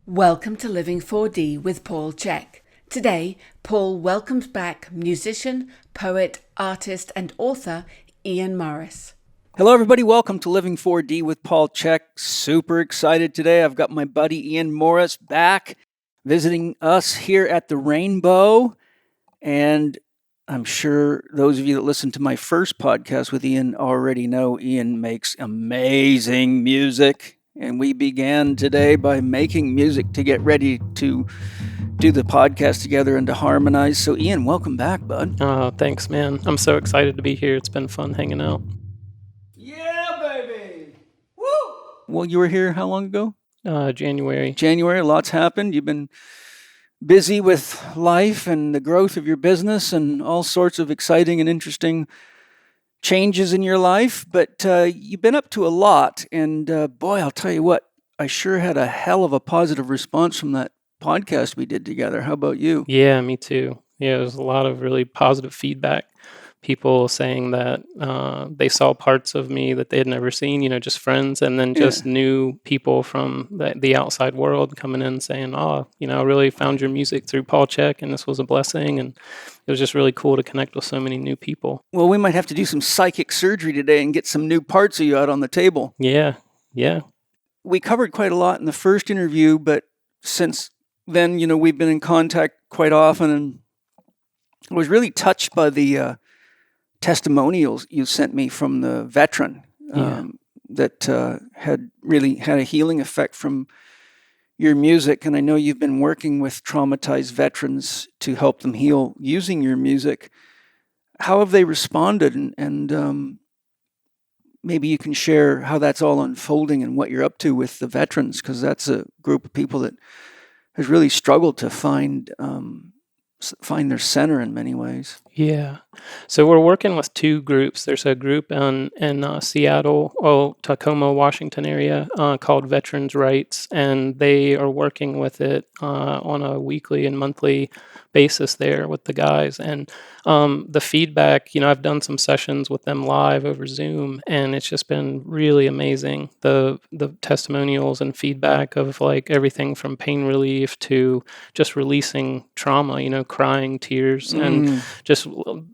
Welcome to Living 4D with Paul Chek. Today, Paul welcomes back musician, poet, artist, and author Ian Morris. Hello, everybody. Welcome to Living 4D with Paul Chek. Super excited today. I've got my buddy Ian Morris back visiting us here at the Rainbow. And I'm sure those of you that listened to my first podcast with Ian already know Ian makes amazing music. And we began today by making music to get ready to do the podcast together and to harmonize. So, Ian, welcome back, bud. Oh, thanks, man. I'm so excited to be here. It's been fun hanging out. Yeah, baby. Woo! Well, you were here how long ago? January. January. Lots happened. You've been busy with life and the growth of your business and all sorts of exciting and interesting changes in your life, but you've been up to a lot, and boy, I'll tell you what, I sure had a hell of a positive response from that podcast we did together. How about you? Yeah, me too. Yeah, there's a lot of really positive feedback. People saying that they saw parts of me that they had never seen, just friends, and then just new people from the outside world coming in saying, I really found your music through Paul Chek, and this was a blessing, and it was just really cool to connect with so many new people. Well, we might have to do some psychic surgery today and get some new parts of you out on the table. Yeah. We covered quite a lot in the first interview, but since then, we've been in contact quite often, and I was really touched by the testimonials you sent me from the veteran that had really had a healing effect from your music. And I know you've been working with traumatized veterans to help them heal using your music. How have they responded? And maybe you can share how that's all unfolding and what you're up to with the veterans, because that's a group of people that has really struggled to find their center in many ways. Yeah. So we're working with two groups. There's a group in Seattle, Tacoma, Washington area called Veterans Rights, and they are working with it on a weekly and monthly basis there with the guys. And the feedback, I've done some sessions with them live over Zoom, and it's just been really amazing. The testimonials and feedback of like everything from pain relief to just releasing trauma, crying tears and just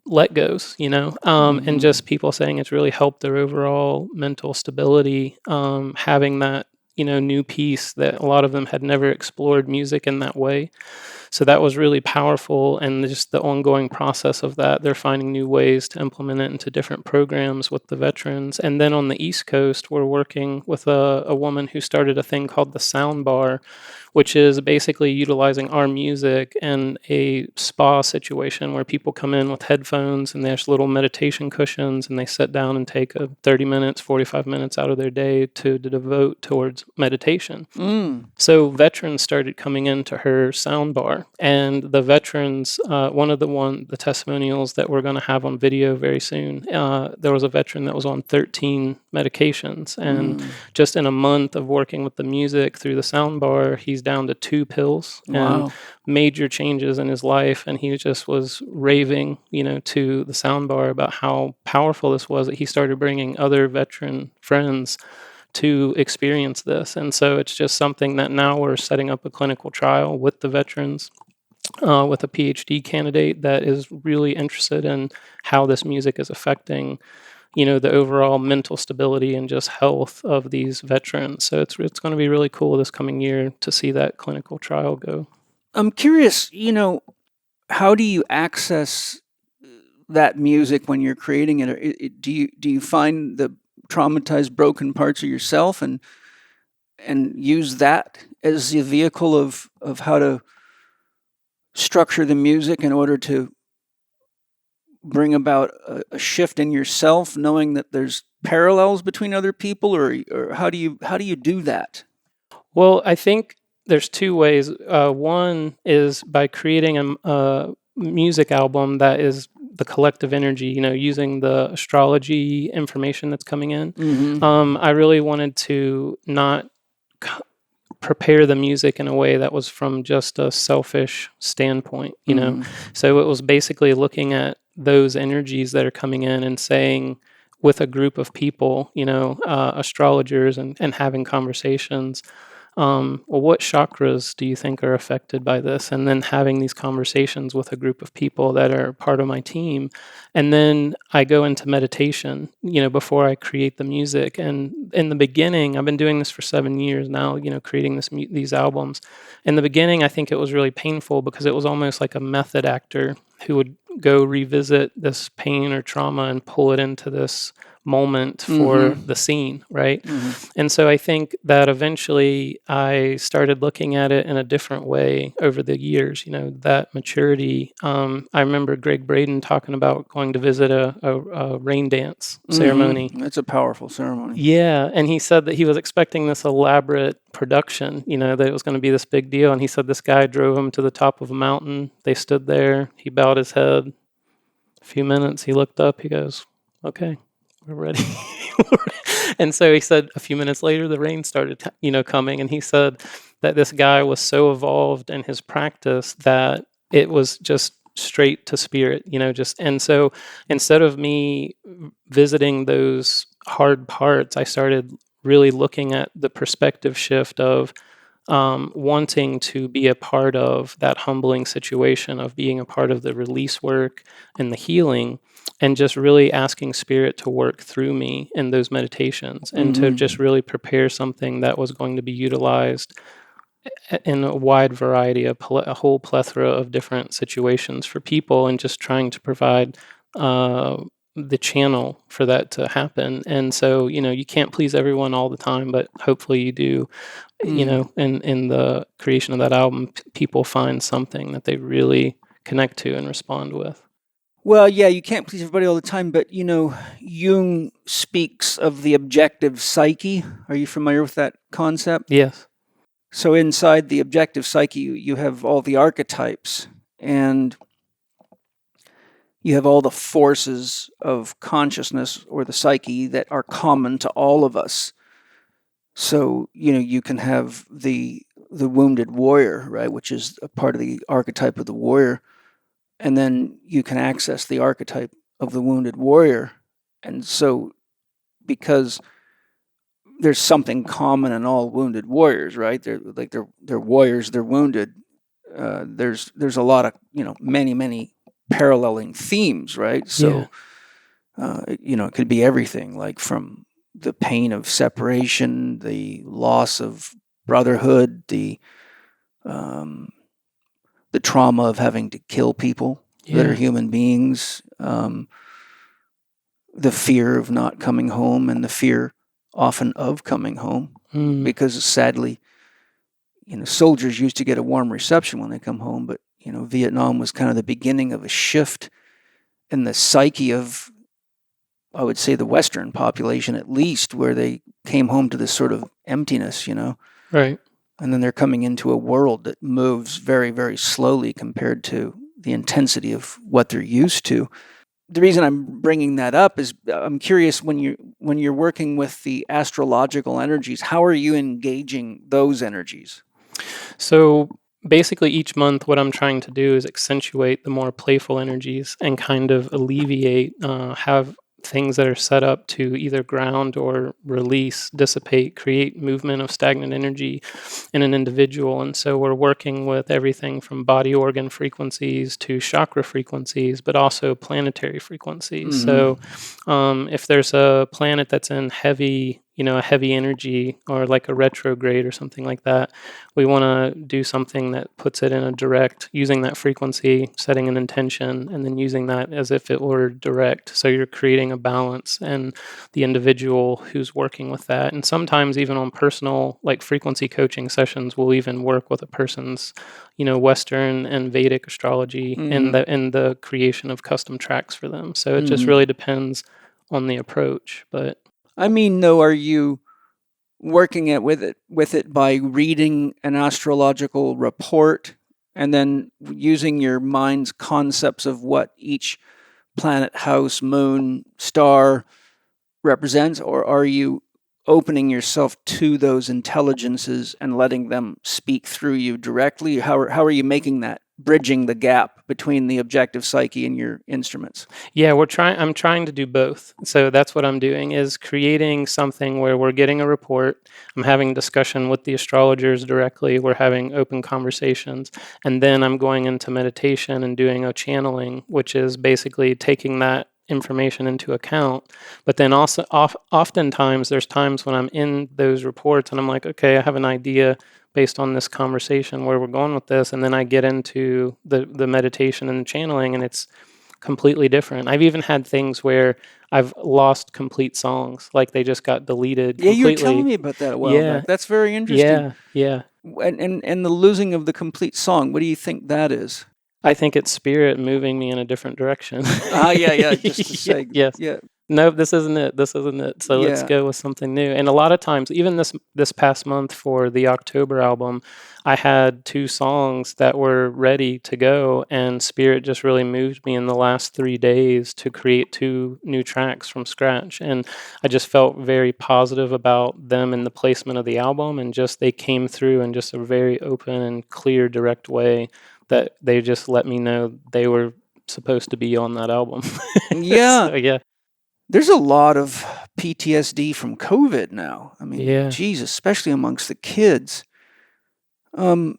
let goes, and just people saying it's really helped their overall mental stability, having that, new piece that a lot of them had never explored music in that way. So that was really powerful, and just the ongoing process of that, they're finding new ways to implement it into different programs with the veterans. And then on the East Coast, we're working with a woman who started a thing called the Sound Bar, which is basically utilizing our music in a spa situation where people come in with headphones and there's little meditation cushions, and they sit down and take 30 minutes, 45 minutes out of their day to devote towards meditation. So veterans started coming into her sound bar, and the veterans, one of the testimonials that we're going to have on video very soon, there was a veteran that was on 13 medications, and just in a month of working with the music through the sound bar, he's down to 2 pills. Wow. And major changes in his life, and he just was raving, to the sound bar about how powerful this was, that he started bringing other veteran friends to experience this. And so it's just something that now we're setting up a clinical trial with the veterans, with a PhD candidate that is really interested in how this music is affecting the overall mental stability and just health of these veterans. So it's going to be really cool this coming year to see that clinical trial go. I'm curious, how do you access that music when you're creating it? Do you find the traumatized, broken parts of yourself and use that as the vehicle of how to structure the music in order to bring about a shift in yourself, knowing that there's parallels between other people, or how do you do that? Well, I think there's two ways. One is by creating a music album that is the collective energy, using the astrology information that's coming in. I really wanted to not prepare the music in a way that was from just a selfish standpoint, So it was basically looking at those energies that are coming in and saying, with a group of people, astrologers, and having conversations well, what chakras do you think are affected by this? And then having these conversations with a group of people that are part of my team. And then I go into meditation, before I create the music. And in the beginning, I've been doing this for 7 years now, creating these albums. In the beginning, I think it was really painful because it was almost like a method actor who would go revisit this pain or trauma and pull it into this moment for the scene, right? And so I think that eventually I started looking at it in a different way over the years, that maturity. I remember Greg Braden talking about going to visit a rain dance ceremony. It's a powerful ceremony. Yeah, and he said that he was expecting this elaborate production, that it was going to be this big deal. And he said this guy drove him to the top of a mountain. They stood there. He bowed his head. A few minutes, he looked up. He goes, "Okay, we're ready." And so he said a few minutes later, the rain started, coming. And he said that this guy was so evolved in his practice that it was just straight to spirit, and so instead of me visiting those hard parts, I started really looking at the perspective shift of wanting to be a part of that humbling situation, of being a part of the release work and the healing, and just really asking spirit to work through me in those meditations and to just really prepare something that was going to be utilized in a wide variety of a whole plethora of different situations for people, and just trying to provide the channel for that to happen. And so, you can't please everyone all the time, but hopefully you do. In the creation of that album, people find something that they really connect to and respond with. Well, yeah, you can't please everybody all the time, but Jung speaks of the objective psyche. Are you familiar with that concept? Yes. So inside the objective psyche, you have all the archetypes, and you have all the forces of consciousness or the psyche that are common to all of us. So, you can have the wounded warrior, right, which is a part of the archetype of the warrior, and then you can access the archetype of the wounded warrior. And so, because there's something common in all wounded warriors, right? They're warriors, they're wounded. There's a lot of, many paralleling themes, right? So, it could be everything, like from the pain of separation, the loss of brotherhood, the trauma of having to kill people that are human beings, the fear of not coming home, and the fear often of coming home, because sadly, soldiers used to get a warm reception when they come home, but Vietnam was kind of the beginning of a shift in the psyche of, I would say, the Western population, at least, where they came home to this sort of emptiness, Right. And then they're coming into a world that moves very, very slowly compared to the intensity of what they're used to. The reason I'm bringing that up is I'm curious, when you're working with the astrological energies, how are you engaging those energies? So basically each month what I'm trying to do is accentuate the more playful energies and kind of alleviate, have things that are set up to either ground or release, dissipate, create movement of stagnant energy in an individual. And so we're working with everything from body organ frequencies to chakra frequencies, but also planetary frequencies. So if there's a planet that's in heavy, a heavy energy, or like a retrograde or something like that, we want to do something that puts it in a direct, using that frequency, setting an intention, and then using that as if it were direct. So you're creating a balance and the individual who's working with that. And sometimes even on personal, like frequency coaching sessions, we'll even work with a person's, Western and Vedic astrology in the creation of custom tracks for them. So it just really depends on the approach. But I mean, though, are you working with it by reading an astrological report and then using your mind's concepts of what each planet, house, moon, star represents, or are you opening yourself to those intelligences and letting them speak through you directly? How are you making that, bridging the gap between the objective psyche and your instruments. Yeah, I'm trying to do both. So that's what I'm doing, is creating something where we're getting a report. I'm having discussion with the astrologers directly. We're having open conversations. And then I'm going into meditation and doing a channeling, which is basically taking that information into account. But then also oftentimes there's times when I'm in those reports and I'm like, okay, I have an idea based on this conversation where we're going with this, and then I get into the meditation and channeling, and it's completely different. I've even had things where I've lost complete songs, like they just got deleted completely. Yeah, you were telling me about that a while back. That's very interesting. Yeah. And the losing of the complete song, what do you think that is? I think it's spirit moving me in a different direction. Yeah, just to say. Yes. Yeah. Nope, this isn't it. So let's go with something new. And a lot of times, even this past month for the October album, I had 2 songs that were ready to go, and Spirit just really moved me in the last 3 days to create 2 new tracks from scratch. And I just felt very positive about them and the placement of the album, and just they came through in just a very open and clear, direct way that they just let me know they were supposed to be on that album. Yeah. So, yeah. There's a lot of PTSD from COVID now. I mean, Yeah. geez, especially amongst the kids. You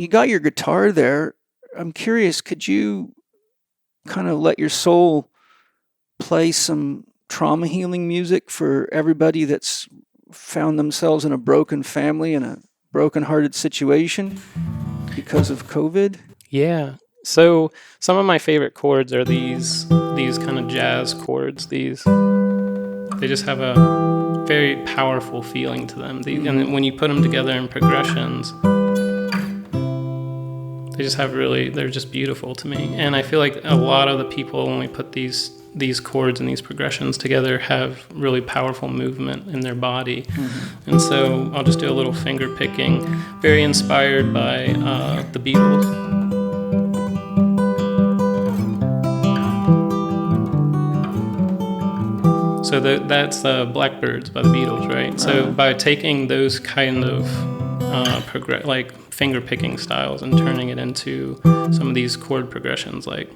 got your guitar there. I'm curious, could you kind of let your soul play some trauma healing music for everybody that's found themselves in a broken family and a broken-hearted situation because of COVID? Yeah. So some of my favorite chords are these kind of jazz chords. They just have a very powerful feeling to them. And when you put them together in progressions, they're just beautiful to me. And I feel like a lot of the people, when we put these chords and these progressions together, have really powerful movement in their body. Mm-hmm. And so I'll just do a little finger picking, very inspired by the Beatles. So that's Blackbirds by the Beatles, right? So by taking those kind of like finger picking styles and turning it into some of these chord progressions, like.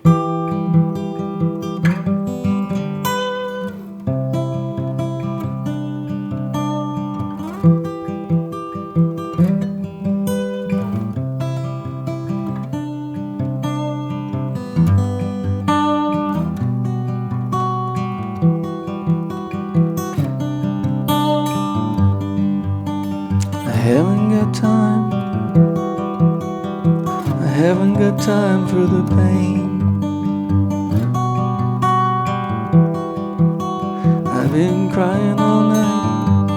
Time for the pain. I've been crying all night,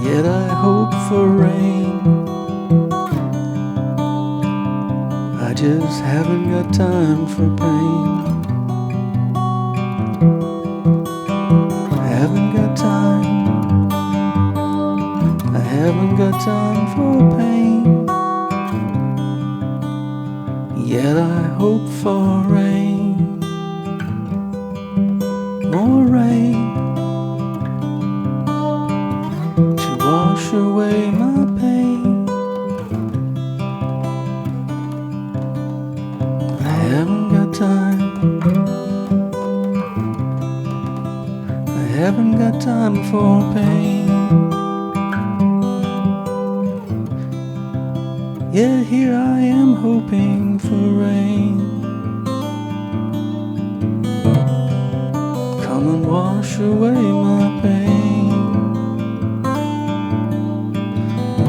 yet I hope for rain. I just haven't got time for pain. I haven't got time. I haven't got time for pain. Yet I hope for rain, more rain, to wash away my pain. I haven't got time. I haven't got time for pain. Yeah, here I am hoping for rain. Come and wash away my pain.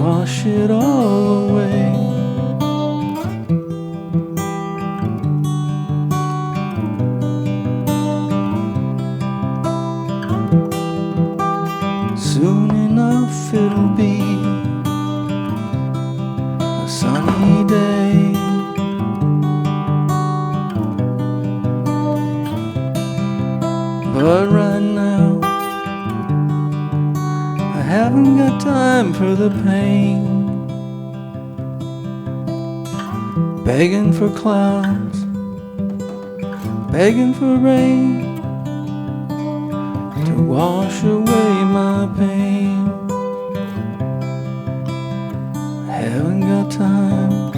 Wash it all away. Soon enough it'll be a sunny day. But right now I haven't got time for the pain. Begging for clouds, begging for rain, to wash away my pain. I haven't got time.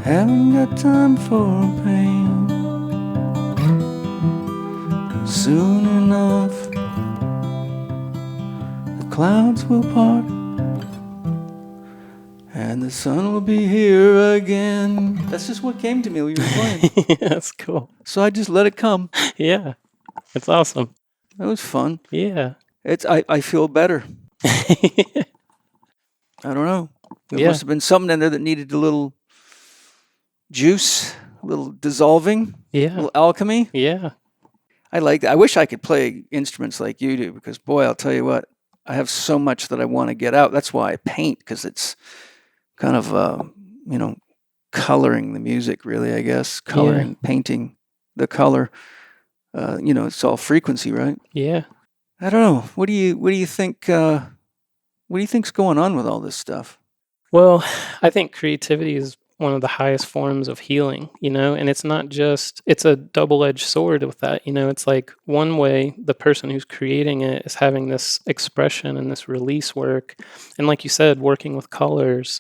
Haven't got time for pain. Soon enough, the clouds will part and the sun will be here again. That's just what came to me when you were playing. That's cool. So I just let it come. Yeah, it's awesome. That was fun. Yeah. I feel better. I don't know. There must have been something in there that needed a little juice, a little dissolving, a Yeah. little alchemy. Yeah. I like that. I wish I could play instruments like you do, because boy, I'll tell you what, I have so much that I want to get out. That's why I paint, because it's kind of coloring the music, really, I guess. Coloring, painting the color. It's all frequency, right? Yeah. I don't know. What do you think? What do you think's going on with all this stuff? Well, I think creativity is one of the highest forms of healing, and it's not just, it's a double-edged sword with that, it's like one way the person who's creating it is having this expression and this release work. And like you said, working with colors,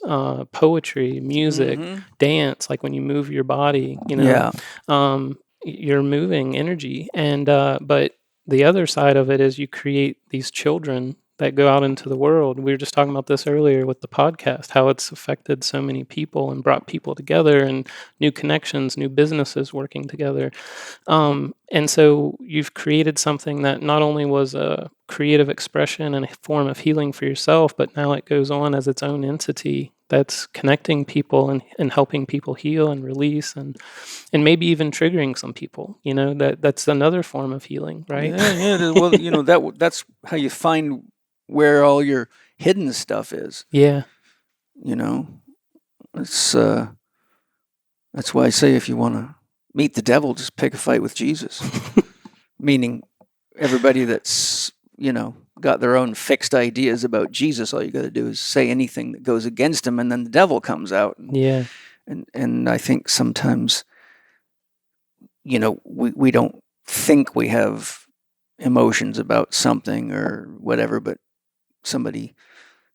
poetry, music, dance, like when you move your body, you're moving energy. And, but the other side of it is you create these children that go out into the world. We were just talking about this earlier with the podcast, how it's affected so many people and brought people together and new connections, new businesses working together. And so you've created something that not only was a creative expression and a form of healing for yourself, but now it goes on as its own entity that's connecting people and helping people heal and release and maybe even triggering some people, that's another form of healing, right? Yeah. Well, that's how you find where all your hidden stuff is. Yeah. It's that's why I say, if you want to meet the devil, just pick a fight with Jesus. Meaning everybody that's, got their own fixed ideas about Jesus, all you got to do is say anything that goes against him, and then the devil comes out. Yeah. And I think sometimes, we don't think we have emotions about something or whatever, but somebody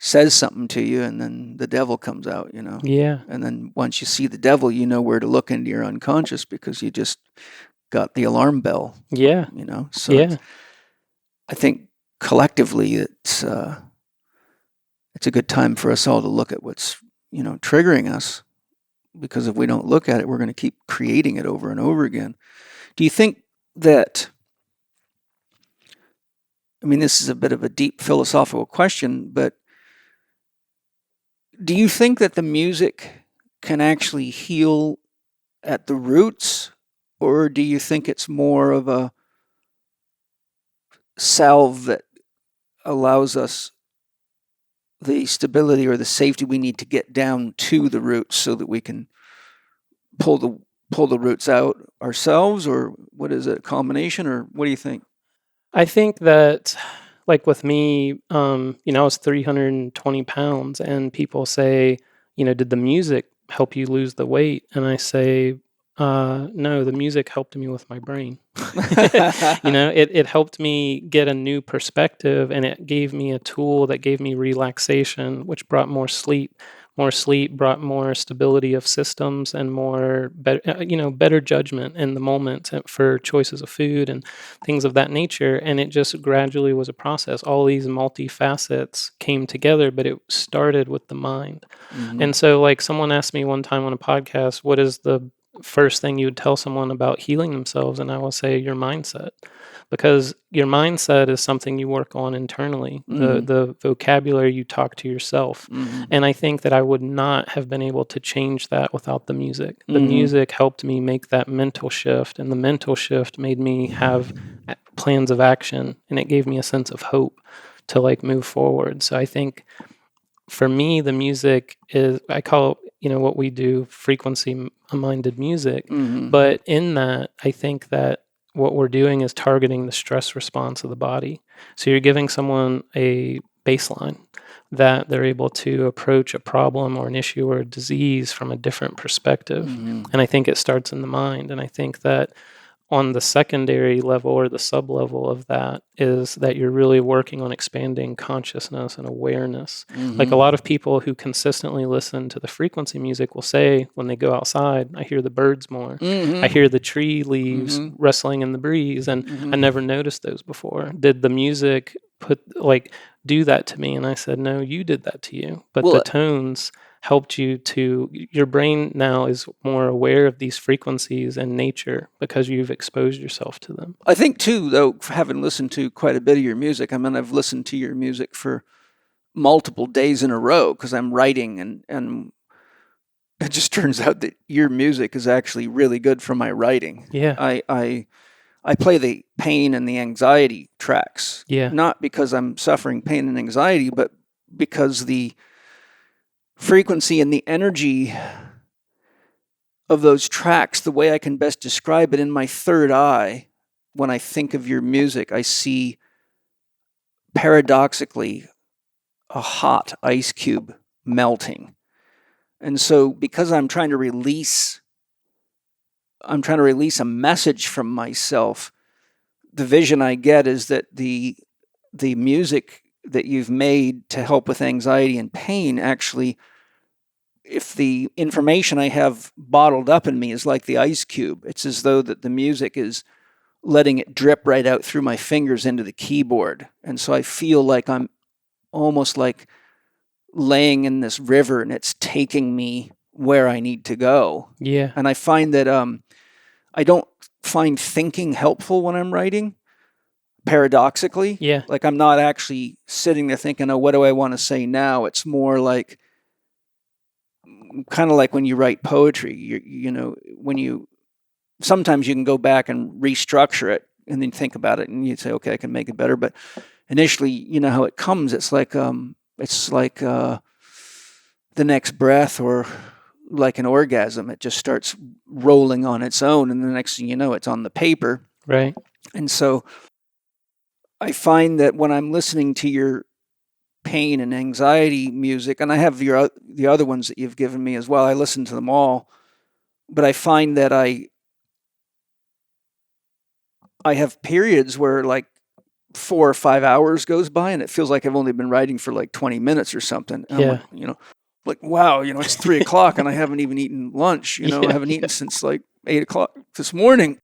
says something to you and then the devil comes out, Yeah. And then once you see the devil, you know where to look into your unconscious, because you just got the alarm bell. Yeah. So yeah. I think collectively it's a good time for us all to look at what's, triggering us, because if we don't look at it, we're going to keep creating it over and over again. Do you think that, this is a bit of a deep philosophical question, but do you think that the music can actually heal at the roots, or do you think it's more of a salve that allows us the stability or the safety we need to get down to the roots so that we can pull the roots out ourselves? Or what is it, a combination, or what do you think? I think that, like with me, I was 320 pounds, and people say, did the music help you lose the weight? And I say, no, the music helped me with my brain. It helped me get a new perspective, and it gave me a tool that gave me relaxation, which brought more sleep. More sleep brought more stability of systems and better judgment in the moment for choices of food and things of that nature. And it just gradually was a process. All these multifacets came together, but it started with the mind. Mm-hmm. And so, like, someone asked me one time on a podcast, what is the first thing you would tell someone about healing themselves? And I will say, your mindset. Because your mindset is something you work on internally, the vocabulary you talk to yourself. And I think that I would not have been able to change that without the music. The music helped me make that mental shift, and the mental shift made me have plans of action, and it gave me a sense of hope to move forward. So I think for me, the music is, I call what we do frequency-minded music. But in that, I think that what we're doing is targeting the stress response of the body. So you're giving someone a baseline that they're able to approach a problem or an issue or a disease from a different perspective. And I think it starts in the mind. And I think that on the secondary level or the sub-level of that is that you're really working on expanding consciousness and awareness. Like a lot of people who consistently listen to the frequency music will say when they go outside, I hear the birds more. I hear the tree leaves rustling in the breeze, and I never noticed those before. Did the music do that to me? And I said, no, you did that to you. But the tones helped your brain now is more aware of these frequencies and nature because you've exposed yourself to them. I think too, though, having listened to quite a bit of your music, I mean, I've listened to your music for multiple days in a row because I'm writing, and it just turns out that your music is actually really good for my writing. Yeah. I play the pain and the anxiety tracks. Yeah. Not because I'm suffering pain and anxiety, but because the frequency and the energy of those tracks, the way I can best describe it, in my third eye, when I think of your music, I see paradoxically a hot ice cube melting. And so because I'm trying to release a message from myself, the vision I get is that the music that you've made to help with anxiety and pain, actually, if the information I have bottled up in me is like the ice cube, it's as though that the music is letting it drip right out through my fingers into the keyboard. And so I feel like I'm almost like laying in this river and it's taking me where I need to go. Yeah. And I find that I don't find thinking helpful when I'm writing, paradoxically. Yeah. Like I'm not actually sitting there thinking, oh, what do I want to say now? It's more like, kind of like when you write poetry, sometimes you can go back and restructure it and then think about it and you say, okay, I can make it better. But initially, you know how it comes. It's like the next breath, or like an orgasm. It just starts rolling on its own, and the next thing you know, it's on the paper. Right. And so I find that when I'm listening to your pain and anxiety music, and I have the other ones that you've given me as well, I listen to them all, but I find that I have periods where like 4 or 5 hours goes by and it feels like I've only been writing for like 20 minutes or something. And Yeah. I'm like, wow, it's 3 o'clock and I haven't even eaten lunch. Yeah. I haven't eaten since like 8 o'clock this morning.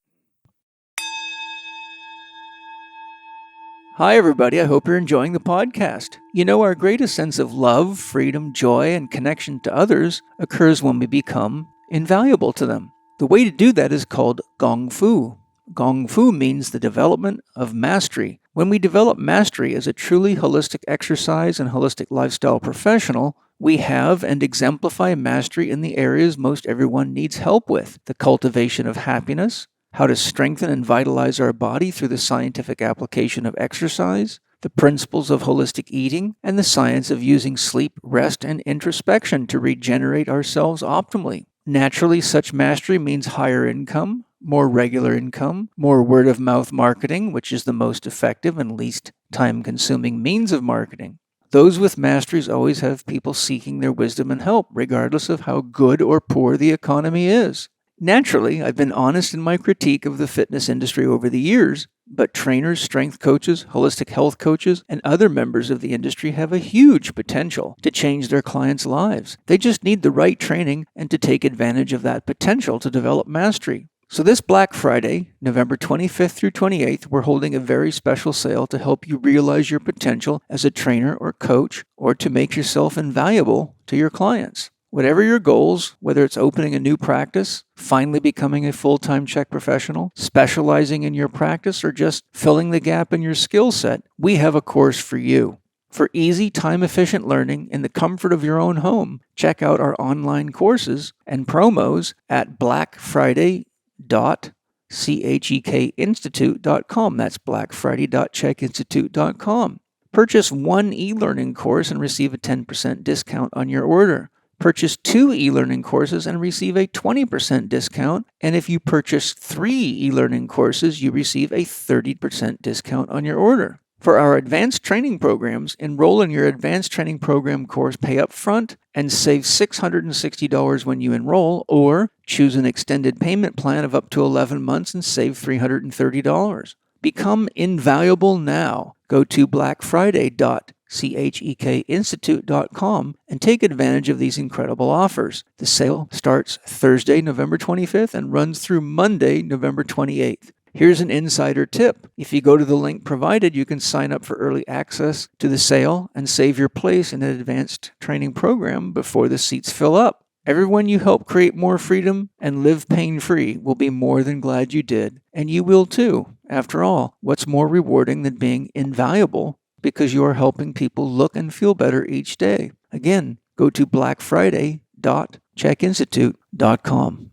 Hi, everybody. I hope you're enjoying the podcast. Our greatest sense of love, freedom, joy, and connection to others occurs when we become invaluable to them. The way to do that is called Gong Fu. Gong Fu means the development of mastery. When we develop mastery as a truly holistic exercise and holistic lifestyle professional, we have and exemplify mastery in the areas most everyone needs help with: the cultivation of happiness, how to strengthen and vitalize our body through the scientific application of exercise, the principles of holistic eating, and the science of using sleep, rest, and introspection to regenerate ourselves optimally. Naturally, such mastery means higher income, more regular income, more word-of-mouth marketing, which is the most effective and least time-consuming means of marketing. Those with masteries always have people seeking their wisdom and help, regardless of how good or poor the economy is. Naturally, I've been honest in my critique of the fitness industry over the years, but trainers, strength coaches, holistic health coaches, and other members of the industry have a huge potential to change their clients' lives. They just need the right training and to take advantage of that potential to develop mastery. So this Black Friday, November 25th through 28th, we're holding a very special sale to help you realize your potential as a trainer or coach, or to make yourself invaluable to your clients. Whatever your goals, whether it's opening a new practice, finally becoming a full-time Chek professional, specializing in your practice, or just filling the gap in your skill set, we have a course for you. For easy, time-efficient learning in the comfort of your own home, check out our online courses and promos at blackfriday.chekinstitute.com. That's blackfriday.chekinstitute.com. Purchase one e-learning course and receive a 10% discount on your order. Purchase 2 e-learning courses and receive a 20% discount. And if you purchase 3 e-learning courses, you receive a 30% discount on your order. For our advanced training programs, enroll in your advanced training program course, pay up front, and save $660 when you enroll, or choose an extended payment plan of up to 11 months and save $330. Become invaluable now. Go to blackfriday.chekinstitute.com and take advantage of these incredible offers. The sale starts Thursday, November 25th and runs through Monday, November 28th. Here's an insider tip. If you go to the link provided, you can sign up for early access to the sale and save your place in an advanced training program before the seats fill up. Everyone you help create more freedom and live pain-free will be more than glad you did, and you will too. After all, what's more rewarding than being invaluable because you are helping people look and feel better each day? Again, go to blackfriday.chekinstitute.com.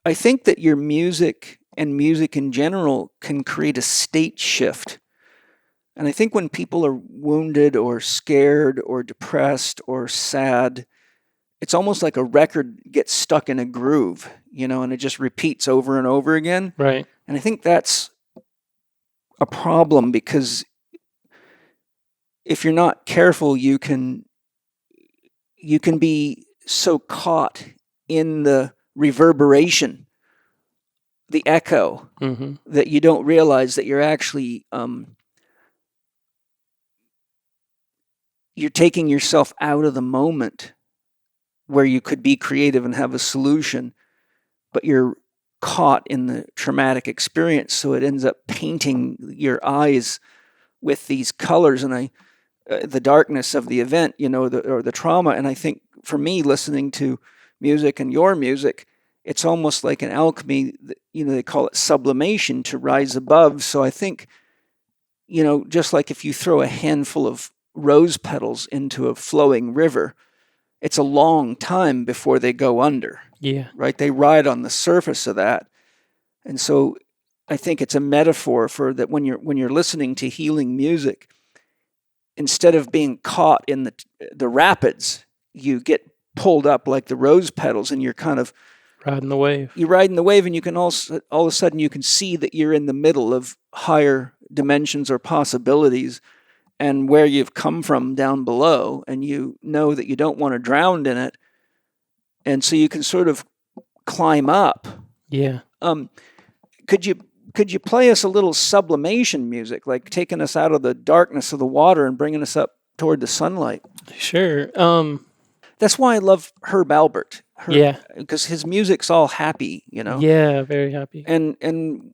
I think that your music and music in general can create a state shift. And I think when people are wounded or scared or depressed or sad, it's almost like a record gets stuck in a groove, and it just repeats over and over again. Right. And I think that's a problem because if you're not careful, you can be so caught in the reverberation, the echo, that you don't realize that you're actually you're taking yourself out of the moment where you could be creative and have a solution, but you're caught in the traumatic experience, so it ends up painting your eyes with these colors and the darkness of the event, or the trauma. And I think for me, listening to music and your music, it's almost like an alchemy, they call it sublimation, to rise above. So I think, just like if you throw a handful of rose petals into a flowing river, it's a long time before they go under. Yeah. Right? They ride on the surface of that. And so I think it's a metaphor for that when you're listening to healing music, instead of being caught in the rapids, you get pulled up like the rose petals, and you're kind of riding the wave. You're riding the wave, and you can also all of a sudden you can see that you're in the middle of higher dimensions or possibilities, and where you've come from down below, and you know that you don't want to drown in it, and so you can sort of climb up. Yeah. Could you play us a little sublimation music, like taking us out of the darkness of the water and bringing us up toward the sunlight? Sure. That's why I love Herb Alpert. Yeah. Because his music's all happy, Yeah, very happy. And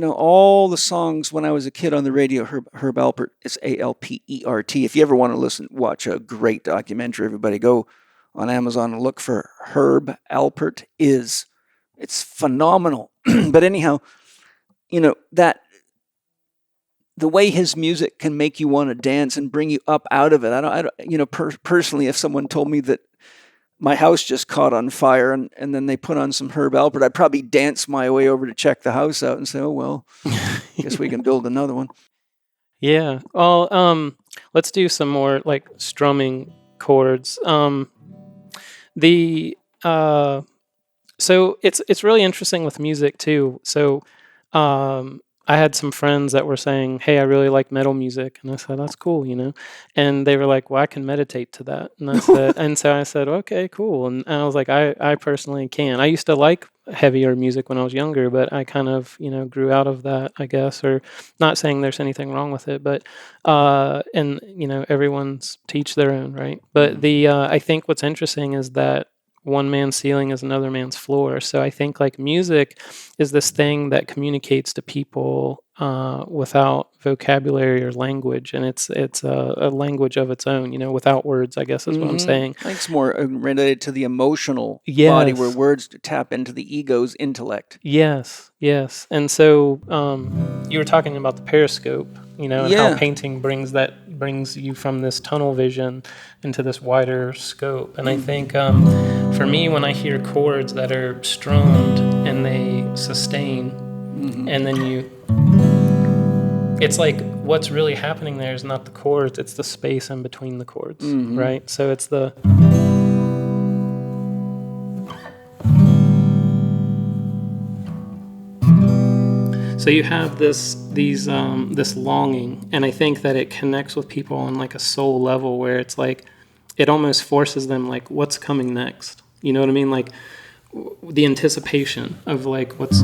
all the songs when I was a kid on the radio, Herb Alpert, it's Alpert. If you ever want to watch a great documentary, everybody go on Amazon and look for Herb Alpert. It's phenomenal. But anyhow, that the way his music can make you want to dance and bring you up out of it. Personally, if someone told me that my house just caught on fire and then they put on some Herb Alpert, I'd probably dance my way over to check the house out and say, oh, well, guess we can build another one. Yeah. Well, let's do some more like strumming chords. So it's really interesting with music too. So I had some friends that were saying, hey, I really like metal music. And I said, that's cool, And they were like, well, I can meditate to that. And I said, so I said, okay, cool. And I was like, I personally can. I used to like heavier music when I was younger, but I kind of, grew out of that, I guess, or not saying there's anything wrong with it, but, and, everyone's teach their own, right? But I think what's interesting is that one man's ceiling is another man's floor. So I think like music is this thing that communicates to people without vocabulary or language, and it's a language of its own, without words, I guess is what I'm saying. I think it's more related to the emotional body, where words tap into the ego's intellect. Yes. And so you were talking about the periscope, and how painting brings you from this tunnel vision into this wider scope. And I think for me, when I hear chords that are strummed and they sustain, and then it's like what's really happening there is not the chords, it's the space in between the chords, right? So it's the... So you have this longing, and I think that it connects with people on like a soul level where it's like, it almost forces them like, what's coming next? You know what I mean? Like the anticipation of like what's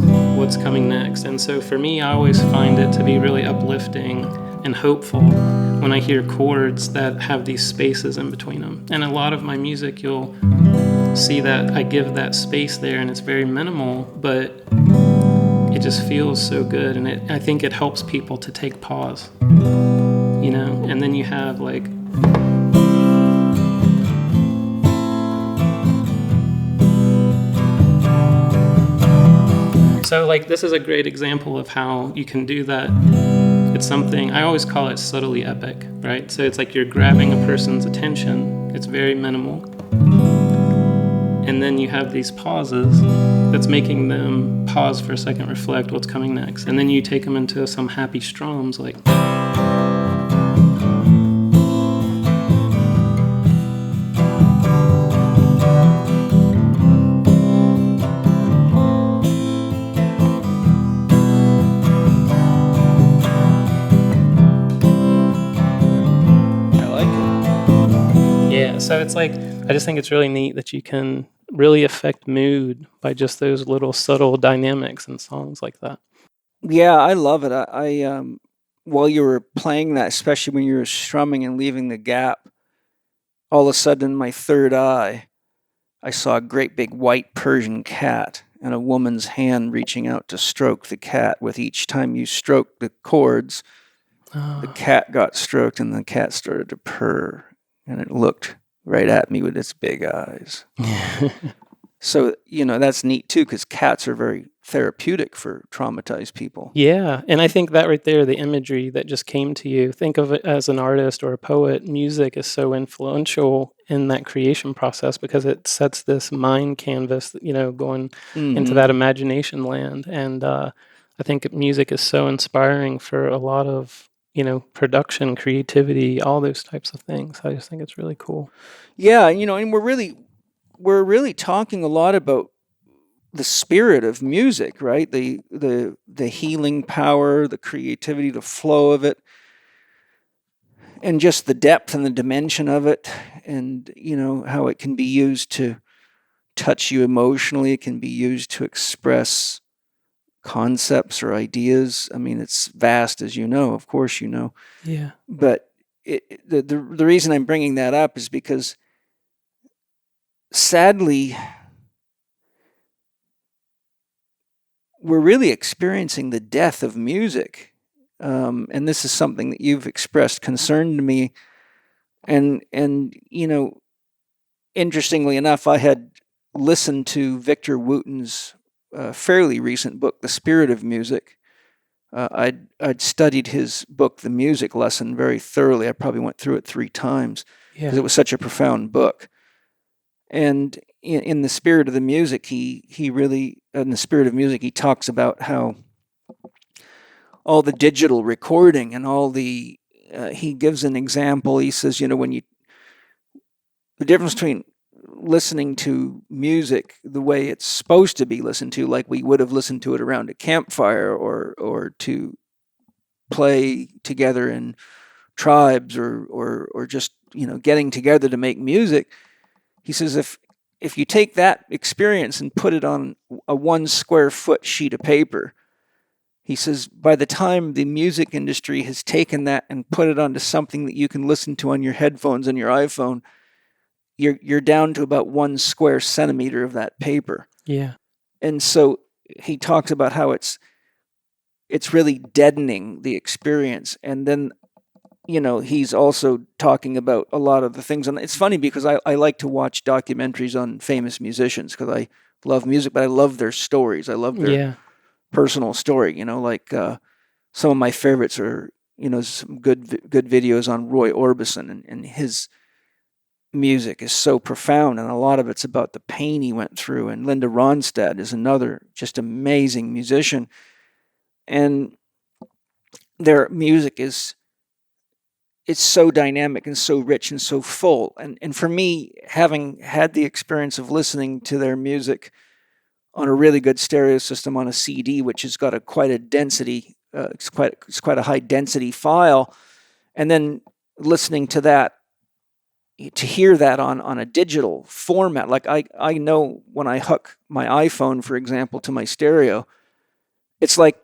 coming next. And so for me, I always find it to be really uplifting and hopeful when I hear chords that have these spaces in between them. And a lot of my music, you'll see that I give that space there, and it's very minimal, but it just feels so good. And I think it helps people to take pause, you know? And then you have like... So like this is a great example of how you can do that. It's something, I always call it subtly epic, right? So it's like you're grabbing a person's attention. It's very minimal. And then you have these pauses that's making them pause for a second, reflect what's coming next. And then you take them into some happy strums like... So it's like, I just think it's really neat that you can really affect mood by just those little subtle dynamics in songs like that. Yeah, I love it. I while you were playing that, especially when you were strumming and leaving the gap, all of a sudden in my third eye, I saw a great big white Persian cat and a woman's hand reaching out to stroke the cat. With each time you stroked the chords, the cat got stroked and the cat started to purr, and it looked right at me with its big eyes. So, you know, that's neat too, because cats are very therapeutic for traumatized people. Yeah, and I think that right there, the imagery that just came to you, think of it as an artist or a poet. Music is so influential in that creation process because it sets this mind canvas, you know, going into that imagination land. And I think music is so inspiring for a lot of, you know, production, creativity, all those types of things. I just think it's really cool. Yeah, you know, and we're really talking a lot about the spirit of music, right? The healing power, the creativity, the flow of it, and just the depth and the dimension of it, and you know how it can be used to touch you emotionally. It can be used to express concepts or ideas. I mean, it's vast, as you know. Of course, you know. Yeah. But the reason I'm bringing that up is because, sadly, we're really experiencing the death of music. And this is something that you've expressed concern to me. And you know, interestingly enough, I had listened to Victor Wooten's fairly recent book, The Spirit of Music. I'd studied his book, The Music Lesson, very thoroughly. I probably went through it 3 times because it was such a profound book. And in the spirit of the music, he really, in the spirit of music, he talks about how all the digital recording and all the, he gives an example. He says, you know, the difference between listening to music the way it's supposed to be listened to, like we would have listened to it around a campfire, or to play together in tribes, or just, you know, getting together to make music. He says if you take that experience and put it on a 1 square foot sheet of paper, he says by the time the music industry has taken that and put it onto something that you can listen to on your headphones and your iPhone, you're down to about 1 square centimeter of that paper. Yeah. And so he talks about how it's really deadening the experience. And then, you know, he's also talking about a lot of the things. And it's funny because I like to watch documentaries on famous musicians because I love music, but I love their stories. I love their personal story. You know, like some of my favorites are, you know, some good videos on Roy Orbison, and his music is so profound, and a lot of it's about the pain he went through. And Linda Ronstadt is another just amazing musician. And their music is it's so dynamic and so rich and so full. And for me, having had the experience of listening to their music on a really good stereo system on a CD, which has got quite a density, it's quite a high density file, and then listening to that, to hear that on a digital format, like I know when I hook my iPhone, for example, to my stereo, it's like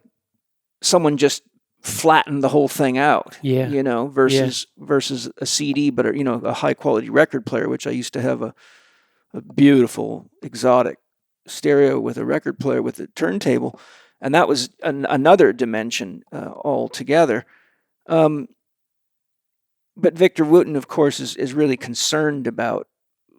someone just flattened the whole thing out, versus a CD, but a high quality record player, which I used to have a beautiful exotic stereo with a record player with a turntable, and that was another dimension altogether. But Victor Wooten, of course, is really concerned about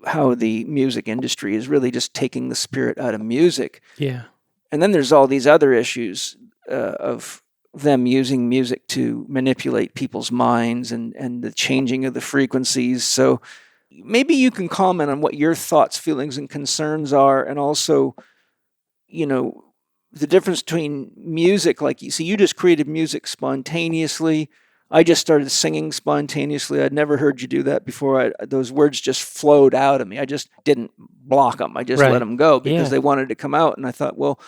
how the music industry is really just taking the spirit out of music. Yeah. And then there's all these other issues of them using music to manipulate people's minds and the changing of the frequencies. So maybe you can comment on what your thoughts, feelings, and concerns are, and also, the difference between music, like you just created music spontaneously. I just started singing spontaneously. I'd never heard you do that before. Those words just flowed out of me. I just didn't block them. I just let them go because they wanted to come out. And I thought, well,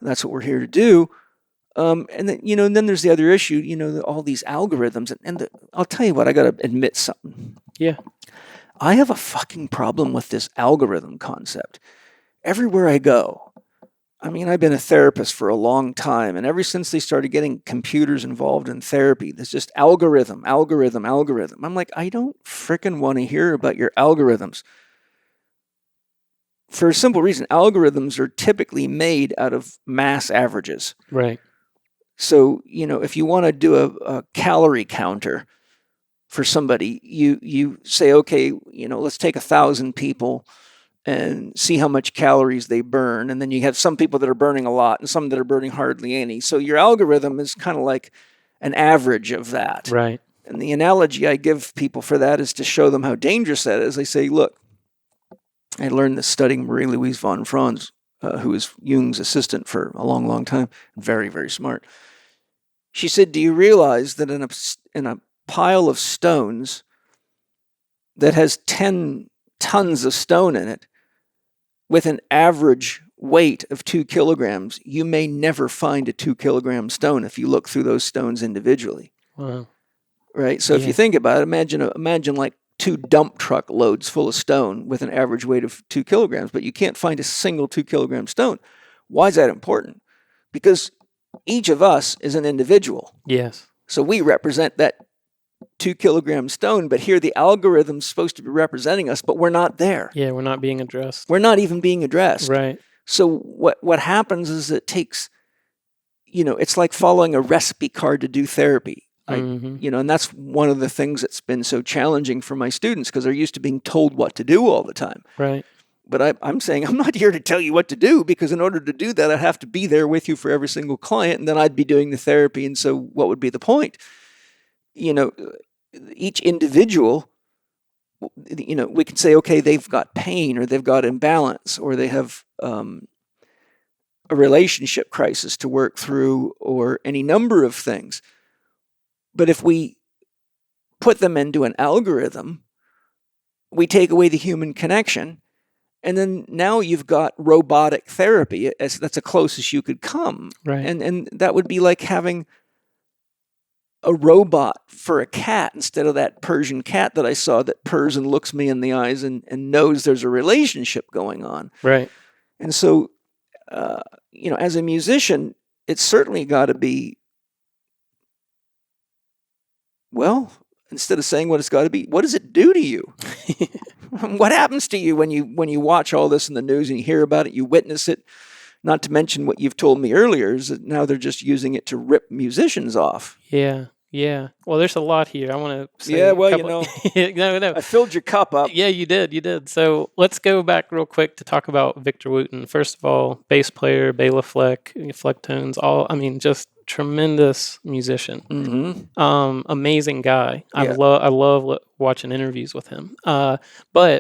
that's what we're here to do. And then, and then there's the other issue, all these algorithms. I'll tell you what, I got to admit something. Yeah. I have a fucking problem with this algorithm concept. Everywhere I go, I've been a therapist for a long time, and ever since they started getting computers involved in therapy, there's just algorithm. I'm like, I don't frickin' want to hear about your algorithms. For a simple reason, algorithms are typically made out of mass averages. Right. So, if you want to do a calorie counter for somebody, you say, okay, let's take 1,000 people and see how much calories they burn. And then you have some people that are burning a lot and some that are burning hardly any. So your algorithm is kind of like an average of that. Right. And the analogy I give people for that is to show them how dangerous that is. I say, look, I learned this studying Marie-Louise von Franz, who was Jung's assistant for a long, long time. Very, very smart. She said, do you realize that in a pile of stones that has 10 tons of stone in it, with an average weight of 2 kilograms, you may never find a 2-kilogram stone if you look through those stones individually. Wow. Right? So if you think about it, imagine like 2 dump truck loads full of stone with an average weight of 2 kilograms, but you can't find a single 2-kilogram stone. Why is that important? Because each of us is an individual. Yes. So we represent that 2-kilogram stone, but here the algorithm's supposed to be representing us, but we're not there. Yeah, we're not being addressed. We're not even being addressed. Right. So what happens is it takes, it's like following a recipe card to do therapy. And that's one of the things that's been so challenging for my students, because they're used to being told what to do all the time. Right. But I'm saying I'm not here to tell you what to do, because in order to do that, I have to be there with you for every single client, and then I'd be doing the therapy. And so what would be the point? Each individual, we can say, okay, they've got pain, or they've got imbalance, or they have a relationship crisis to work through, or any number of things. But if we put them into an algorithm, we take away the human connection, and then now you've got robotic therapy. That's the closest you could come. Right. And that would be like having a robot for a cat instead of that Persian cat that I saw that purrs and looks me in the eyes and knows there's a relationship going on. Right. And so, as a musician, it's certainly got to be, well, instead of saying what it's got to be, what does it do to you? What happens to you when you watch all this in the news and you hear about it, you witness it? Not to mention what you've told me earlier is that now they're just using it to rip musicians off. Yeah. Yeah. Well, there's a lot here. I want to say yeah, well, no. I filled your cup up. Yeah, you did. So let's go back real quick to talk about Victor Wooten. First of all, bass player, Bela Fleck, Flecktones, just tremendous musician. Mm-hmm. Amazing guy. Yeah. I love watching interviews with him. But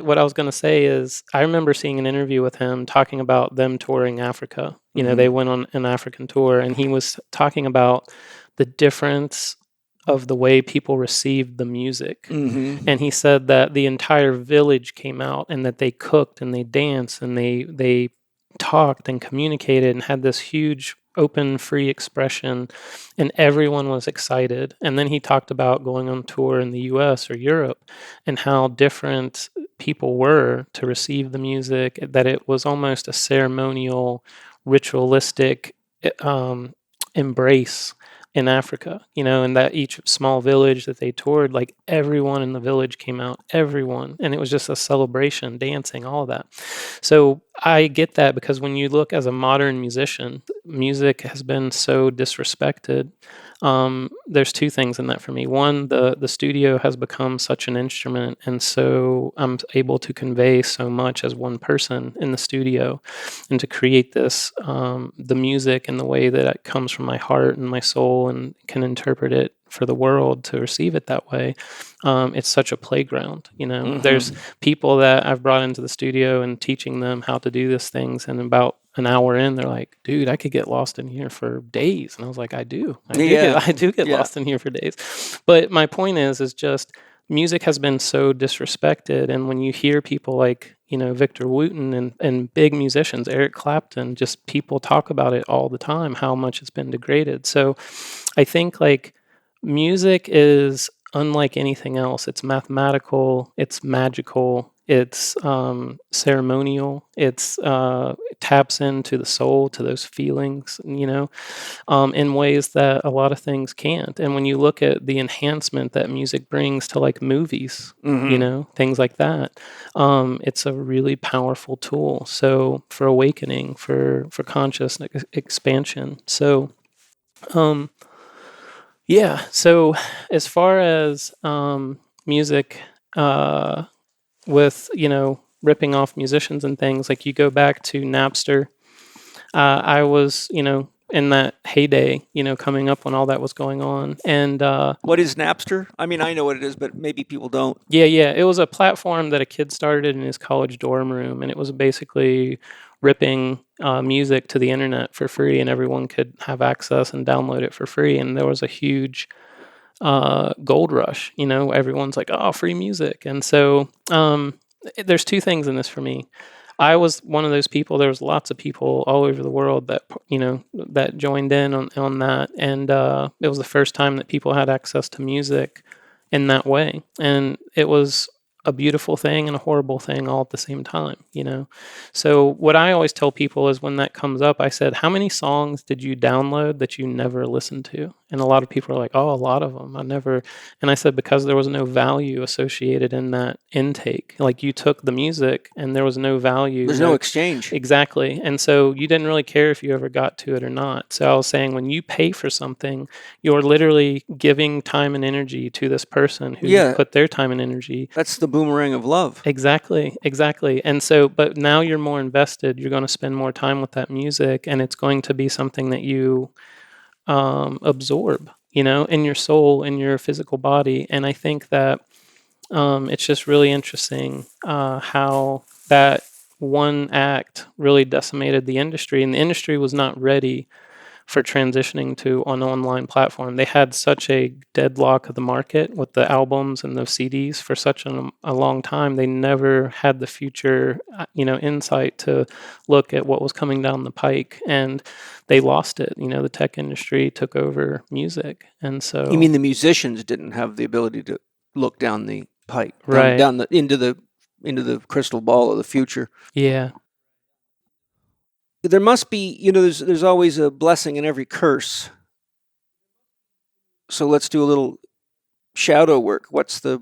what I was going to say is I remember seeing an interview with him talking about them touring Africa. They went on an African tour, and he was talking about the difference of the way people received the music. Mm-hmm. And he said that the entire village came out and that they cooked and they danced and they talked and communicated and had this huge open free expression, and everyone was excited. And then he talked about going on tour in the US or Europe and how different people were to receive the music, that it was almost a ceremonial, ritualistic embrace in Africa, and that each small village that they toured, like everyone in the village came out, everyone. And it was just a celebration, dancing, all of that. So I get that, because when you look as a modern musician, music has been so disrespected. There's two things in that for me. One, the studio has become such an instrument, and so I'm able to convey so much as one person in the studio, and to create this, the music in the way that it comes from my heart and my soul, and can interpret it for the world to receive it that way. It's such a playground. Mm-hmm. There's people that I've brought into the studio and teaching them how to do these things, and about an hour in, they're like, "Dude, I could get lost in here for days." And I was like, I do get lost in here for days. But my point is just music has been so disrespected. And when you hear people like, Victor Wooten and big musicians, Eric Clapton, just people talk about it all the time, how much it's been degraded. So I think like music is unlike anything else. It's mathematical, it's magical, it's ceremonial, it taps into the soul, to those feelings, in ways that a lot of things can't. And when you look at the enhancement that music brings to like movies, Mm-hmm. Things like that, it's a really powerful tool. So for awakening, for conscious expansion. So yeah. So as far as music, with ripping off musicians and things, like you go back to Napster. I was in that heyday, coming up when all that was going on, and What is Napster? I mean, I know what it is, but maybe people don't. yeah, it was a platform that a kid started in his college dorm room, and it was basically ripping music to the internet for free, and everyone could have access and download it for free. And there was a huge gold rush. Everyone's like, "Oh, free music," and so there's two things in this for me. I was one of those people. There was lots of people all over the world that that joined in on that, and it was the first time that people had access to music in that way, and it was a beautiful thing and a horrible thing all at the same time. So what I always tell people is, when that comes up, I said, "How many songs did you download that you never listened to?" And a lot of people are like, "Oh, a lot of them. I never." And I said, because there was no value associated in that intake. Like, you took the music and there was no value. There's no exchange. Exactly. And so you didn't really care if you ever got to it or not. So I was saying, when you pay for something, you're literally giving time and energy to this person who put their time and energy. That's the boomerang of love. Exactly. And so, but now you're more invested. You're going to spend more time with that music, and it's going to be something that you absorb, in your soul, in your physical body. And I think that it's just really interesting how that one act really decimated the industry, and the industry was not ready for transitioning to an online platform. They had such a deadlock of the market with the albums and the CDs for such a long time. They never had the future, insight to look at what was coming down the pike, and they lost it. The tech industry took over music, and so. You mean the musicians didn't have the ability to look down the pike, right? Down into the crystal ball of the future. Yeah. There must be, there's always a blessing in every curse. So let's do a little shadow work. What's the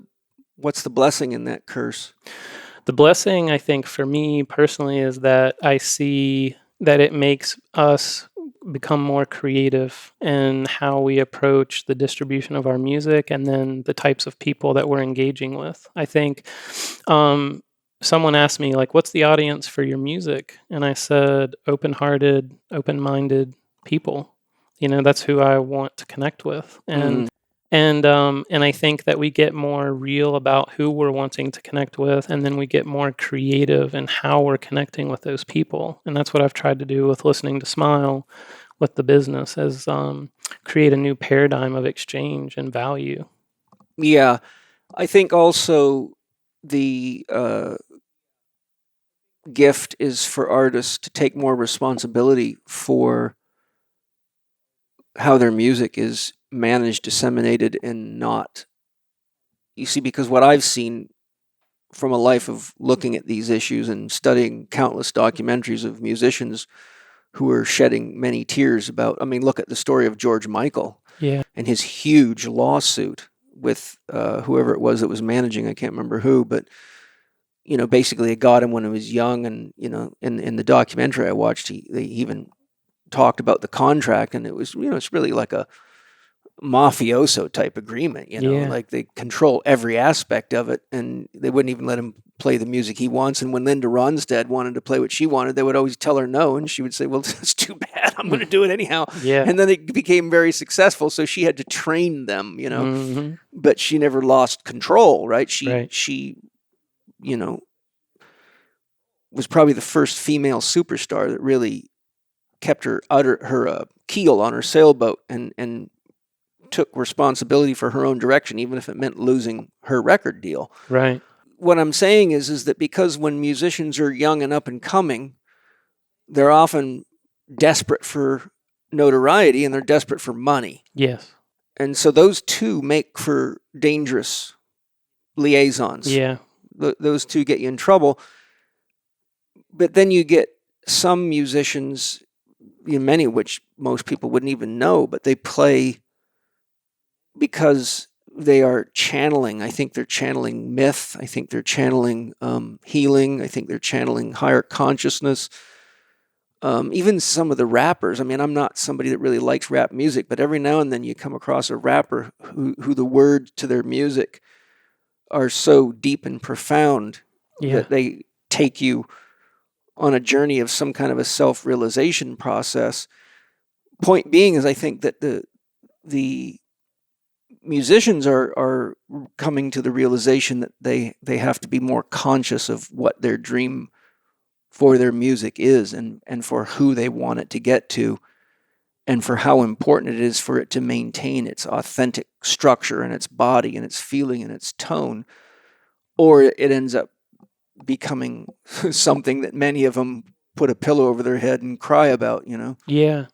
blessing in that curse? The blessing, I think, for me personally, is that I see that it makes us become more creative in how we approach the distribution of our music, and then the types of people that we're engaging with. I think someone asked me, like, what's the audience for your music? And I said, open-hearted, open-minded people. That's who I want to connect with. And I think that we get more real about who we're wanting to connect with, and then we get more creative in how we're connecting with those people. And that's what I've tried to do with Listening to Smile, with the business is create a new paradigm of exchange and value. Yeah, I think also the gift is for artists to take more responsibility for how their music is managed, disseminated, and not. You see, because what I've seen from a life of looking at these issues and studying countless documentaries of musicians who are shedding many tears about, I mean, look at the story of George Michael and his huge lawsuit with whoever it was that was managing, I can't remember who, but, you know, basically it got him when he was young. And, you know, in the documentary I watched, they even talked about the contract, and it was, you know, it's really like a mafioso type agreement, you know, like they control every aspect of it, and they wouldn't even let him play the music he wants. And when Linda Ronstadt wanted to play what she wanted, they would always tell her no, and she would say, well, that's too bad, I'm going to do it anyhow. And then it became very successful, so she had to train them, you know. But she never lost control, right? She you know, was probably the first female superstar that really kept her keel on her sailboat and took responsibility for her own direction, even if it meant losing her record deal. Right. What I'm saying is that because when musicians are young and up and coming, they're often desperate for notoriety and they're desperate for money. Yes. And so those two make for dangerous liaisons. Yeah. Those two get you in trouble. But then you get some musicians, many of which most people wouldn't even know, but they play because they are channeling. I think they're channeling myth. I think they're channeling healing. I think they're channeling higher consciousness. Even some of the rappers. I mean, I'm not somebody that really likes rap music, but every now and then you come across a rapper who the words to their music are so deep and profound that they take you on a journey of some kind of a self-realization process. Point being is I think that the musicians are coming to the realization that they have to be more conscious of what their dream for their music is, and for who they want it to get to, and for how important it is for it to maintain its authentic structure and its body and its feeling and its tone, or it ends up becoming something that many of them put a pillow over their head and cry about, you know? Yeah.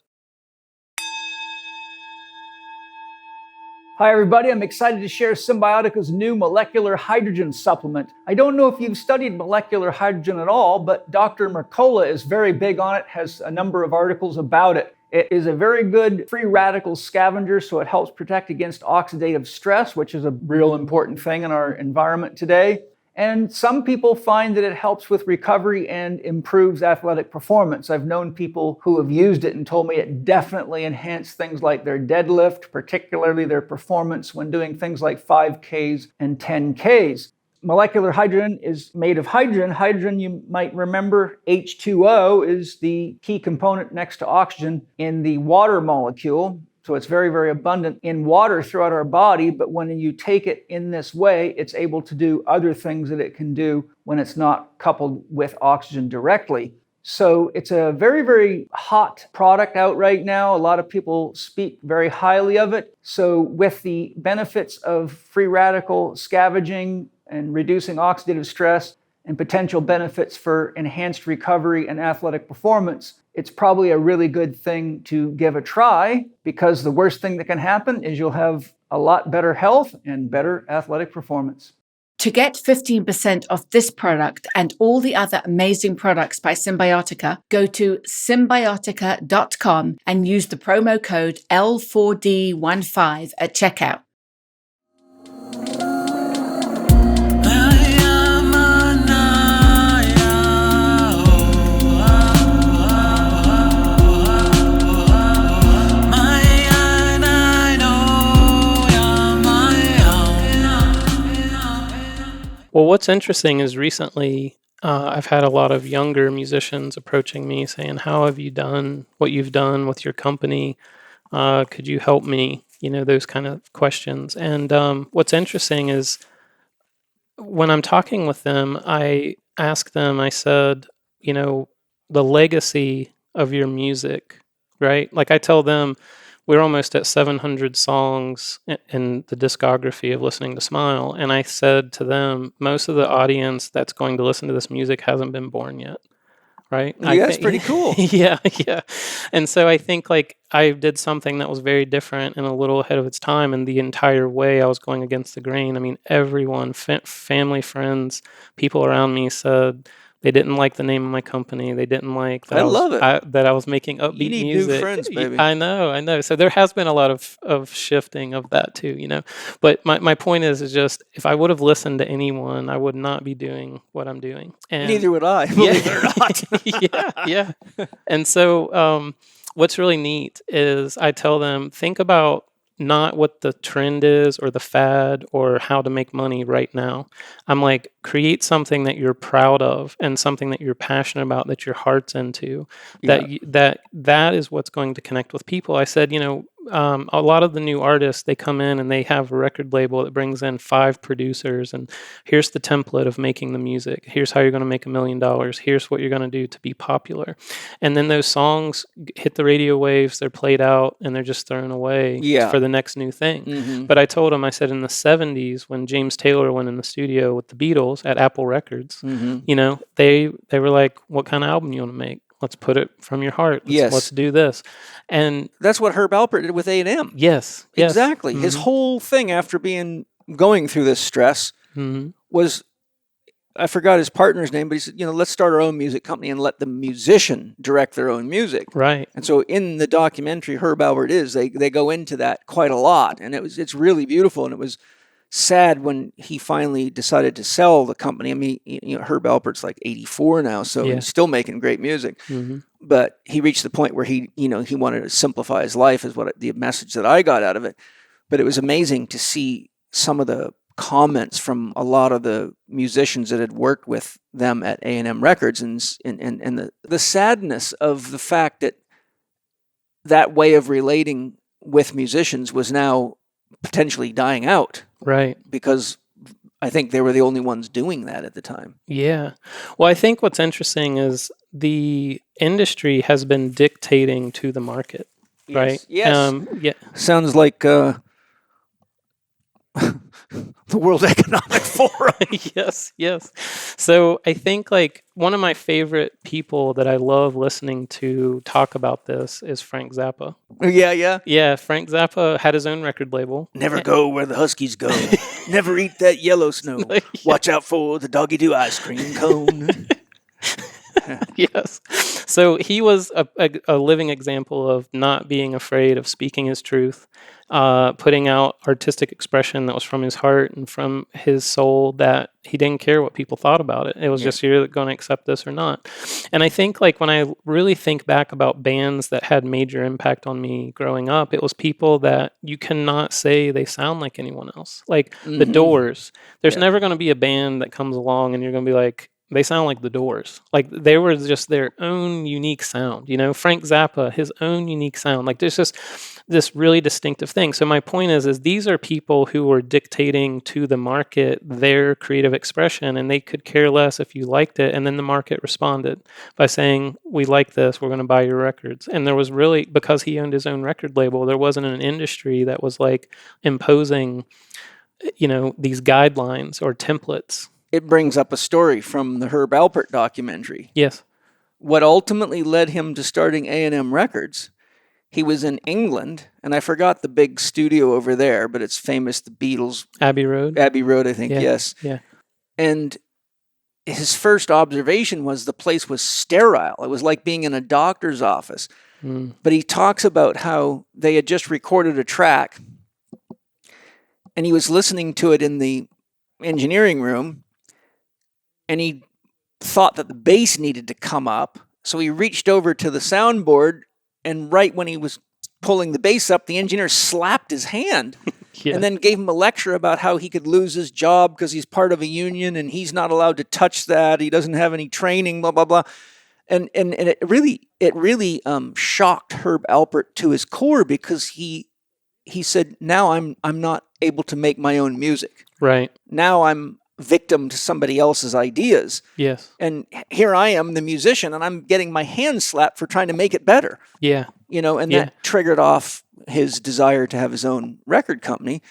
Hi everybody, I'm excited to share Symbiotica's new molecular hydrogen supplement. I don't know if you've studied molecular hydrogen at all, but Dr. Mercola is very big on it, has a number of articles about it. It is a very good free radical scavenger, so it helps protect against oxidative stress, which is a real important thing in our environment today. And some people find that it helps with recovery and improves athletic performance. I've known people who have used it and told me it definitely enhanced things like their deadlift, particularly their performance when doing things like 5Ks and 10Ks. Molecular hydrogen is made of hydrogen. Hydrogen, you might remember, H2O is the key component next to oxygen in the water molecule. So it's very, very abundant in water throughout our body, but when you take it in this way, it's able to do other things that it can do when it's not coupled with oxygen directly. So it's a very, very hot product out right now. A lot of people speak very highly of it. So with the benefits of free radical scavenging and reducing oxidative stress and potential benefits for enhanced recovery and athletic performance, it's probably a really good thing to give a try, because the worst thing that can happen is you'll have a lot better health and better athletic performance. To get 15% off this product and all the other amazing products by Symbiotica, go to symbiotica.com and use the promo code L4D15 at checkout. Well, what's interesting is recently I've had a lot of younger musicians approaching me saying, how have you done what you've done with your company? Could you help me? You know, those kind of questions. And what's interesting is when I'm talking with them, I ask them, I said, you know, the legacy of your music right? Like I tell them, we're almost at 700 songs in the discography of Listening to Smile. And I said to them, most of the audience that's going to listen to this music hasn't been born yet. Right? Yeah, that's pretty cool. Yeah. And so I think like I did something that was very different and a little ahead of its time. And the entire way I was going against the grain. I mean, everyone, family, friends, people around me said they didn't like the name of my company. They didn't like that that I was making upbeat You need music. new friends, baby. I know. So there has been a lot of shifting of that too, you know. But my point is just if I would have listened to anyone, I would not be doing what I'm doing. And neither would I, believe it or not. yeah. And so what's really neat is I tell them, think about not what the trend is or the fad or how to make money right now. I'm like, create something that you're proud of and something that you're passionate about, that your heart's into, that is what's going to connect with people. I said, you know, a lot of the new artists, they come in and they have a record label that brings in 5 producers and here's the template of making the music. Here's how you're going to make $1 million. Here's what you're going to do to be popular. And then those songs hit the radio waves, they're played out and they're just thrown away for the next new thing. Mm-hmm. But I told him, I said in the 70s when James Taylor went in the studio with the Beatles at Apple Records, you know, they were like, what kind of album you want to make? Let's put it from your heart. Let's do this. And that's what Herb Alpert did with A&M. Yes. Exactly. His whole thing after going through this stress was, I forgot his partner's name, but he said, you know, let's start our own music company and let the musician direct their own music. Right. And so in the documentary, Herb Alpert they go into that quite a lot. And it's really beautiful. And it was sad when he finally decided to sell the company. I mean, you know, Herb Alpert's like 84 now, so he's still making great music. But he reached the point where he wanted to simplify his life, is what the message that I got out of it. But it was amazing to see some of the comments from a lot of the musicians that had worked with them at A&M Records, and the sadness of the fact that way of relating with musicians was now potentially dying out. Right. Because I think they were the only ones doing that at the time. Yeah. Well, I think what's interesting is the industry has been dictating to the market, right? Yes. Yeah. Sounds like the World Economic Forum. Yes. So I think like one of my favorite people that I love listening to talk about this is Frank Zappa. Yeah. Yeah, Frank Zappa had his own record label. Never go where the Huskies go. Never eat that yellow snow. Watch out for the doggy-doo ice cream cone. Yes. So he was a living example of not being afraid of speaking his truth, putting out artistic expression that was from his heart and from his soul, that he didn't care what people thought about it. It was just, you're going to accept this or not. And I think like when I really think back about bands that had major impact on me growing up, it was people that you cannot say they sound like anyone else. Like the Doors. There's never going to be a band that comes along and you're going to be like, they sound like the Doors. Like they were just their own unique sound. You know, Frank Zappa, his own unique sound. Like there's just this really distinctive thing. So my point is these are people who were dictating to the market their creative expression, and they could care less if you liked it. And then the market responded by saying, we like this, we're going to buy your records. And there was really, because he owned his own record label, there wasn't an industry that was like imposing, you know, these guidelines or templates. It brings up a story from the Herb Alpert documentary. Yes. What ultimately led him to starting A&M Records, he was in England, and I forgot the big studio over there, but it's famous, the Beatles. Abbey Road, I think, yes. Yeah. And his first observation was the place was sterile. It was like being in a doctor's office. But he talks about how they had just recorded a track, and he was listening to it in the engineering room, and he thought that the bass needed to come up. So he reached over to the soundboard, and right when he was pulling the bass up, the engineer slapped his hand and then gave him a lecture about how he could lose his job because he's part of a union and he's not allowed to touch that. He doesn't have any training, blah, blah, blah. And it really shocked Herb Alpert to his core, because he said, now I'm not able to make my own music. Right. Now I'm victim to somebody else's ideas. Yes. And here I am, the musician, and I'm getting my hand slapped for trying to make it better. Yeah. and Yeah. that triggered off his desire to have his own record company.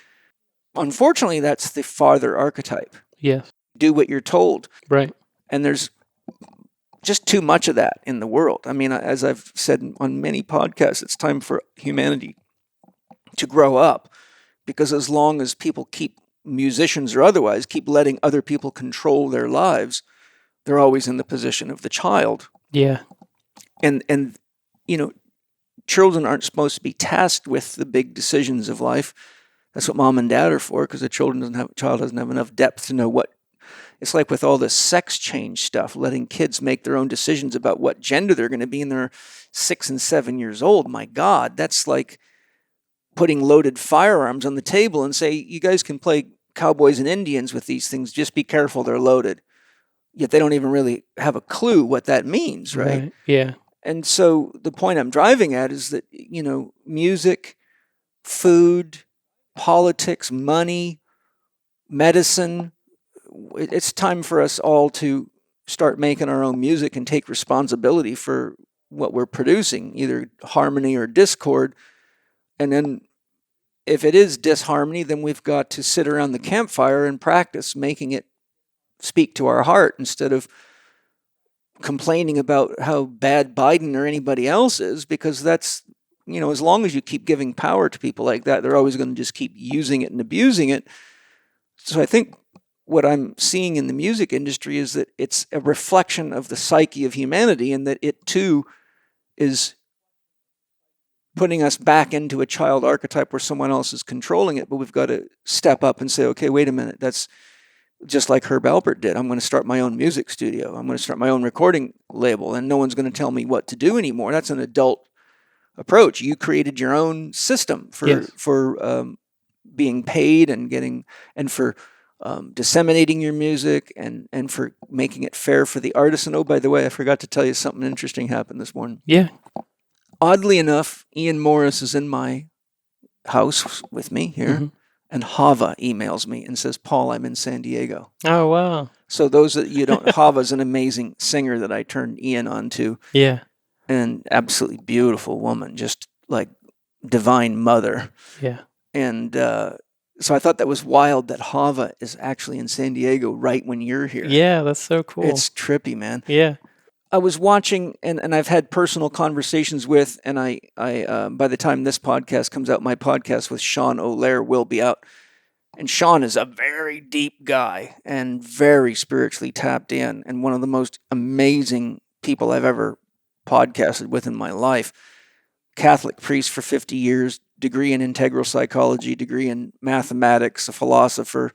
Unfortunately, that's the father archetype. Yes. Do what you're told. Right. And there's just too much of that in the world. I mean, as I've said on many podcasts, it's time for humanity to grow up, because as long as people musicians or otherwise, keep letting other people control their lives, they're always in the position of the child. Yeah. And children aren't supposed to be tasked with the big decisions of life. That's what mom and dad are for, because the child doesn't have enough depth to know what. It's like with all this sex change stuff, letting kids make their own decisions about what gender they're going to be, and they're 6 and 7 years old. My God, that's like putting loaded firearms on the table and say, you guys can play cowboys and Indians with these things. Just be careful, they're loaded. Yet they don't even really have a clue what that means, right? Yeah. And so the point I'm driving at is that, music, food, politics, money, medicine, it's time for us all to start making our own music and take responsibility for what we're producing, either harmony or discord. And then if it is disharmony, then we've got to sit around the campfire and practice making it speak to our heart, instead of complaining about how bad Biden or anybody else is, because that's, as long as you keep giving power to people like that, they're always going to just keep using it and abusing it. So I think what I'm seeing in the music industry is that it's a reflection of the psyche of humanity, and that it too is putting us back into a child archetype where someone else is controlling it. But we've got to step up and say, okay, wait a minute, that's just like Herb Alpert did. I'm going to start my own music studio. I'm going to start my own recording label, and no one's going to tell me what to do anymore. That's an adult approach. You created your own system for being paid and for disseminating your music and for making it fair for the artist. And oh, by the way, I forgot to tell you something interesting happened this morning. Yeah. Oddly enough, Ian Morris is in my house with me here. Mm-hmm. And Hava emails me and says, Paul, I'm in San Diego. Oh, wow. So those that you don't, Hava's an amazing singer that I turned Ian on to. Yeah. And absolutely beautiful woman, just like divine mother. Yeah. And so I thought that was wild that Hava is actually in San Diego right when you're here. Yeah, that's so cool. It's trippy, man. Yeah. I was watching, and I've had personal conversations with, and I by the time this podcast comes out, my podcast with Sean O'Lear will be out. And Sean is a very deep guy and very spiritually tapped in, and one of the most amazing people I've ever podcasted with in my life. Catholic priest for 50 years, degree in integral psychology, degree in mathematics, a philosopher,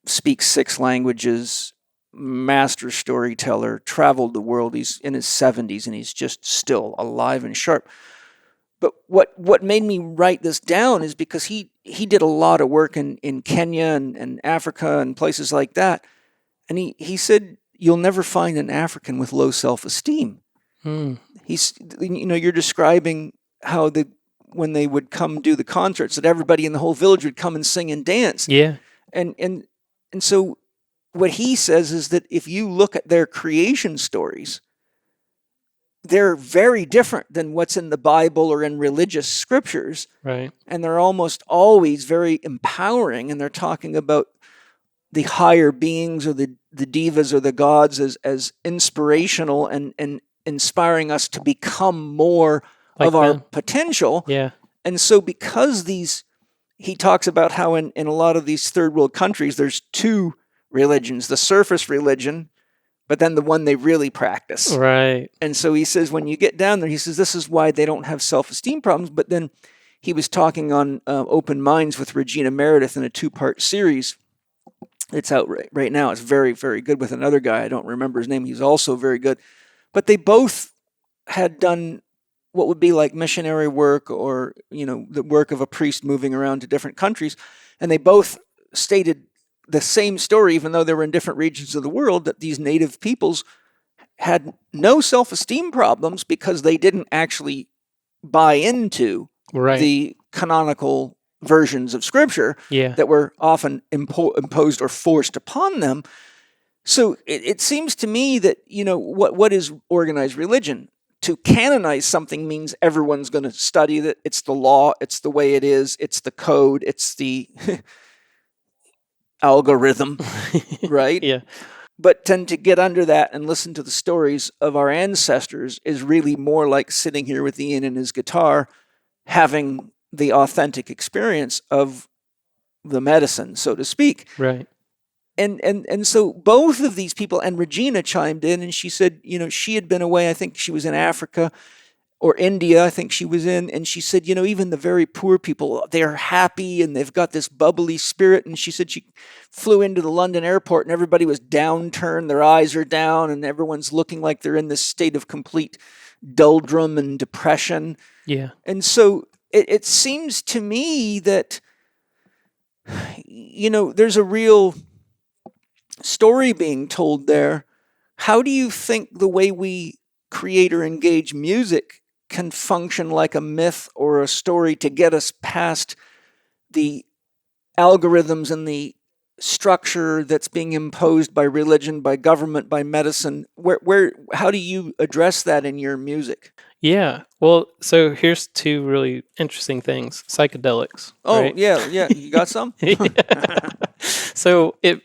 speaks 6 languages, master storyteller, traveled the world. He's in his 70s and he's just still alive and sharp. But what made me write this down is because he did a lot of work in Kenya and Africa and places like that. And he said, you'll never find an African with low self-esteem. He's, you're describing how when they would come do the concerts, that everybody in the whole village would come and sing and dance. Yeah. And so what he says is that if you look at their creation stories, they're very different than what's in the Bible or in religious scriptures. Right. And they're almost always very empowering, and they're talking about the higher beings or the divas or the gods as inspirational and inspiring us to become more of our potential. Yeah. And so because he talks about how in a lot of these third world countries, there's 2 religions, the surface religion, but then the one they really practice. Right. And so he says, when you get down there, he says, this is why they don't have self-esteem problems. But then he was talking on Open Minds with Regina Meredith in a 2-part series. It's out right now. It's very, very good, with another guy. I don't remember his name. He's also very good. But they both had done what would be like missionary work, or, the work of a priest moving around to different countries. And they both stated the same story, even though they were in different regions of the world, that these native peoples had no self-esteem problems because they didn't actually buy into the canonical versions of scripture that were often imposed or forced upon them. So it seems to me that, what is organized religion? to canonize something means everyone's going to study that. It's the law. It's the way it is. It's the code. It's the algorithm, right? Yeah. But then to get under that and listen to the stories of our ancestors is really more like sitting here with Ian and his guitar, having the authentic experience of the medicine, so to speak. Right. And so both of these people, and Regina chimed in and she said, she had been away. I think she was in Africa or India, I think she was in. And she said, even the very poor people, they're happy and they've got this bubbly spirit. And she said she flew into the London airport and everybody was downturned. Their eyes are down and everyone's looking like they're in this state of complete doldrum and depression. Yeah. And so it seems to me that, there's a real story being told there. How do you think the way we create or engage music can function like a myth or a story to get us past the algorithms and the structure that's being imposed by religion, by government, by medicine? How do you address that in your music? Yeah. Well, so here's two really interesting things. Psychedelics. Oh, right? yeah. You got some? So it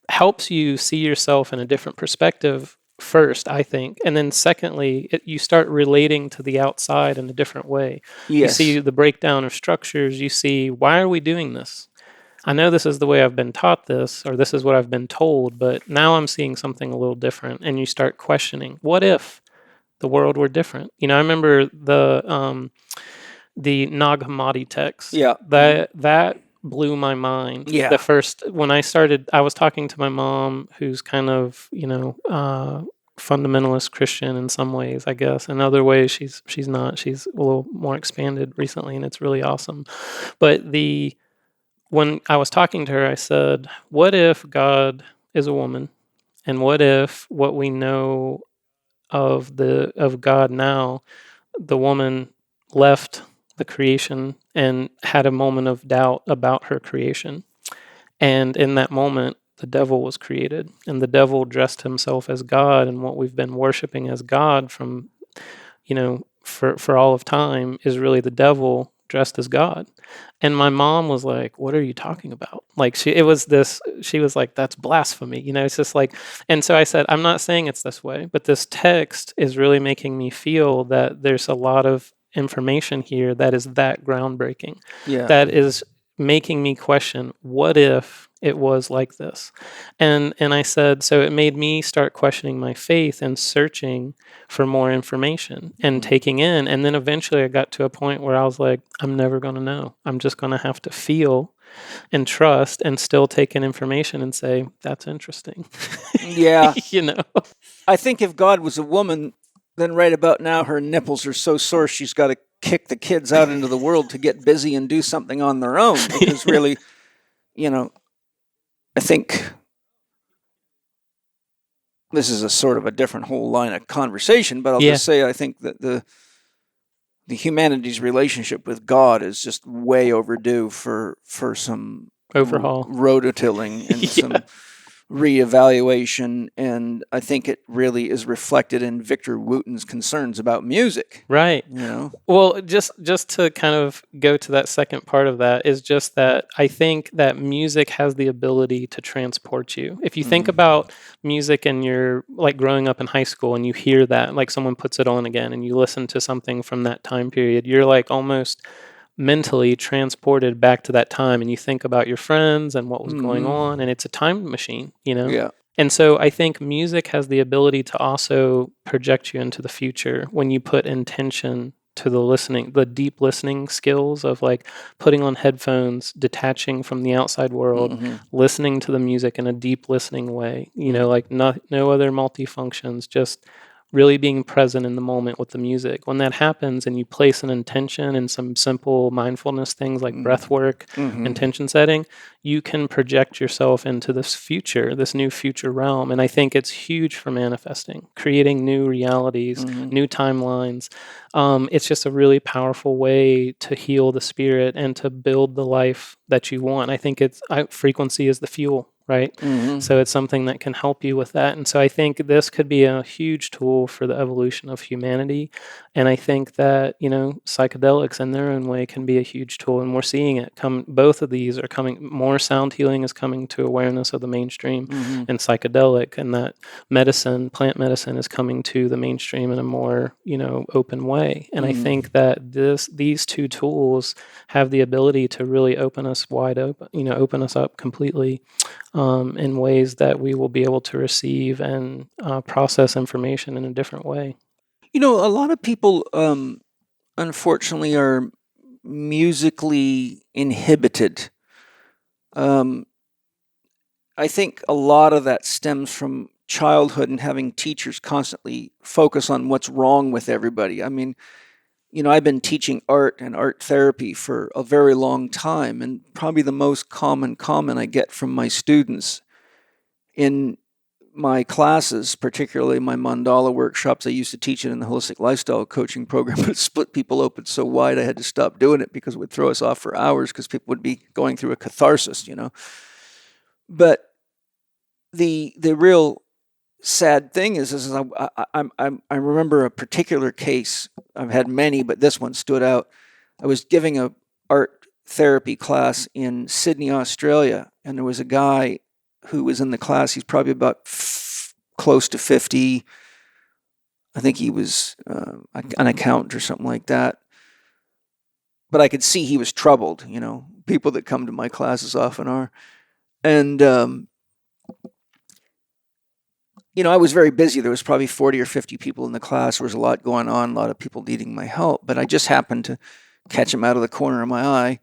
helps you see yourself in a different perspective first, I think. And then secondly, you start relating to the outside in a different way. Yes. You see the breakdown of structures. You see, why are we doing this? I know this is the way I've been taught this, or this is what I've been told, but now I'm seeing something a little different. And you start questioning, what if the world were different? I remember the Nag Hammadi text. Yeah. That blew my mind. Yeah. When I started, I was talking to my mom, who's kind of, fundamentalist Christian in some ways, I guess. In other ways, she's not. She's a little more expanded recently, and it's really awesome. But when I was talking to her, I said, what if God is a woman? And what if what we know of God now, the woman left the creation and had a moment of doubt about her creation. And in that moment, the devil was created, and the devil dressed himself as God, and what we've been worshiping as God from, for all of time is really the devil dressed as God. And my mom was like, what are you talking about? Like she was like, that's blasphemy. It's just like, and so I said, I'm not saying it's this way, but this text is really making me feel that there's a lot of information here that is that groundbreaking. Yeah. That is making me question, what if it was like this? And I said, so it made me start questioning my faith and searching for more information and taking in. And then eventually I got to a point where I was like, I'm never going to know. I'm just going to have to feel and trust and still take in information and say, that's interesting. Yeah. I think if God was a woman, then right about now her nipples are so sore she's got to kick the kids out into the world to get busy and do something on their own. Because really, I think this is a sort of a different whole line of conversation, but I'll just say I think that the humanity's relationship with God is just way overdue for some overhaul, rototilling, and some reevaluation. And I think it really is reflected in Victor Wooten's concerns about music. Right. Well, just to kind of go to that second part of that is just that I think that music has the ability to transport you. If you think about music and you're like growing up in high school and you hear that, like someone puts it on again and you listen to something from that time period, you're like almost mentally transported back to that time, and you think about your friends and what was going on, and it's a time machine, Yeah. And so I think music has the ability to also project you into the future when you put intention to the deep listening skills of like putting on headphones, detaching from the outside world, listening to the music in a deep listening way, like no other multifunctions, just really being present in the moment with the music. When that happens and you place an intention in some simple mindfulness things like breath work, intention setting, you can project yourself into this new future realm. And I think it's huge for manifesting, creating new realities, new timelines. It's just a really powerful way to heal the spirit and to build the life that you want. I think frequency is the fuel. right? Mhm. So it's something that can help you with that. And so I think this could be a huge tool for the evolution of humanity. And I think that, psychedelics in their own way can be a huge tool. And we're seeing it come, both of these are coming, more sound healing is coming to awareness of the mainstream Mhm. and psychedelic, and that plant medicine is coming to the mainstream in a more, open way. And I think that these two tools have the ability to really open us wide open, open us up completely in ways that we will be able to receive and process information in a different way. A lot of people, unfortunately, are musically inhibited. Um, I think a lot of that stems from childhood and having teachers constantly focus on what's wrong with everybody. I mean, I've been teaching art and art therapy for a very long time, and probably the most common comment I get from my students in my classes, particularly my mandala workshops. I used to teach it in the holistic lifestyle coaching program, but it split people open so wide I had to stop doing it because it would throw us off for hours because people would be going through a catharsis. But the real sad thing is I remember a particular case. I've had many, but this one stood out. I was giving a art therapy class in Sydney, Australia, and there was a guy who was in the class. He's probably about close to 50. I think he was an accountant or something like that. But I could see he was troubled. People that come to my classes often are. And I was very busy. There was probably 40 or 50 people in the class. There was a lot going on, a lot of people needing my help. But I just happened to catch him out of the corner of my eye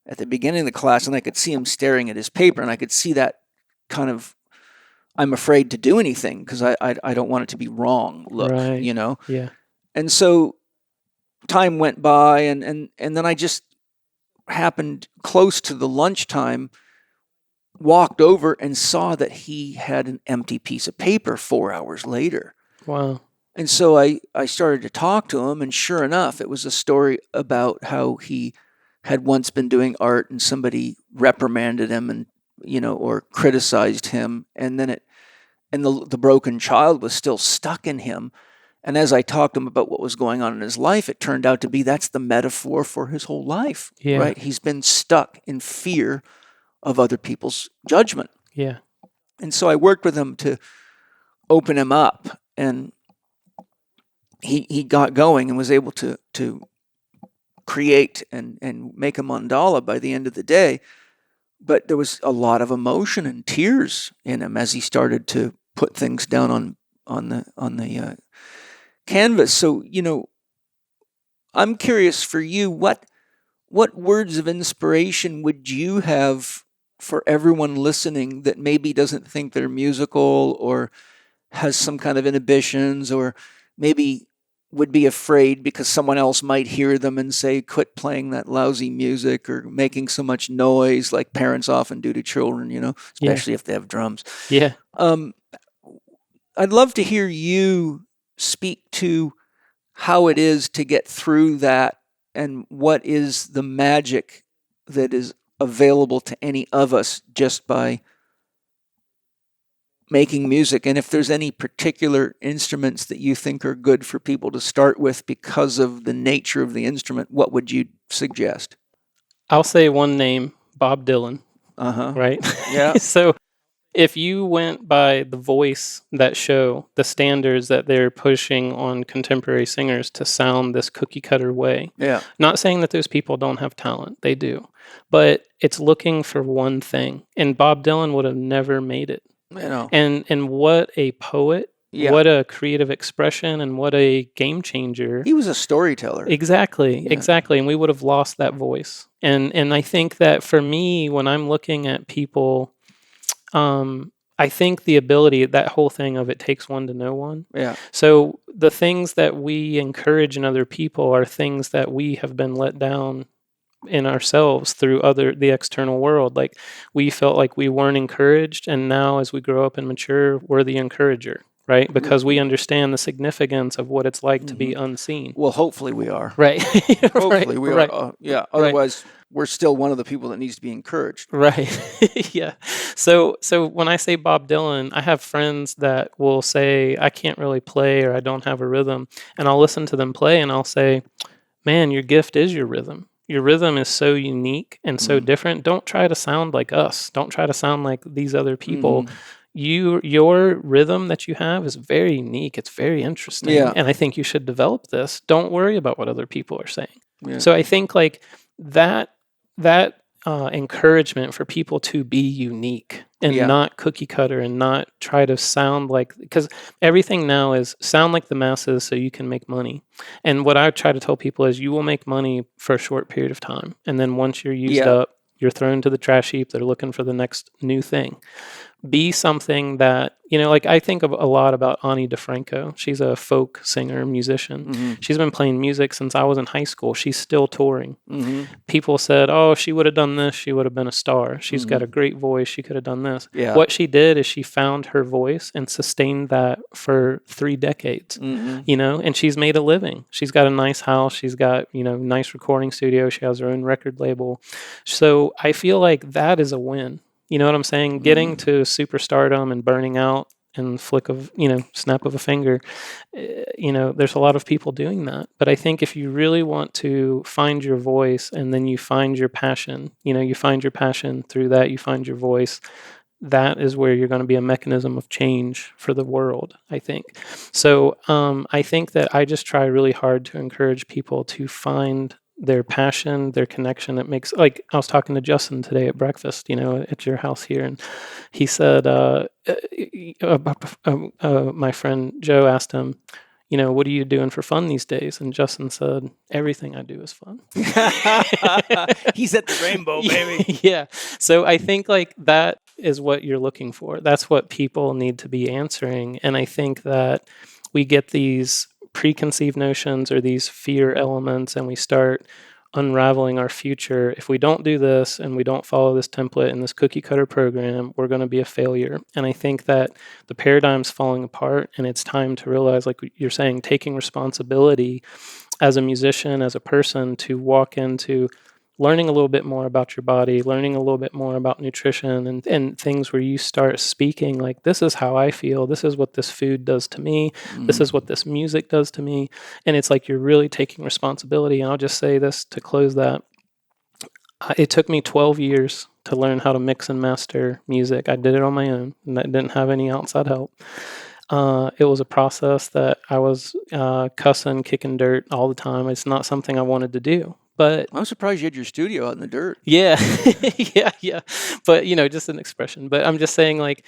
at the beginning of the class, and I could see him staring at his paper, and I could see that kind of, I'm afraid to do anything because I don't want it to be wrong look, Right. Yeah. And so time went by, and then I just happened close to the lunchtime, walked over and saw that he had an empty piece of paper 4 hours later. Wow. And so I started to talk to him, and sure enough, it was a story about how he had once been doing art and somebody reprimanded him and, or criticized him. And then the broken child was still stuck in him. And as I talked to him about what was going on in his life, it turned out to be that's the metaphor for his whole life, Yeah. right? He's been stuck in fear of other people's judgment. Yeah. And so I worked with him to open him up, and he got going and was able to create and make a mandala by the end of the day. But there was a lot of emotion and tears in him as he started to put things down on the canvas. So, I'm curious for you, what words of inspiration would you have for everyone listening that maybe doesn't think they're musical or has some kind of inhibitions, or maybe would be afraid because someone else might hear them and say, quit playing that lousy music or making so much noise like parents often do to children, especially if they have drums. Yeah. I'd love to hear you speak to how it is to get through that and what is the magic that is available to any of us just by making music, and if there's any particular instruments that you think are good for people to start with because of the nature of the instrument, what would you suggest? I'll say one name, Bob Dylan, Uh-huh. right? Yeah. So if you went by the voice that show, the standards that they're pushing on contemporary singers to sound this cookie cutter way, Yeah. not saying that those people don't have talent, they do, but it's looking for one thing, and Bob Dylan would have never made it. And what a poet, Yeah. what a creative expression, and what a game changer. He was a storyteller. Exactly, Yeah. exactly. And we would have lost that voice. And I think that for me, when I'm looking at people, I think the ability, that whole thing of it takes one to know one. Yeah. So the things that we encourage in other people are things that we have been let down in ourselves through the external world. Like we felt like we weren't encouraged, and now as we grow up and mature, we're the encourager, right? Because we understand the significance of what it's like to be unseen. Well, hopefully we are. Right. Hopefully we right. are. Yeah. Otherwise, we're still one of the people that needs to be encouraged. Right. Yeah. So when I say Bob Dylan, I have friends that will say, I can't really play or I don't have a rhythm. And I'll listen to them play and I'll say, man, your gift is your rhythm. Your rhythm is so unique and so different. Don't try to sound like us. Don't try to sound like these other people. Your rhythm that you have is very unique. It's very interesting. Yeah. And I think you should develop this. Don't worry about what other people are saying. Yeah. So I think like that encouragement for people to be unique and not cookie cutter and not try to sound like, because everything now is sound like the masses so you can make money. And what I try to tell people is you will make money for a short period of time. And then once you're used up, you're thrown to the trash heap. They're looking for the next new thing. Be something that, like I think of a lot about Ani DeFranco. She's a folk singer, musician. She's been playing music since I was in high school. She's still touring. People said, oh, she would have done this. She would have been a star. She's got a great voice. She could have done this. Yeah. What she did is she found her voice and sustained that for 3 decades, and she's made a living. She's got a nice house. She's got, nice recording studio. She has her own record label. So I feel like that is a win. You know what I'm saying? Getting to superstardom and burning out in snap of a finger, there's a lot of people doing that. But I think if you really want to find your voice and then you find your passion, you find your passion through that, you find your voice, that is where you're going to be a mechanism of change for the world, I think. So I think that I just try really hard to encourage people to find their passion, their connection. It makes, like, I was talking to Justin today at breakfast, at your house here, and he said, my friend Joe asked him, what are you doing for fun these days? And Justin said, everything I do is fun. He's at the rainbow, baby. Yeah. So I think like that is what you're looking for. That's what people need to be answering. And I think that we get these preconceived notions or these fear elements and we start unraveling our future. If we don't do this and we don't follow this template and this cookie cutter program, we're going to be a failure. And I think that the paradigm's falling apart and it's time to realize, like you're saying, taking responsibility as a musician, as a person, to walk into learning a little bit more about your body, learning a little bit more about nutrition and things where you start speaking like, this is how I feel. This is what this food does to me. This is what this music does to me. And it's like you're really taking responsibility. And I'll just say this to close that. It took me 12 years to learn how to mix and master music. I did it on my own and I didn't have any outside help. It was a yeah that I was cussing, kicking dirt all the time. It's not something I wanted to do. But I'm surprised you had your studio out in the dirt. Yeah. yeah. But, just an expression. But I'm just saying, like,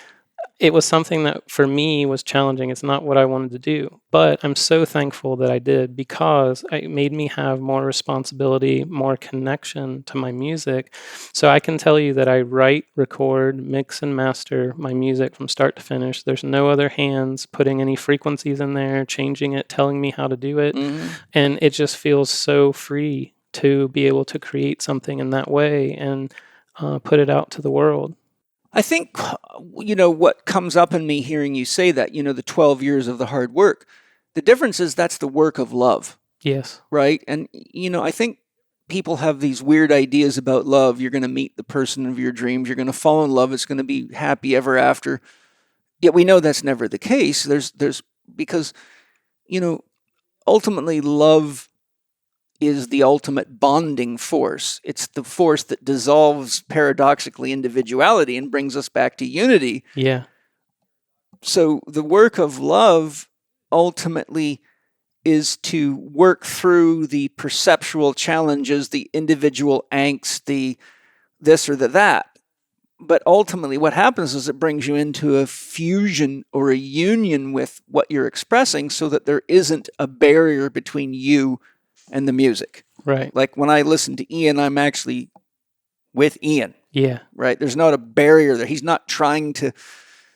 it was something that for me was challenging. It's not what I wanted to do. But I'm so thankful that I did because it made me have more responsibility, more connection to my music. So I can tell you that I write, record, mix, and master my music from start to finish. There's no other hands putting any frequencies in there, changing it, telling me how to do it. And it just feels so free to be able to create something in that way and put it out to the world. I think, what comes up in me hearing you say that, the 12 years of the hard work, the difference is that's the work of love. Yes. Right? And, I think people have these weird ideas about love. You're going to meet the person of your dreams. You're going to fall in love. It's going to be happy ever after. Yet we know that's never the case. Because, ultimately love is the ultimate bonding force. It's the force that dissolves, paradoxically, individuality and brings us back to unity. Yeah. So the work of love ultimately is to work through the perceptual challenges, the individual angst, the this or the that. But ultimately what happens is it brings you into a fusion or a union with what you're expressing so that there isn't a barrier between you and the music. Right. Like when I listen to Ian, I'm actually with Ian. Yeah. Right. There's not a barrier there. He's not trying to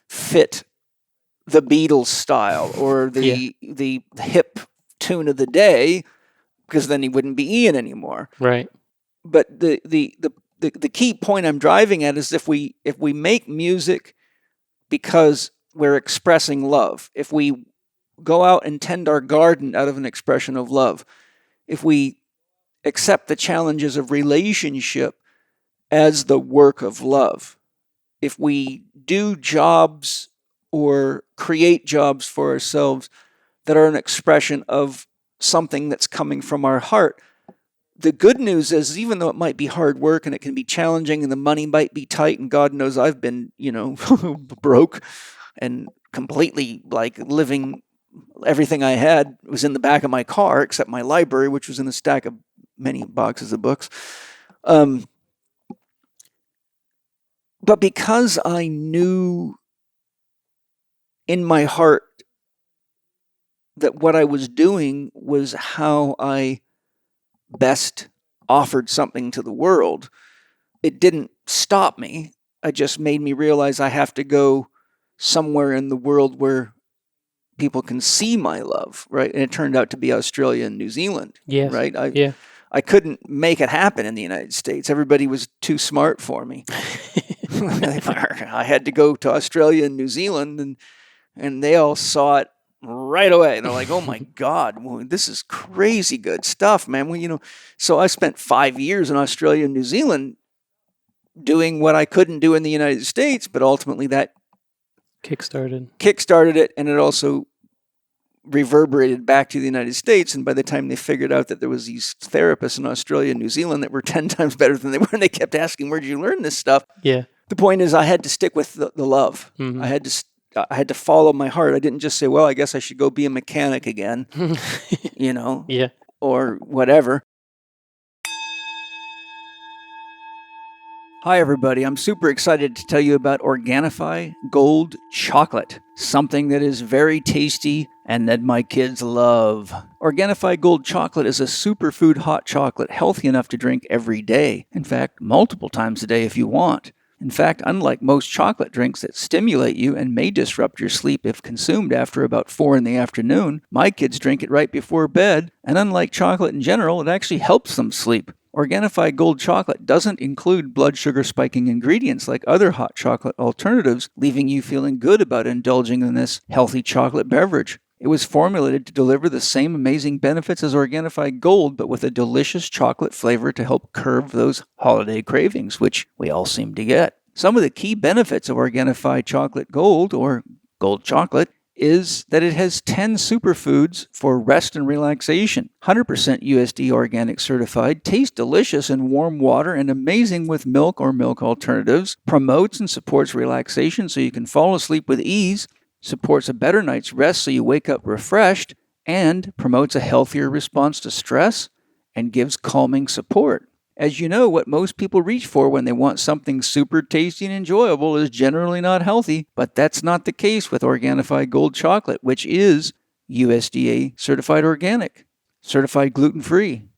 fit the Beatles style or the hip tune of the day, because then he wouldn't be Ian anymore. Right. But the key point I'm driving at is if we make music because we're expressing love. If we go out and tend our garden out of an expression of love, if we accept the challenges of relationship as the work of love, if we do jobs or create jobs for ourselves that are an expression of something that's coming from our heart, the good news is, even though it might be hard work and it can be challenging and the money might be tight, and God knows I've been, broke and completely like living, everything I had was in the back of my car except my library, which was in a stack of many boxes of books. But because I knew in my heart that what I was doing was how I best offered something to the world, it didn't stop me. It just made me realize I have to go somewhere in the world where people can see my love, right? And it turned out to be Australia and New Zealand, Yes. right? Yeah. I couldn't make it happen in the United States. Everybody was too smart for me. I had to go to Australia and New Zealand, and they all saw it right away. They're like, "Oh my God, this is crazy good stuff, man." Well, so I spent 5 years in Australia and New Zealand doing what I couldn't do in the United States, but ultimately that kickstarted it, and it also reverberated back to the United States. And by the time they figured out that there was these therapists in Australia and New Zealand that were 10 times better than they were, and they kept asking, "Where did you learn this stuff?" Yeah. The point is, I had to stick with the love. Mm-hmm. I had to follow my heart. I didn't just say, "Well, I guess I should go be a mechanic again," Yeah. or whatever. Hi, everybody. I'm super excited to tell you about Organifi Gold Chocolate, something that is very tasty and that my kids love. Organifi Gold Chocolate is a superfood hot chocolate, healthy enough to drink every day. In fact, multiple times a day if you want. In fact, unlike most chocolate drinks that stimulate you and may disrupt your sleep if consumed after about 4 in the afternoon, my kids drink it right before bed, and unlike chocolate in general, it actually helps them sleep. Organifi Gold Chocolate doesn't include blood sugar spiking ingredients like other hot chocolate alternatives, leaving you feeling good about indulging in this healthy chocolate beverage. It was formulated to deliver the same amazing benefits as Organifi Gold, but with a delicious chocolate flavor to help curb those holiday cravings, which we all seem to get. Some of the key benefits of Organifi Chocolate Gold, or Gold Chocolate, is that it has 10 superfoods for rest and relaxation. 100% USD organic certified, tastes delicious in warm water and amazing with milk or milk alternatives, promotes and supports relaxation so you can fall asleep with ease, supports a better night's rest so you wake up refreshed, and promotes a healthier response to stress and gives calming support. As you know, what most people reach for when they want something super tasty and enjoyable is generally not healthy, but that's not the case with Organifi Gold Chocolate, which is USDA certified organic, certified gluten-free,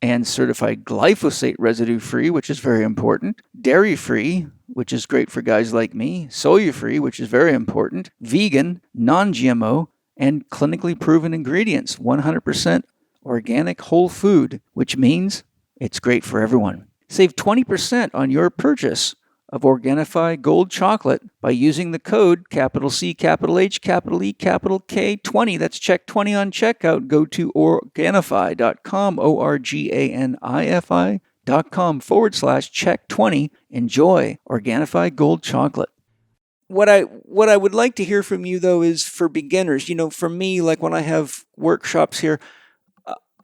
and certified glyphosate residue-free, which is very important, dairy-free, which is great for guys like me, soya-free, which is very important, vegan, non-GMO, and clinically proven ingredients, 100% organic whole food, which means it's great for everyone. Save 20% on your purchase of Organifi Gold Chocolate by using the code capital C, capital H, capital E, capital K 20. That's Chek 20 on checkout. Go to Organifi.com, Organifi.com/Chek20. Enjoy Organifi Gold Chocolate. What I would like to hear from you, though, is for beginners. For me, like when I have workshops here,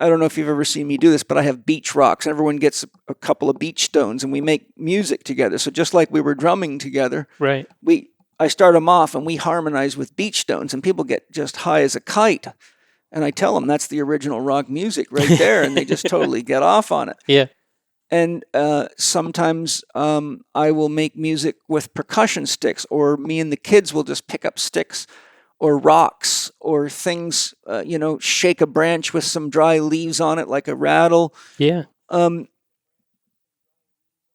I don't know if you've ever seen me do this, but I have beach rocks. Everyone gets a couple of beach stones, and we make music together. So just like we were drumming together, right? I start them off, and we harmonize with beach stones, and people get just high as a kite. And I tell them that's the original rock music right there, and they just totally get off on it. Yeah. And sometimes I will make music with percussion sticks, or me and the kids will just pick up sticks or rocks or things, shake a branch with some dry leaves on it like a rattle. Yeah.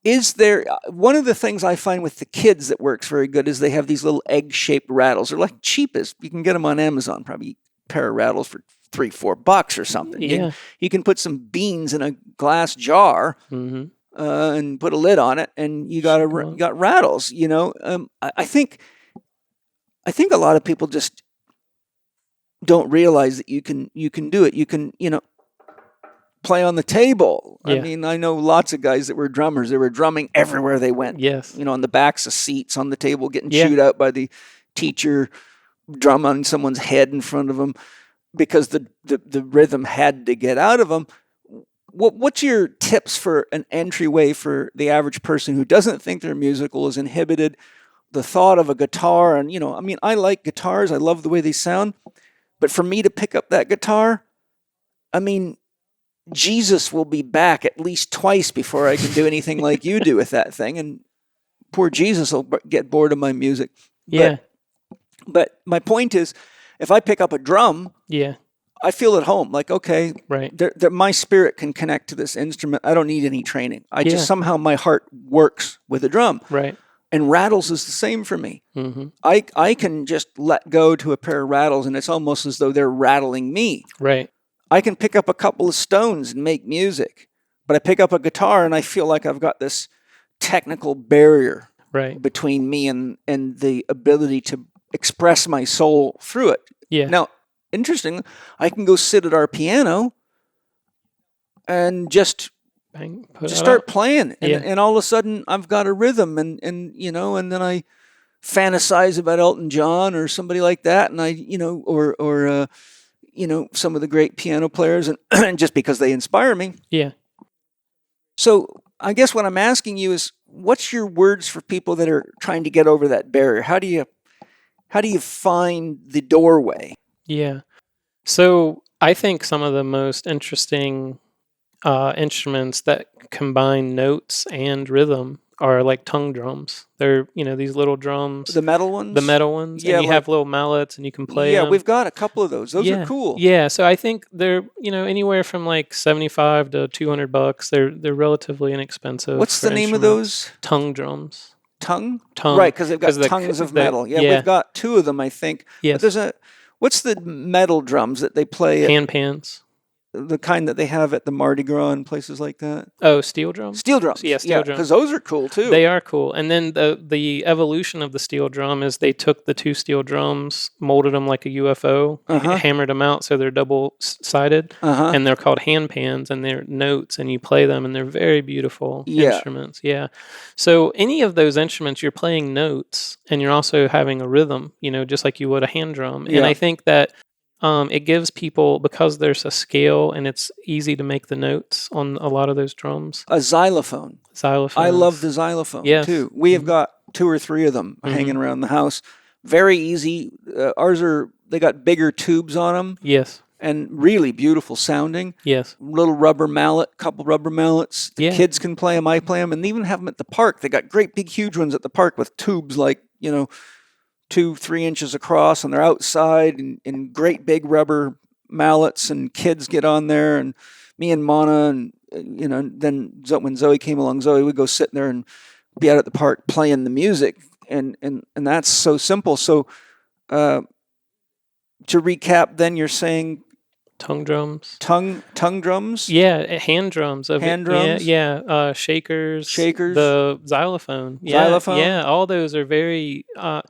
Is there, one of the things I find with the kids that works very good is they have these little egg-shaped rattles. They're like cheapest. You can get them on Amazon, probably a pair of rattles for $3-4 or something. Yeah. You can put some beans in a glass jar and put a lid on it, and you got rattles. I think I think a lot of people just don't realize that you can do it. You can, play on the table. I Yeah. mean, I know lots of guys that were drummers. They were drumming everywhere they went. Yes. On the backs of seats, on the table, getting Yeah. chewed out by the teacher, drum on someone's head in front of them because the rhythm had to get out of them. What's your tips for an entryway for the average person who doesn't think they're musical, is inhibited? The thought of a guitar, and I like guitars. I love the way they sound. But for me to pick up that guitar, Jesus will be back at least twice before I can do anything like you do with that thing. And poor Jesus will get bored of my music. Yeah. But my point is, if I pick up a drum, Yeah. I feel at home. Like, okay, Right. my spirit can connect to this instrument. I don't need any training. Yeah. Somehow my heart works with a drum. Right. And rattles is the same for me. Mm-hmm. I can just let go to a pair of rattles, and it's almost as though they're rattling me. Right. I can pick up a couple of stones and make music, but I pick up a guitar and I feel like I've got this technical barrier Right. between me and the ability to express my soul through it. Yeah. Now, interesting, I can go sit at our piano and just Bang, put it start up. playing, and, Yeah. and all of a sudden I've got a rhythm, and then I fantasize about Elton John or somebody like that, and I or some of the great piano players, and just because they inspire me. Yeah. So I guess what I'm asking you is, what's your words for people that are trying to get over that barrier? How do you find the doorway? Yeah. So I think some of the most interesting instruments that combine notes and rhythm are like tongue drums. They're, these little drums. The metal ones? The metal ones. Yeah, And you have little mallets and you can play Yeah, them. we've got a couple of those. Those are cool. Yeah. So I think they're, anywhere from like $75 to $200. They're relatively inexpensive. What's for the name of instruments. those? Tongue drums. Tongue? Tongue. Right, because they've got 'Cause the- tongues of the- metal. Yeah, yeah. we've got two of them, I think. Yes. But what's the metal drums that they play at, Hand pans. the kind that they have at the Mardi Gras and places like that? Oh, steel drums? Steel drums. Yeah, steel drums. Because those are cool too. They are cool. And then the evolution of the steel drum is they took the two steel drums, molded them like a UFO, hammered them out so they're double-sided, and they're called hand pans, and they're notes, and you play them, and they're very beautiful instruments. Yeah. So any of those instruments, you're playing notes, and you're also having a rhythm, just like you would a hand drum. Yeah. And I think that it gives people, because there's a scale and it's easy to make the notes on a lot of those drums. A xylophone. Xylophone. I love the xylophone too. We have got 2 or 3 of them hanging around the house. Very easy. They got bigger tubes on them. Yes. And really beautiful sounding. Yes. Little rubber mallet, couple rubber mallets. The kids can play them, I play them, and they even have them at the park. They got great big huge ones at the park with tubes like, 2-3 inches across, and they're outside in great big rubber mallets, and kids get on there, and me and Mana, and then when Zoe came along, Zoe would go sit there and be out at the park playing the music, and that's so simple. So to recap, then you're saying Tongue drums. tongue drums? Yeah, hand drums. Hand drums? Yeah. Shakers. Shakers. The xylophone. Yeah, Xylophone? Yeah, all those are very...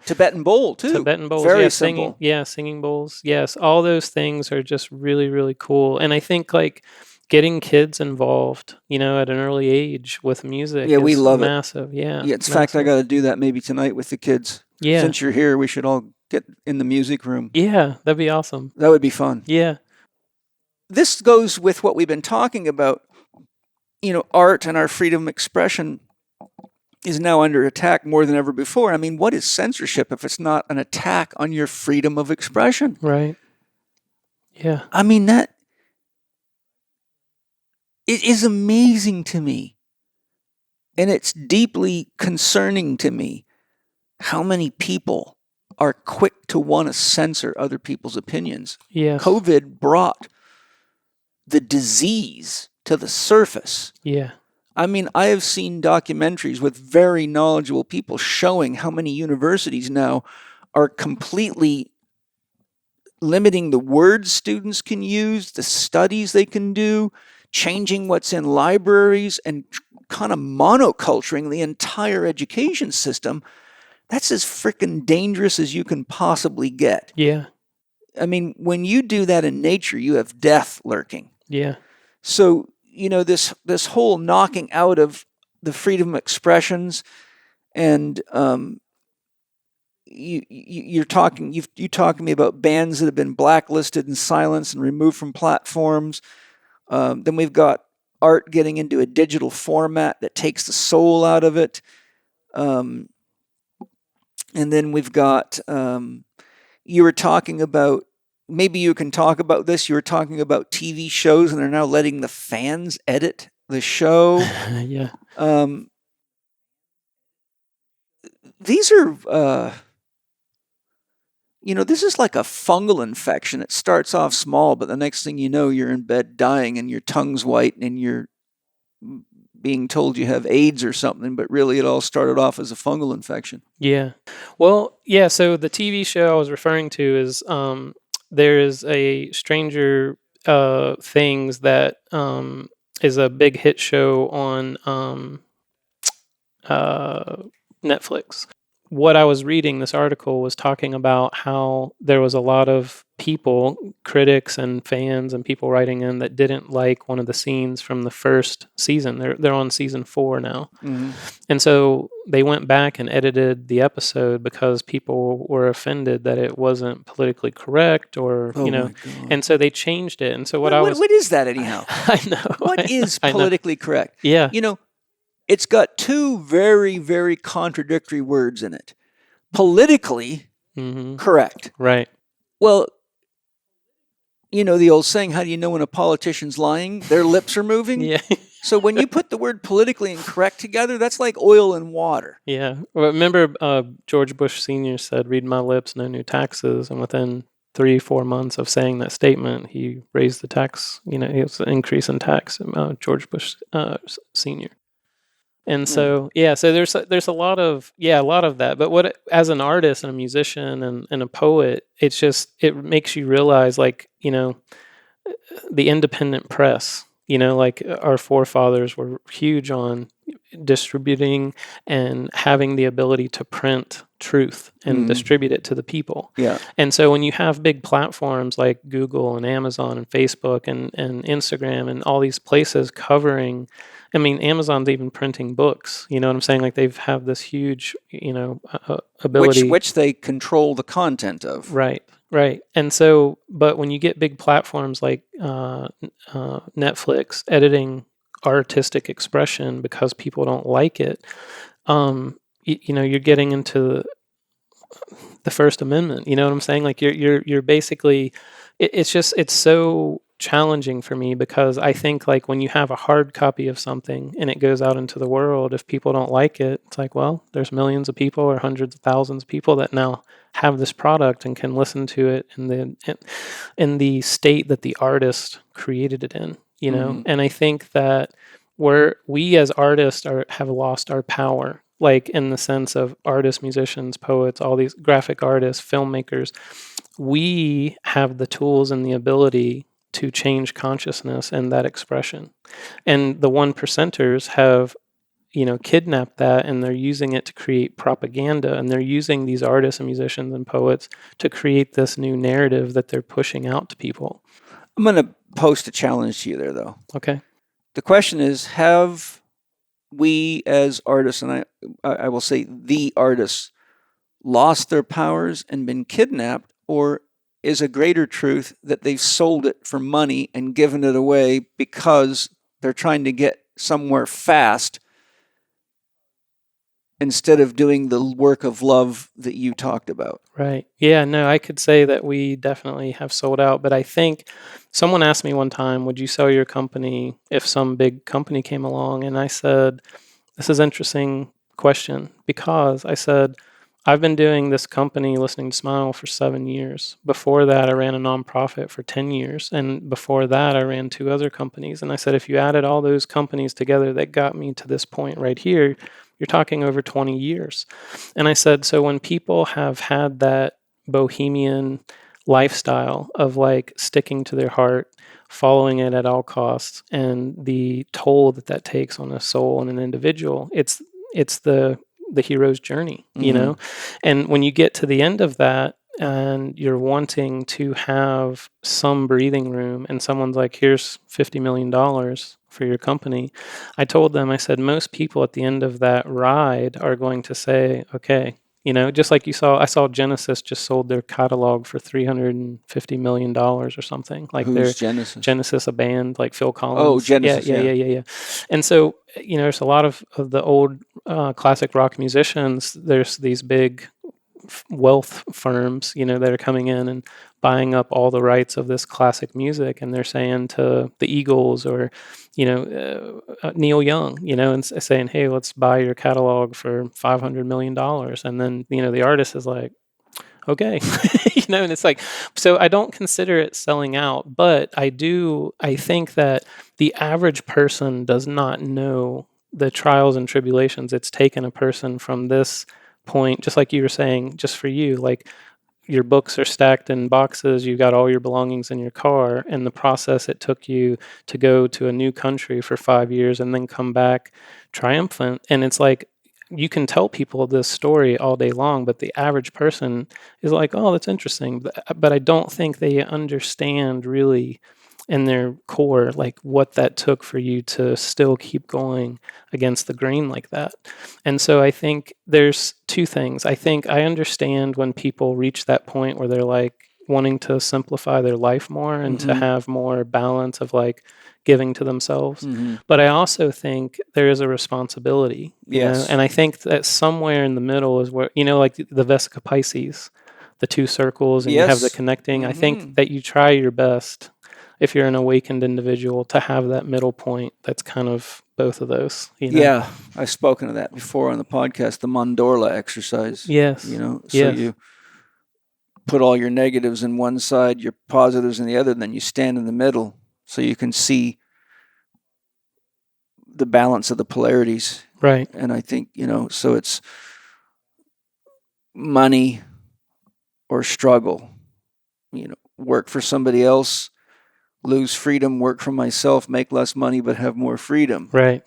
Tibetan bowl, too. Tibetan bowls. Very yeah, simple. singing bowls. Yes, all those things are just really, really cool. And I think like getting kids involved, at an early age with music Yeah, we is love it. massive. Yeah. Yeah, in fact, I got to do that maybe tonight with the kids. Yeah. Since you're here, we should all get in the music room. Yeah, that'd be awesome. That would be fun. Yeah. This goes with what we've been talking about. Art and our freedom of expression is now under attack more than ever before. I mean, what is censorship if it's not an attack on your freedom of expression? Right. Yeah. I mean, it is amazing to me. And it's deeply concerning to me how many people are quick to want to censor other people's opinions. Yes. COVID brought the disease to the surface. Yeah. I mean, I have seen documentaries with very knowledgeable people showing how many universities now are completely limiting the words students can use, the studies they can do, changing what's in libraries, and kind of monoculturing the entire education system That's as freaking dangerous as you can possibly get. Yeah. I mean, when you do that in nature, you have death lurking. Yeah. So, this whole knocking out of the freedom of expressions, and you're talking to me about bands that have been blacklisted and silenced and removed from platforms. Then we've got art getting into a digital format that takes the soul out of it. And then we've got, you were talking about, maybe you can talk about this, you were talking about TV shows and they're now letting the fans edit the show. Yeah. These are, this is like a fungal infection. It starts off small, but the next thing you know, you're in bed dying and your tongue's white and you're being told you have AIDS or something, but really it all started off as a fungal infection. Yeah. Well, yeah, so the TV show I was referring to is there is a Stranger Things that is a big hit show on Netflix. What I was reading, this article was talking about how there was a lot of people, critics and fans and people writing in that didn't like one of the scenes from the first season. They're on season 4 now. Mm-hmm. And so they went back and edited the episode because people were offended that it wasn't politically correct or, Oh you know, my God. and so they changed it. And so what What is that anyhow? I know. What is I know. politically correct? Yeah. It's got two very, very contradictory words in it. Politically Mm-hmm. correct. Right. Well, the old saying, how do you know when a politician's lying? Their lips are moving. Yeah. So when you put the word politically incorrect together, that's like oil and water. Yeah. Well, remember George Bush Sr. said, "Read my lips, no new taxes." And within 3-4 months of saying that statement, he raised the tax, it was an increase in tax, George Bush Sr. And so, so there's a lot of that. But as an artist and a musician and a poet, it makes you realize, like, the independent press, like our forefathers were huge on distributing and having the ability to print truth and distribute it to the people. Yeah. And so when you have big platforms like Google and Amazon and Facebook and Instagram and all these places covering, I mean, Amazon's even printing books, you know what I'm saying? Like they have this huge, ability. Which they control the content of. Right. And so, but when you get big platforms like Netflix editing artistic expression because people don't like it, you're getting into the First Amendment. You know what I'm saying? Like you're basically, it's so challenging for me because I think, like, when you have a hard copy of something and it goes out into the world, if people don't like it, it's like, well, there's millions of people or hundreds of thousands of people that now have this product and can listen to it in the state that the artist created it in, And I think that we as artists have lost our power, like in the sense of artists, musicians, poets, all these graphic artists, filmmakers. We have the tools and the ability to change consciousness and that expression. And the 1%ers have, kidnapped that, and they're using it to create propaganda, and they're using these artists and musicians and poets to create this new narrative that they're pushing out to people. I'm going to post a challenge to you there, though. Okay. The question is, have we as artists, and I will say the artists, lost their powers and been kidnapped, or is a greater truth that they've sold it for money and given it away because they're trying to get somewhere fast instead of doing the work of love that you talked about? Right. Yeah, no, I could say that we definitely have sold out, but I think someone asked me one time, would you sell your company if some big company came along? And I said, this is an interesting question, because I said, I've been doing this company, Listening to Smile, for 7 years. Before that, I ran a nonprofit for 10 years. And before that, I ran 2 other companies. And I said, if you added all those companies together that got me to this point right here, you're talking over 20 years. And I said, so when people have had that bohemian lifestyle of, like, sticking to their heart, following it at all costs, and the toll that takes on a soul and an individual, it's the the hero's journey, you Mm-hmm. know? And when you get to the end of that and you're wanting to have some breathing room and someone's like, here's $50 million for your company, I told them, I said, most people at the end of that ride are going to say, okay, you know, just like I saw Genesis just sold their catalog for $350 million or something. Like Who's Genesis? Genesis, a band like Phil Collins. Oh, Genesis, yeah. And so, you know, there's a lot of the old classic rock musicians. There's these big wealth firms, you know, that are coming in and buying up all the rights of this classic music, and they're saying to the Eagles or, you know, Neil Young, you know, and saying, "Hey, let's buy your catalog for $500 million," and then, you know, the artist is like, "Okay," you know, and it's like, so I don't consider it selling out, but I think that the average person does not know the trials and tribulations it's taken a person from this point, just like you were saying, just for you, like your books are stacked in boxes, you got all your belongings in your car, and the process it took you to go to a new country for 5 years and then come back triumphant. And it's like, you can tell people this story all day long, but the average person is like, oh, that's interesting. But I don't think they understand really in their core, like what that took for you to still keep going against the grain like that. And so I think there's two things. I think I understand when people reach that point where they're like wanting to simplify their life more and to have more balance of like giving to themselves. But I also think there is a responsibility, you know, and I think that somewhere in the middle is where, you know, like the Vesica Pisces, the two circles, and you have the connecting. I think that you try your best, if you're an awakened individual, to have that middle point that's kind of both of those, you know? Yeah, I've spoken of that before on the podcast, the Mandorla exercise. Yes. You know, so Yes. you put all your negatives in one side, your positives in the other, and then you stand in the middle so you can see the balance of the polarities. Right. And I think, you know, so it's money or struggle, you know, work for somebody else, lose freedom, work for myself, make less money, but have more freedom. Right.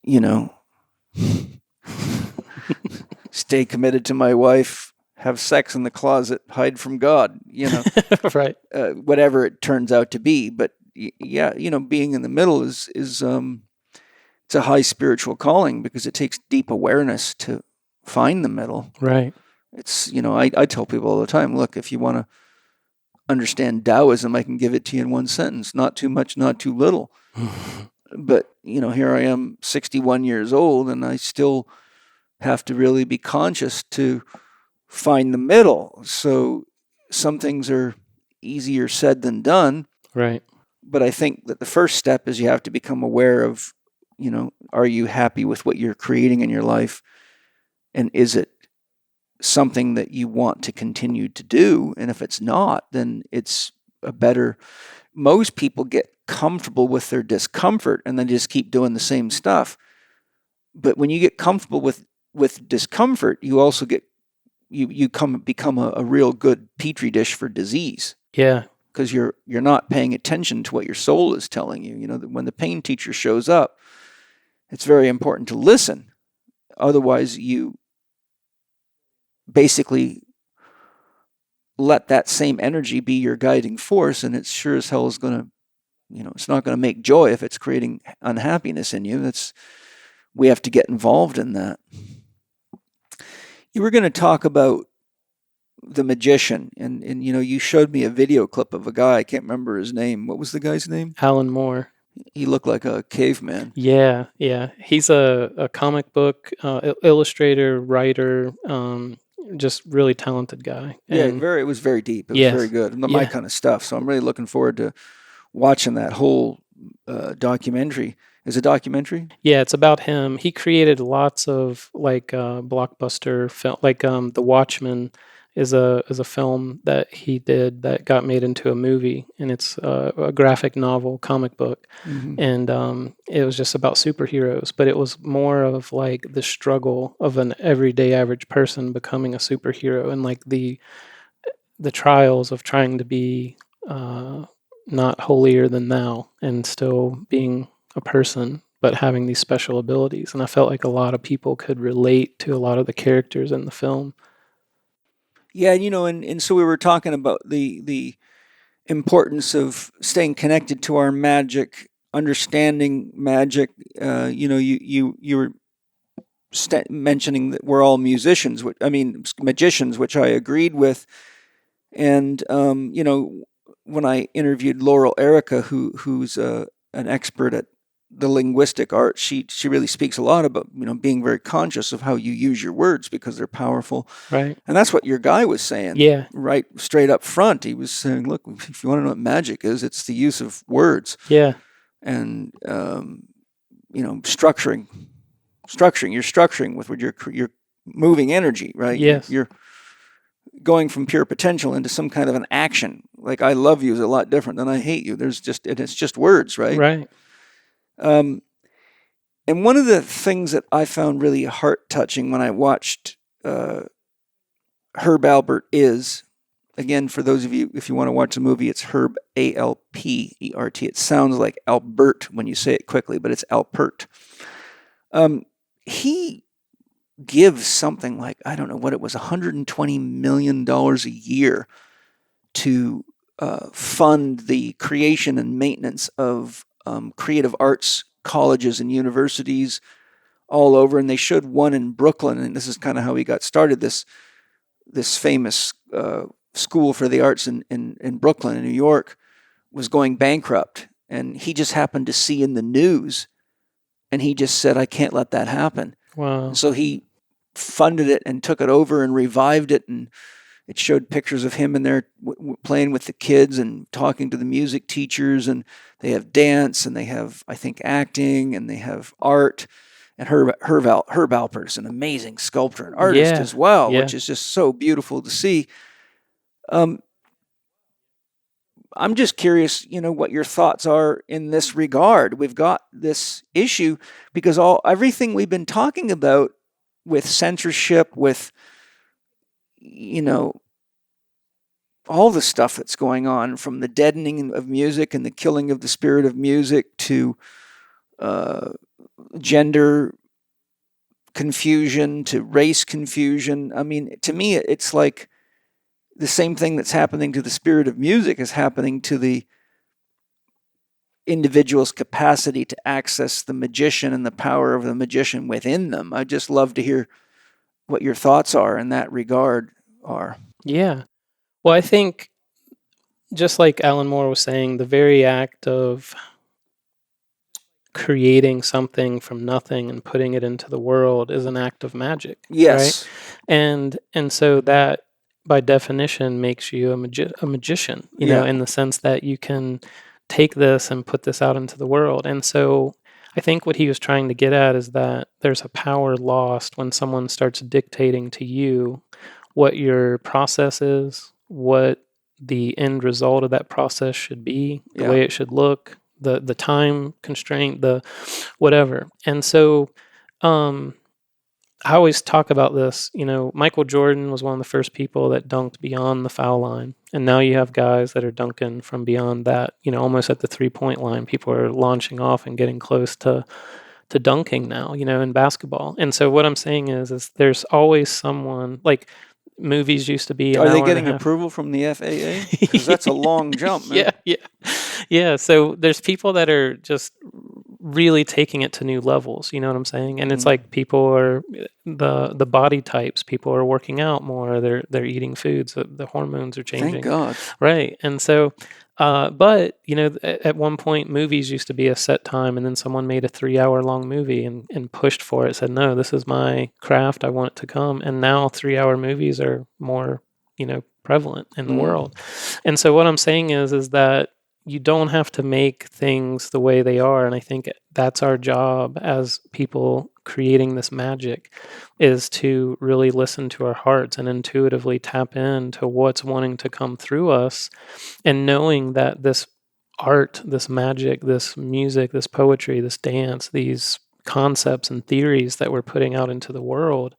You know, stay committed to my wife, have sex in the closet, hide from God, you know, Right. Whatever it turns out to be. But yeah, you know, being in the middle is it's a high spiritual calling because it takes deep awareness to find the middle. Right. It's, you know, I tell people all the time, look, if you want to understand Taoism, I can give it to you in one sentence, not too much, not too little. But, you know, here I am 61 years old and I still have to really be conscious to find the middle. So some things are easier said than done. Right. But I think that the first step is you have to become aware of, you know, are you happy with what you're creating in your life? And is it something that you want to continue to do? And if it's not, then it's a better... Most people get comfortable with their discomfort and then just keep doing the same stuff. But when you get comfortable with discomfort, you also get become a real good petri dish for disease. Yeah. Because you're not paying attention to what your soul is telling you. You know, when the pain teacher shows up, it's very important to listen. Otherwise, you basically let that same energy be your guiding force, and it sure as hell is going to, you know, it's not going to make joy if it's creating unhappiness in you. We have to get involved in that. You were going to talk about the magician, and you know, you showed me a video clip of a guy. I can't remember his name. What was the guy's name? Alan Moore. He looked like a caveman. Yeah. He's a comic book illustrator, writer, just really talented guy. And it was very deep. It was very good. My kind of stuff. So I'm really looking forward to watching that whole documentary. Is it a documentary? Yeah, it's about him. He created lots of like blockbuster film, like The Watchmen is a film that he did that got made into a movie, and it's a graphic novel comic book, and it was just about superheroes, but it was more of like the struggle of an everyday average person becoming a superhero, and like the trials of trying to be not holier than thou and still being a person, but having these special abilities. And I felt like a lot of people could relate to a lot of the characters in the film. Yeah, and so we were talking about the importance of staying connected to our magic, understanding magic. You were mentioning that we're all musicians, magicians, which I agreed with. And when I interviewed Laurel Erica, who's an expert at the linguistic art, she really speaks a lot about being very conscious of how you use your words because they're powerful. Right. And that's what your guy was saying. Yeah. Right, straight up front, he was saying, "Look, if you want to know what magic is, it's the use of words." Yeah. And structuring. You're structuring with your moving energy, right? Yes. You're going from pure potential into some kind of an action. Like "I love you" is a lot different than "I hate you." It's just words, right? Right. And one of the things that I found really heart touching when I watched Herb Alpert is, again, for those of you, if you want to watch the movie, it's Herb, Alpert. It sounds like Albert when you say it quickly, but it's Alpert. He gives something like, I don't know what it was, $120 million a year to fund the creation and maintenance of creative arts colleges and universities all over. And they showed one in Brooklyn, and this is kind of how he got started, this famous school for the arts in Brooklyn, in New York, was going bankrupt. And he just happened to see in the news, and he just said, "I can't let that happen." Wow. And so he funded it and took it over and revived it, and it showed pictures of him in there playing with the kids and talking to the music teachers, and they have dance, and they have, I think, acting, and they have art. And Herb Alpert is an amazing sculptor and artist as well, which is just so beautiful to see. I'm just curious, what your thoughts are in this regard. We've got this issue because everything we've been talking about with censorship, with all the stuff that's going on, from the deadening of music and the killing of the spirit of music to gender confusion to race confusion. I mean, to me, it's like the same thing that's happening to the spirit of music is happening to the individual's capacity to access the magician and the power of the magician within them. I'd just love to hear what your thoughts are in that regard are. Yeah. Well, I think, just like Alan Moore was saying, the very act of creating something from nothing and putting it into the world is an act of magic. Yes. Right? And so that, by definition, makes you a magician, in the sense that you can take this and put this out into the world. And so I think what he was trying to get at is that there's a power lost when someone starts dictating to you what your process is, what the end result of that process should be, the way it should look, the time constraint, the whatever. And so I always talk about this. Michael Jordan was one of the first people that dunked beyond the foul line. And now you have guys that are dunking from beyond that, almost at the 3-point line. People are launching off and getting close to dunking now, in basketball. And so what I'm saying is there's always someone, like movies used to be. Are they getting approval from the FAA? Because that's a long jump, man. Yeah. So there's people that are just really taking it to new levels. You know what I'm saying? And it's like people are the body types. People are working out more. They're eating foods. The hormones are changing. Thank God. Right. And so, but at one point, movies used to be a set time, and then someone made a 3-hour long movie and pushed for it. Said, "No, this is my craft. I want it to come." And now 3-hour movies are more, prevalent in the world. And so what I'm saying is that you don't have to make things the way they are. And I think that's our job as people creating this magic, is to really listen to our hearts and intuitively tap into what's wanting to come through us, and knowing that this art, this magic, this music, this poetry, this dance, these concepts and theories that we're putting out into the world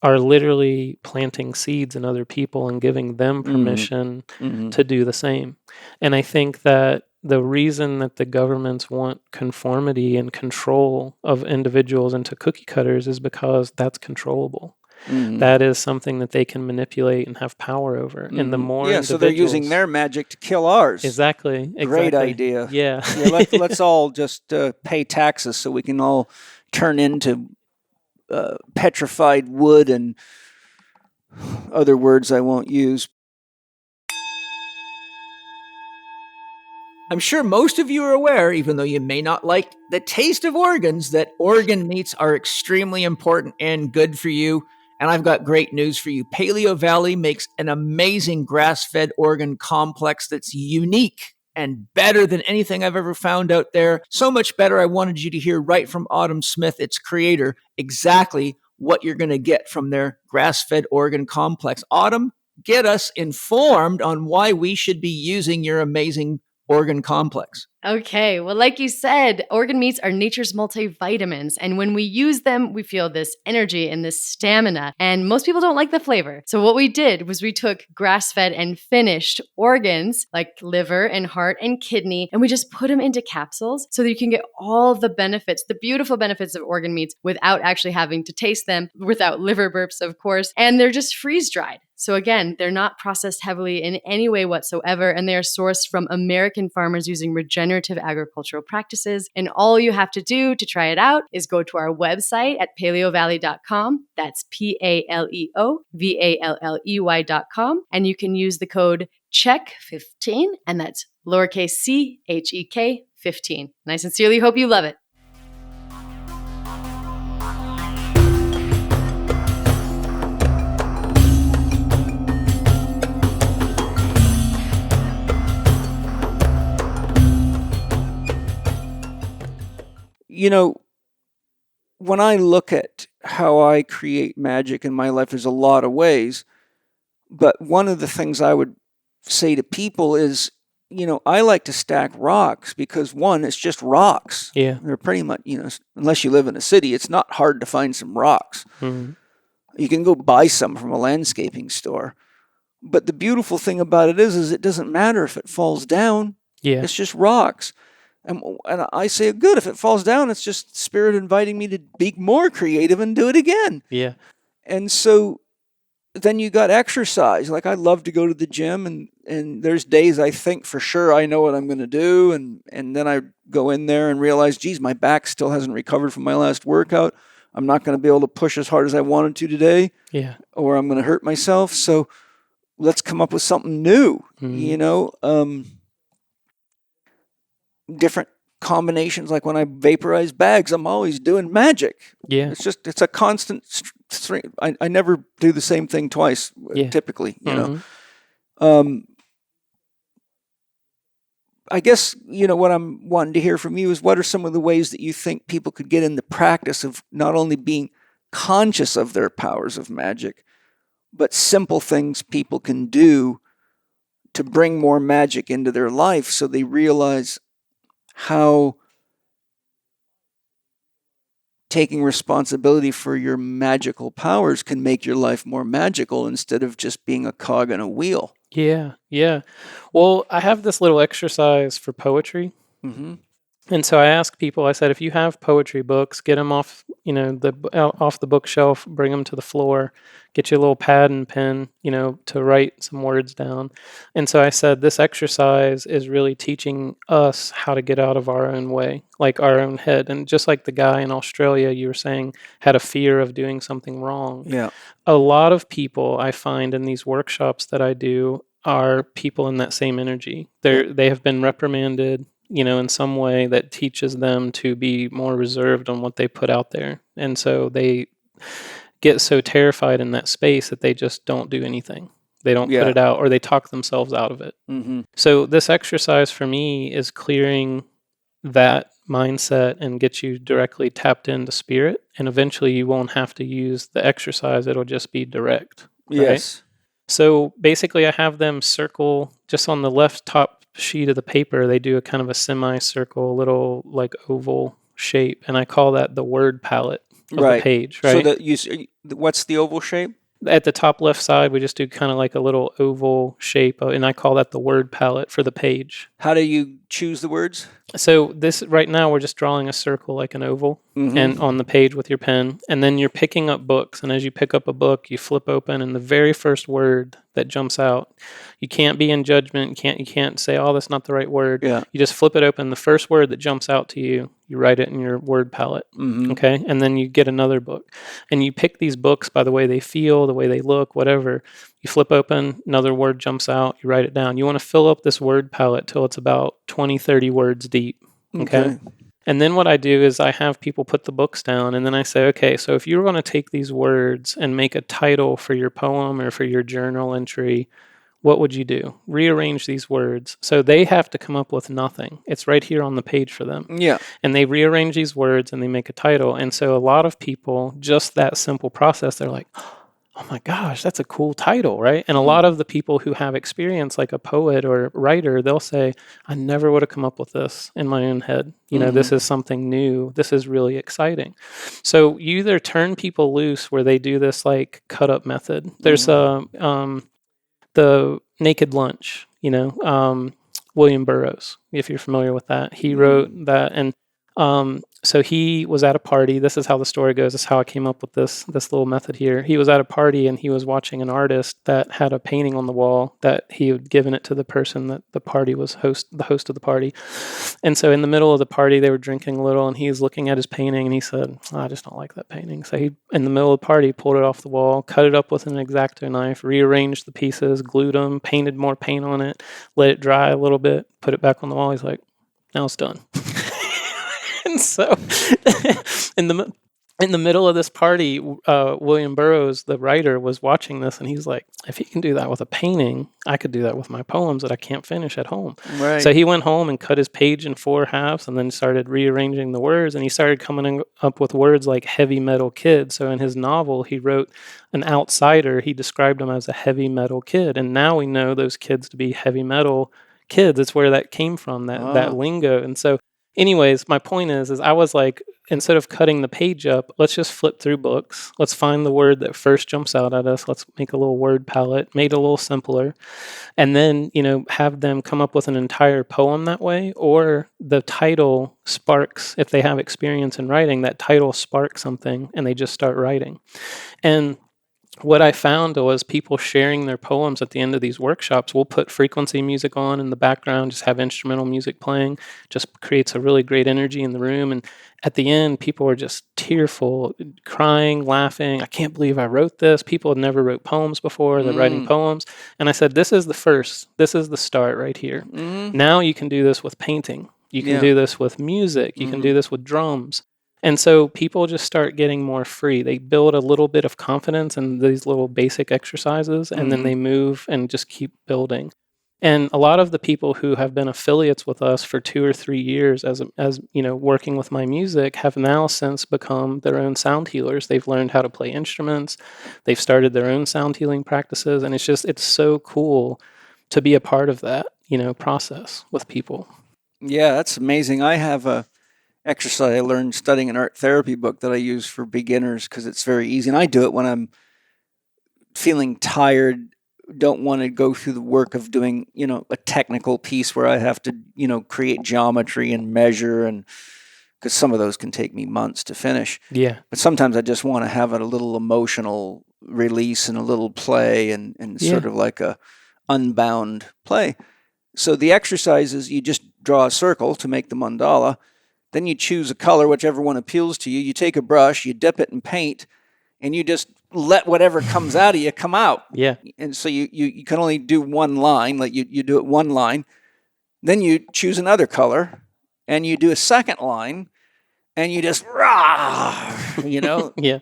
are literally planting seeds in other people and giving them permission to do the same. And I think that the reason that the governments want conformity and control of individuals into cookie cutters is because that's controllable. Mhm. That is something that they can manipulate and have power over. And the more so they're using their magic to kill ours. Exactly. Great idea. Yeah. Let's all just pay taxes so we can all turn into petrified wood and other words I won't use. I'm sure most of you are aware, even though you may not like the taste of organs, that organ meats are extremely important and good for you. And I've got great news for you. Paleo Valley makes an amazing grass-fed organ complex that's unique and better than anything I've ever found out there. So much better, I wanted you to hear right from Autumn Smith, its creator, exactly what you're going to get from their grass-fed organ complex. Autumn, get us informed on why we should be using your amazing organ complex. Okay, well, like you said, organ meats are nature's multivitamins. And when we use them, we feel this energy and this stamina. And most people don't like the flavor. So what we did was we took grass-fed and finished organs like liver and heart and kidney, and we just put them into capsules so that you can get all the benefits, the beautiful benefits of organ meats without actually having to taste them, without liver burps, of course. And they're just freeze-dried. So again, they're not processed heavily in any way whatsoever, and they are sourced from American farmers using regenerative agricultural practices. And all you have to do to try it out is go to our website at paleovalley.com. That's PALEOVALLEY.com. And you can use the code CHEK15, and that's lowercase CHEK 15. And I sincerely hope you love it. You know, when I look at how I create magic in my life, there's a lot of ways. But one of the things I would say to people is, I like to stack rocks because, one, it's just rocks. Yeah. They're pretty much, unless you live in a city, it's not hard to find some rocks. Mm-hmm. You can go buy some from a landscaping store. But the beautiful thing about it is it doesn't matter if it falls down. Yeah. It's just rocks. And I say, good, if it falls down, it's just spirit inviting me to be more creative and do it again. Yeah. And so then you got exercise. Like, I love to go to the gym, and there's days I think for sure I know what I'm going to do. And then I go in there and realize, geez, my back still hasn't recovered from my last workout. I'm not going to be able to push as hard as I wanted to today. Yeah. Or I'm going to hurt myself. So let's come up with something new, different combinations. Like when I vaporize bags, I'm always doing magic. Yeah. It's a constant stream. I never do the same thing twice, typically, I guess, what I'm wanting to hear from you is, what are some of the ways that you think people could get in the practice of not only being conscious of their powers of magic, but simple things people can do to bring more magic into their life so they realize how taking responsibility for your magical powers can make your life more magical instead of just being a cog in a wheel. Yeah. Yeah. Well, I have this little exercise for poetry. Mm-hmm. And so I ask people, I said, if you have poetry books, get them off, off the bookshelf, bring them to the floor, get your little pad and pen, to write some words down. And so I said, this exercise is really teaching us how to get out of our own way, like our own head. And just like the guy in Australia, you were saying, had a fear of doing something wrong. Yeah. A lot of people I find in these workshops that I do are people in that same energy. They have been reprimanded, in some way that teaches them to be more reserved on what they put out there. And so they get so terrified in that space that they just don't do anything. They don't put it out, or they talk themselves out of it. Mm-hmm. So this exercise for me is clearing that mindset and get you directly tapped into spirit. And eventually you won't have to use the exercise. It'll just be direct. Right? Yes. So basically I have them circle just on the left top sheet of the paper. They do a kind of a semicircle, little like oval shape. And I call that the word palette of the page, right? So what's the oval shape? at the top left side, we just do kind of like a little oval shape, and I call that the word palette for the page. How do you choose the words? So this right now, we're just drawing a circle like an oval and on the page with your pen, and then you're picking up books. And as you pick up a book, you flip open, and the very first word that jumps out, you can't be in judgment. You can't say, "Oh, that's not the right word." Yeah. You just flip it open. The first word that jumps out to you, you write it in your word palette. Okay, and then you get another book, and you pick these books by the way they feel, the way they look, whatever. You flip open, another word jumps out, you write it down. You want to fill up this word palette till it's about 20, 30 words deep. Okay. And then what I do is I have people put the books down, and then I say, okay, so if you're going to take these words and make a title for your poem or for your journal entry, what would you do? Rearrange these words. So they have to come up with nothing. It's right here on the page for them. Yeah. And they rearrange these words and they make a title. And so a lot of people, just that simple process, they're like, oh my gosh, that's a cool title, right? And a lot of the people who have experience, like a poet or writer, they'll say, I never would have come up with this in my own head. You know, this is something new. This is really exciting. So you either turn people loose where they do this like cut up method. There's the Naked Lunch, William Burroughs, if you're familiar with that. He wrote that, and so he was at a party. This is how the story goes. This is how I came up with this little method here. He was at a party, and he was watching an artist that had a painting on the wall that he had given it to the person that the party was the host of the party. And so in the middle of the party, they were drinking a little, and he was looking at his painting, and he said, I just don't like that painting. So he, in the middle of the party, pulled it off the wall, cut it up with an X-Acto knife, rearranged the pieces, glued them, painted more paint on it, let it dry a little bit, put it back on the wall. He's like, now it's done. And so in the middle of this party, William Burroughs, the writer, was watching this, and he's like, if he can do that with a painting, I could do that with my poems that I can't finish at home. Right. So he went home and cut his page in 4 halves and then started rearranging the words, and he started coming up with words like heavy metal kid. So in his novel, he wrote an outsider. He described him as a heavy metal kid, and now we know those kids to be heavy metal kids. It's where that came from, that lingo. And so anyways, my point is I was like, instead of cutting the page up, let's just flip through books. Let's find the word that first jumps out at us. Let's make a little word palette, made a little simpler. And then, have them come up with an entire poem that way, or the title sparks, if they have experience in writing, that title sparks something and they just start writing. And what I found was people sharing their poems at the end of these workshops. We'll put frequency music on in the background, just have instrumental music playing, just creates a really great energy in the room. And at the end, people were just tearful, crying, laughing. I can't believe I wrote this. People had never wrote poems before. They're writing poems. And I said, this is the first. This is the start right here. Now you can do this with painting. You can do this with music. You can do this with drums. And so people just start getting more free. They build a little bit of confidence in these little basic exercises, and then they move and just keep building. And a lot of the people who have been affiliates with us for 2 or 3 years as working with my music have now since become their own sound healers. They've learned how to play instruments. They've started their own sound healing practices. And it's so cool to be a part of that, process with people. Yeah, that's amazing. I have a exercise I learned studying an art therapy book that I use for beginners because it's very easy. And I do it when I'm feeling tired, don't want to go through the work of doing, a technical piece where I have to, create geometry and measure, and because some of those can take me months to finish. Yeah. But sometimes I just want to have a little emotional release and a little play and sort of like a unbound play. So the exercise is you just draw a circle to make the mandala. Then you choose a color, whichever one appeals to you. You take a brush, you dip it in paint, and you just let whatever comes out of you come out. Yeah. And so you can only do one line, like you do it one line. Then you choose another color, and you do a second line, and you just, Yeah.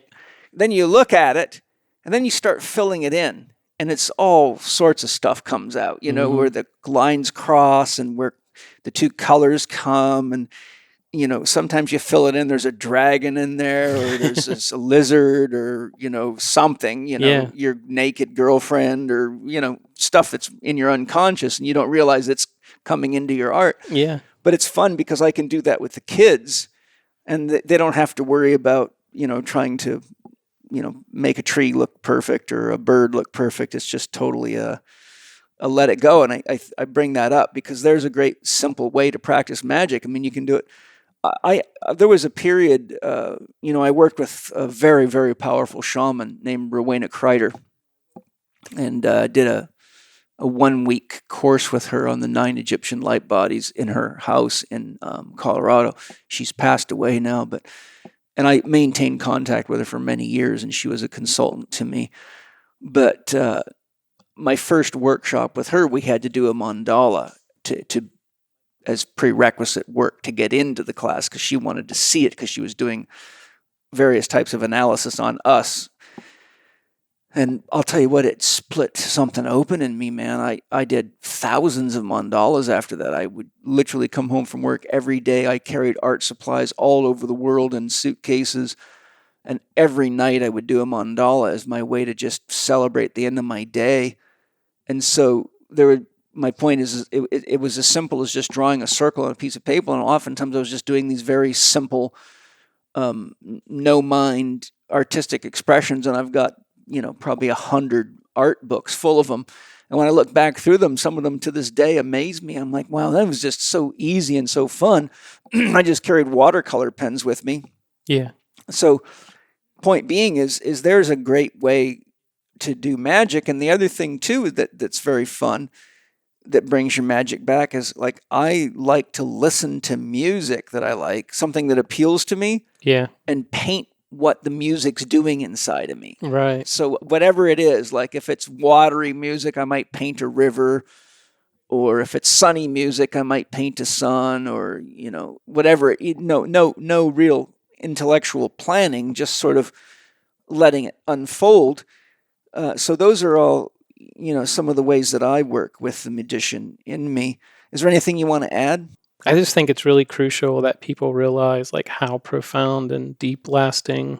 Then you look at it, and then you start filling it in. And it's all sorts of stuff comes out, where the lines cross and where the two colors come, and sometimes you fill it in, there's a dragon in there, or there's a lizard, or, something, your naked girlfriend, or, stuff that's in your unconscious, and you don't realize it's coming into your art. Yeah. But it's fun because I can do that with the kids, and they don't have to worry about, trying to make a tree look perfect or a bird look perfect. It's just totally a let it go. And I bring that up because there's a great simple way to practice magic. I mean, you can do it. There was a period, I worked with a very, very powerful shaman named Rowena Kreider, and did a 1-week course with her on the 9 Egyptian light bodies in her house in Colorado. She's passed away now, and I maintained contact with her for many years, and she was a consultant to me. But my first workshop with her, we had to do a mandala to as prerequisite work to get into the class, because she wanted to see it, because she was doing various types of analysis on us. And I'll tell you what, it split something open in me, man. I did thousands of mandalas after that. I would literally come home from work every day. I carried art supplies all over the world in suitcases. And every night I would do a mandala as my way to just celebrate the end of my day. And so my point is, it was as simple as just drawing a circle on a piece of paper. And oftentimes I was just doing these very simple, no mind artistic expressions. And I've got, probably 100 art books full of them. And when I look back through them, some of them to this day amaze me. I'm like, wow, that was just so easy and so fun. I just carried watercolor pens with me. Yeah. So point being is there's a great way to do magic. And the other thing too that's very fun, that brings your magic back, is like, I like to listen to music that I like, something that appeals to me. Yeah. And paint what the music's doing inside of me. Right. So whatever it is, like if it's watery music, I might paint a river, or if it's sunny music, I might paint a sun, or, whatever. No real intellectual planning, just sort of letting it unfold. So those are all, some of the ways that I work with the magician in me. Is there anything you want to add? I just think it's really crucial that people realize like how profound and deep lasting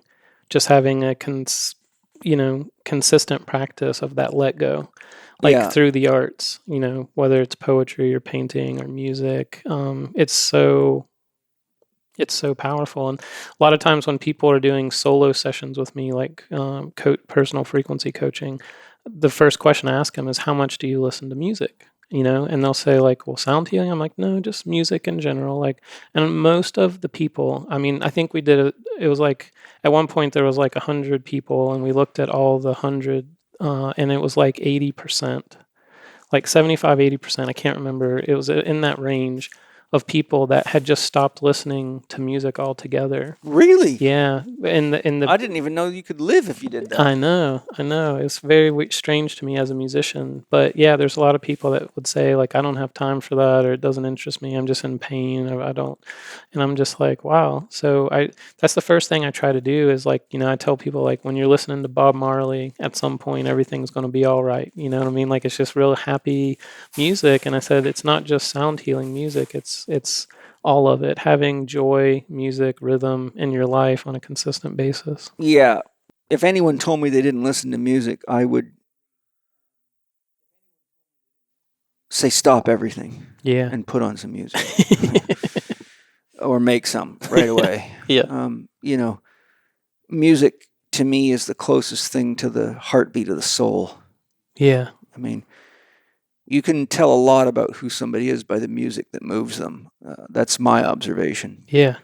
just having a consistent practice of that let go, like through the arts, whether it's poetry or painting or music. It's so powerful. And a lot of times when people are doing solo sessions with me, like personal frequency coaching, the first question I ask them is, how much do you listen to music? And they'll say like, well, sound healing. I'm like, no, just music in general. Like, and most of the people, I mean, I think we did it. It was like, at one point there was like 100 people, and we looked at all the 100, and it was like 80%, like 75, 80%. I can't remember. It was in that range of people that had just stopped listening to music altogether. Really? Yeah. I didn't even know you could live if you did that. I know. It's very strange to me as a musician. But yeah, there's a lot of people that would say like, I don't have time for that, or it doesn't interest me. I'm just in pain, or I don't. And I'm just like, wow. So that's the first thing I try to do is like, I tell people like, when you're listening to Bob Marley, at some point, everything's going to be all right. You know what I mean? Like, it's just real happy music. And I said, it's not just sound healing music. It's all of it, having joy, music, rhythm in your life on a consistent basis. Yeah. If anyone told me they didn't listen to music, I would say stop everything. Yeah. And put on some music. Or make some right away. Yeah. Music to me is the closest thing to the heartbeat of the soul. Yeah. I mean, you can tell a lot about who somebody is by the music that moves them. That's my observation. Yeah.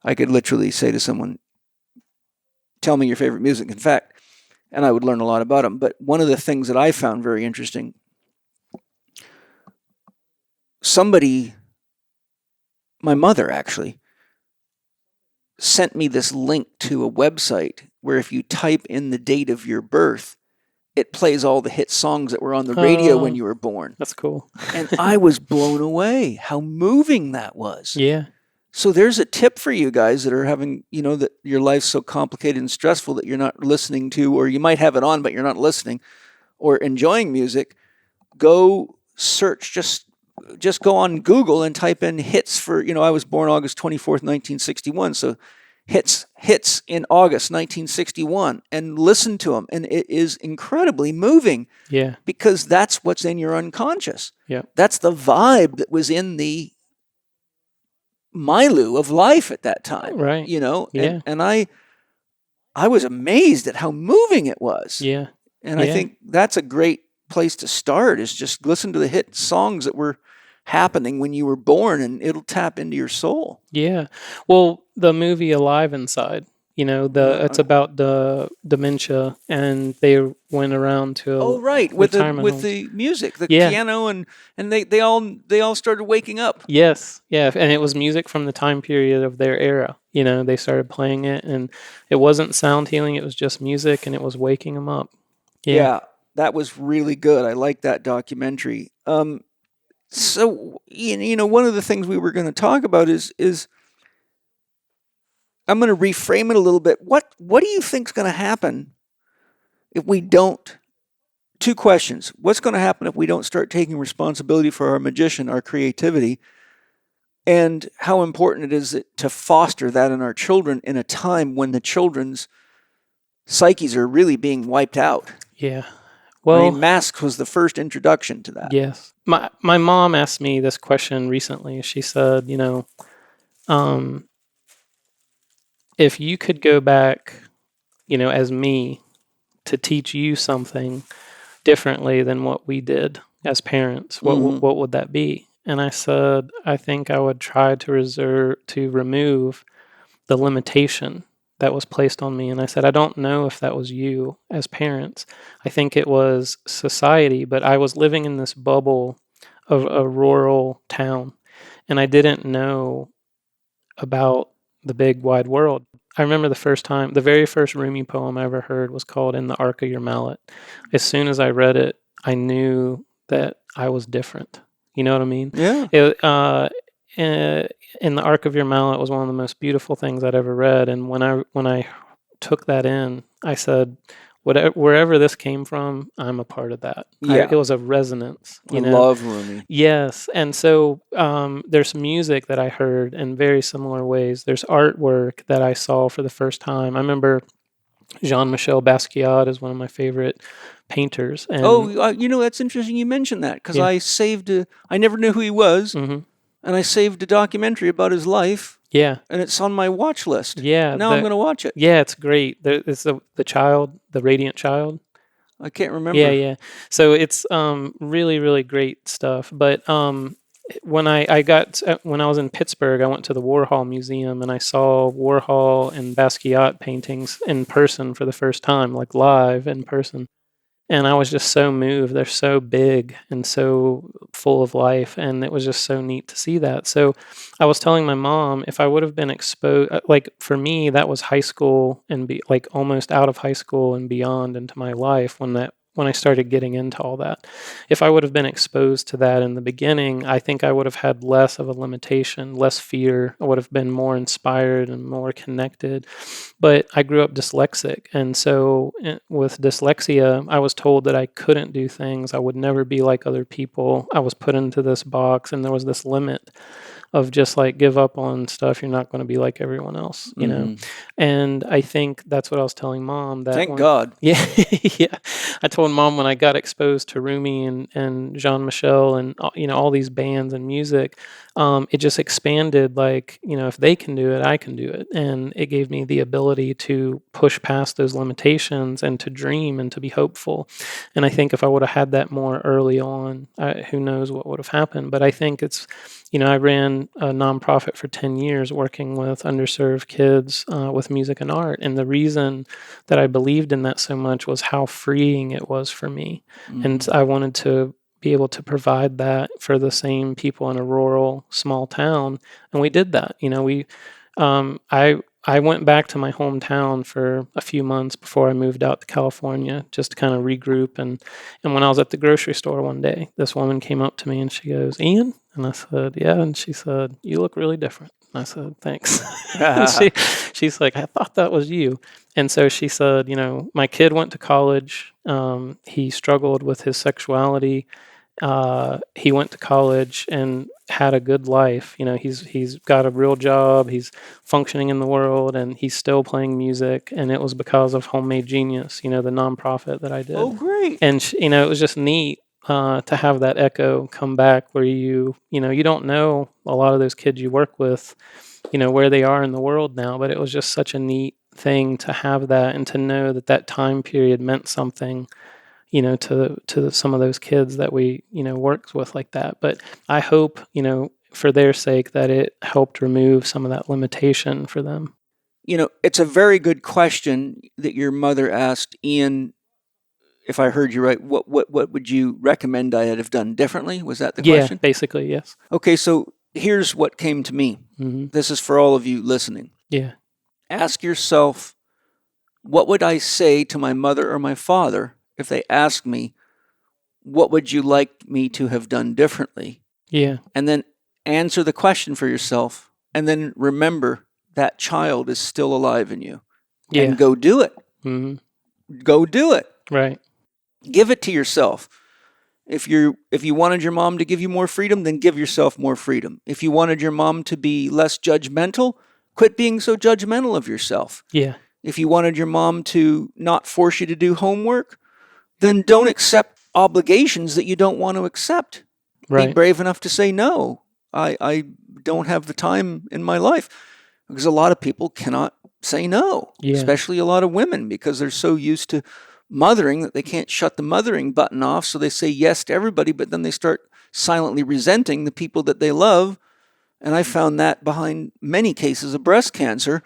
I could literally say to someone, tell me your favorite music, in fact, and I would learn a lot about them. But one of the things that I found very interesting, my mother actually, sent me this link to a website where if you type in the date of your birth, it plays all the hit songs that were on the radio when you were born. That's cool. And I was blown away how moving that was. Yeah. So there's a tip for you guys that are having, that your life's so complicated and stressful that you're not listening to, or you might have it on, but you're not listening or enjoying music. Go search, just go on Google and type in hits for, I was born August 24th, 1961. So hits in August 1961, and listen to them. And it is incredibly moving. Yeah. Because that's what's in your unconscious. Yeah. That's the vibe that was in the milieu of life at that time. Right. Yeah. And I was amazed at how moving it was. Yeah. And I Yeah. think that's a great place to start, is just listen to the hit songs that were happening when you were born, and it'll tap into your soul. Yeah. Well, the movie Alive Inside, it's about the dementia, and they went around to Oh, right, with retirement homes. the music, the Yeah. piano, and they all started waking up. Yes, yeah, and it was music from the time period of their era. They started playing it, and it wasn't sound healing; it was just music, and it was waking them up. Yeah, that was really good. I like that documentary. So one of the things we were going to talk about is I'm going to reframe it a little bit. What do you think's going to happen if we don't? Two questions. What's going to happen if we don't start taking responsibility for our magician, our creativity, and how important it is to foster that in our children in a time when the children's psyches are really being wiped out? Yeah. Well, masks was the first introduction to that. Yes. My mom asked me this question recently. She said, if you could go back, as me, to teach you something differently than what we did as parents, what would that be? And I said, I think I would try to remove the limitation that was placed on me. And I said, I don't know if that was you as parents. I think it was society, but I was living in this bubble of a rural town, and I didn't know about the big wide world. I remember the very first Rumi poem I ever heard was called In the Arc of Your Mallet. As soon as I read it, I knew that I was different. You know what I mean? Yeah. In the Arc of Your Mallet was one of the most beautiful things I'd ever read. And when I took that in, I said, wherever this came from, I'm a part of that. Yeah. It was a resonance. I love Rumi. Yes. And so there's music that I heard in very similar ways. There's artwork that I saw for the first time. I remember Jean-Michel Basquiat is one of my favorite painters. And that's interesting you mentioned that, because I never knew who he was, and I saved a documentary about his life. Yeah. And it's on my watch list. Yeah. Now I'm going to watch it. Yeah, it's great. It's the child, the radiant child. I can't remember. Yeah. So it's really, really great stuff. But when I was in Pittsburgh, I went to the Warhol Museum, and I saw Warhol and Basquiat paintings in person for the first time, like live in person. And I was just so moved. They're so big and so full of life, and it was just so neat to see that. So I was telling my mom, if I would have been exposed, like for me, that was high school and almost out of high school and beyond into my life when I started getting into all that. If I would have been exposed to that in the beginning, I think I would have had less of a limitation, less fear. I would have been more inspired and more connected. But I grew up dyslexic. And so with dyslexia, I was told that I couldn't do things. I would never be like other people. I was put into this box, and there was this limit of just like, give up on stuff. You're not going to be like everyone else, you know? And I think that's what I was telling Mom. Thank God. Yeah. Yeah. I told Mom when I got exposed to Rumi and Jean-Michel and, all these bands and music, it just expanded, like, if they can do it, I can do it. And it gave me the ability to push past those limitations and to dream and to be hopeful. And I think if I would have had that more early on, who knows what would have happened. But I think it's, I ran a nonprofit for 10 years working with underserved kids with music and art. And the reason that I believed in that so much was how freeing it was for me. And I wanted to be able to provide that for the same people in a rural small town. And we did that. I went back to my hometown for a few months before I moved out to California, just to kind of regroup. And when I was at the grocery store one day, this woman came up to me and she goes, "Ian?" And I said, "Yeah." And she said, "You look really different." I said, "Thanks." And she's like, "I thought that was you." And so she said, my kid went to college. He struggled with his sexuality. He went to college and had a good life. He's got a real job. He's functioning in the world, and he's still playing music. And it was because of Homemade Genius, the nonprofit that I did. Oh, great! And it was just neat to have that echo come back, where you don't know a lot of those kids you work with. where they are in the world now. But it was just such a neat thing to have that and to know that that time period meant something, to some of those kids that we, worked with like that. But I hope, for their sake, that it helped remove some of that limitation for them. It's a very good question that your mother asked, Ian. If I heard you right, what would you recommend I had have done differently? Was that the question? Yeah, basically, yes. Okay, so here's what came to me. Mm-hmm. This is for all of you listening. Yeah. Ask yourself, what would I say to my mother or my father if they asked me, what would you like me to have done differently? Yeah. And then answer the question for yourself. And then remember that child is still alive in you. Yeah. And go do it. Mm-hmm. Go do it. Right. Give it to yourself. If you wanted your mom to give you more freedom, then give yourself more freedom. If you wanted your mom to be less judgmental, quit being so judgmental of yourself. Yeah. If you wanted your mom to not force you to do homework, then don't accept obligations that you don't want to accept. Right. Be brave enough to say no. I don't have the time in my life. Because a lot of people cannot say no, especially a lot of women, because they're so used to mothering that they can't shut the mothering button off. So they say yes to everybody, but then they start silently resenting the people that they love. And I found that behind many cases of breast cancer.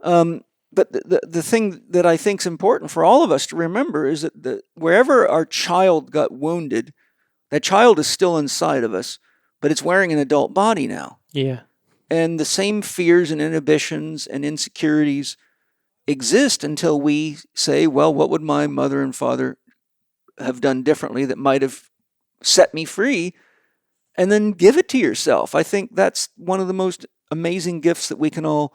But the thing that I think is important for all of us to remember is that wherever our child got wounded, that child is still inside of us, but it's wearing an adult body now. Yeah. And the same fears and inhibitions and insecurities exist until we say, well, what would my mother and father have done differently that might have set me free? And then give it to yourself. I think that's one of the most amazing gifts that we can all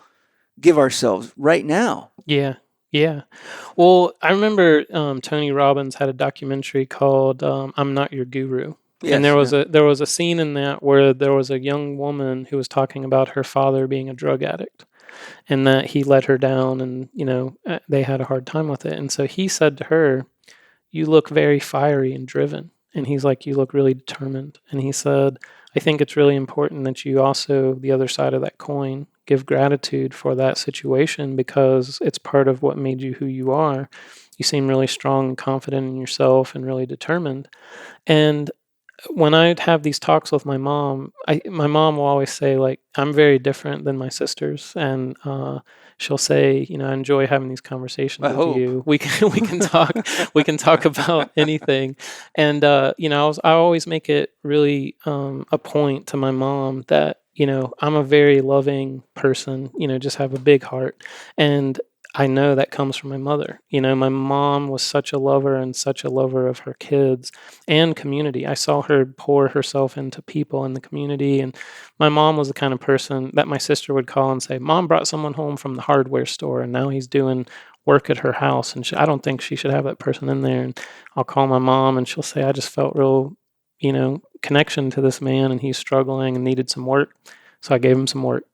give ourselves right now. Yeah. Yeah. Well, I remember Tony Robbins had a documentary called I'm Not Your Guru. Yes, and there was a scene in that where there was a young woman who was talking about her father being a drug addict and that he let her down and, they had a hard time with it. And so he said to her, "You look very fiery and driven." And he's like, "You look really determined." And he said, "I think it's really important that you also, the other side of that coin, give gratitude for that situation because it's part of what made you who you are. You seem really strong and confident in yourself and really determined." And when I'd have these talks with my mom, my mom will always say, like, I'm very different than my sisters. And she'll say, I enjoy having these conversations with you. We can talk about anything. And, I always make it really a point to my mom that, I'm a very loving person, just have a big heart. And I know that comes from my mother. My mom was such a lover and such a lover of her kids and community. I saw her pour herself into people in the community. And my mom was the kind of person that my sister would call and say, "Mom brought someone home from the hardware store and now he's doing work at her house. And I don't think she should have that person in there." And I'll call my mom and she'll say, "I just felt real, connection to this man and he's struggling and needed some work. So I gave him some work."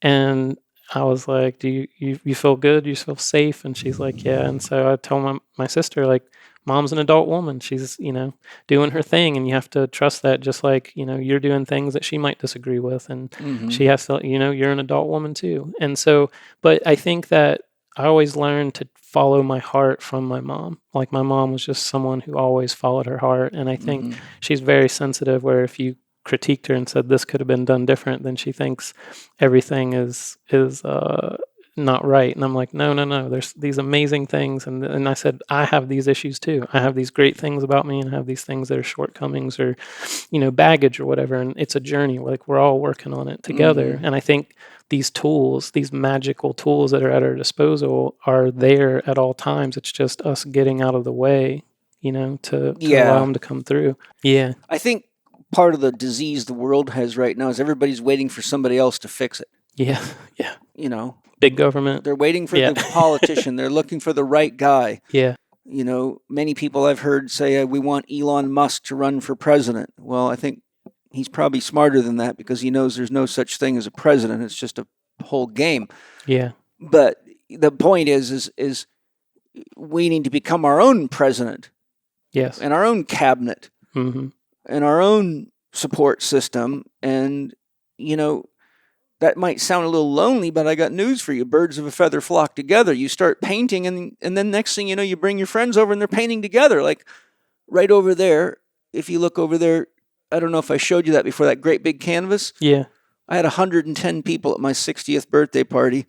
And I was like, "Do you feel good? Do you feel safe?" And she's like, "Yeah." And so I told my sister, like, Mom's an adult woman. She's, doing her thing. And you have to trust that, just like, you're doing things that she might disagree with. And she has to, you're an adult woman too. And so, but I think that I always learned to follow my heart from my mom. Like, my mom was just someone who always followed her heart. And I think she's very sensitive, where if you critiqued her and said this could have been done different, then she thinks everything is not right. And I'm like, no, there's these amazing things. And I said, I have these issues too. I have these great things about me and I have these things that are shortcomings or, baggage or whatever. And it's a journey. Like, we're all working on it together. And I think these tools, these magical tools that are at our disposal, are there at all times. It's just us getting out of the way, to allow them to come through. Yeah. I think part of the disease the world has right now is everybody's waiting for somebody else to fix it. Yeah. Yeah. Big government. They're waiting for the politician. They're looking for the right guy. Yeah. Many people I've heard say, we want Elon Musk to run for president. Well, I think he's probably smarter than that, because he knows there's no such thing as a president. It's just a whole game. Yeah. But the point is we need to become our own president. Yes. And our own cabinet. Mm-hmm. And our own support system. And, that might sound a little lonely, but I got news for you. Birds of a feather flock together. You start painting, and then next thing you know, you bring your friends over and they're painting together. Like right over there, if you look over there, I don't know if I showed you that before, that great big canvas. Yeah. I had 110 people at my 60th birthday party,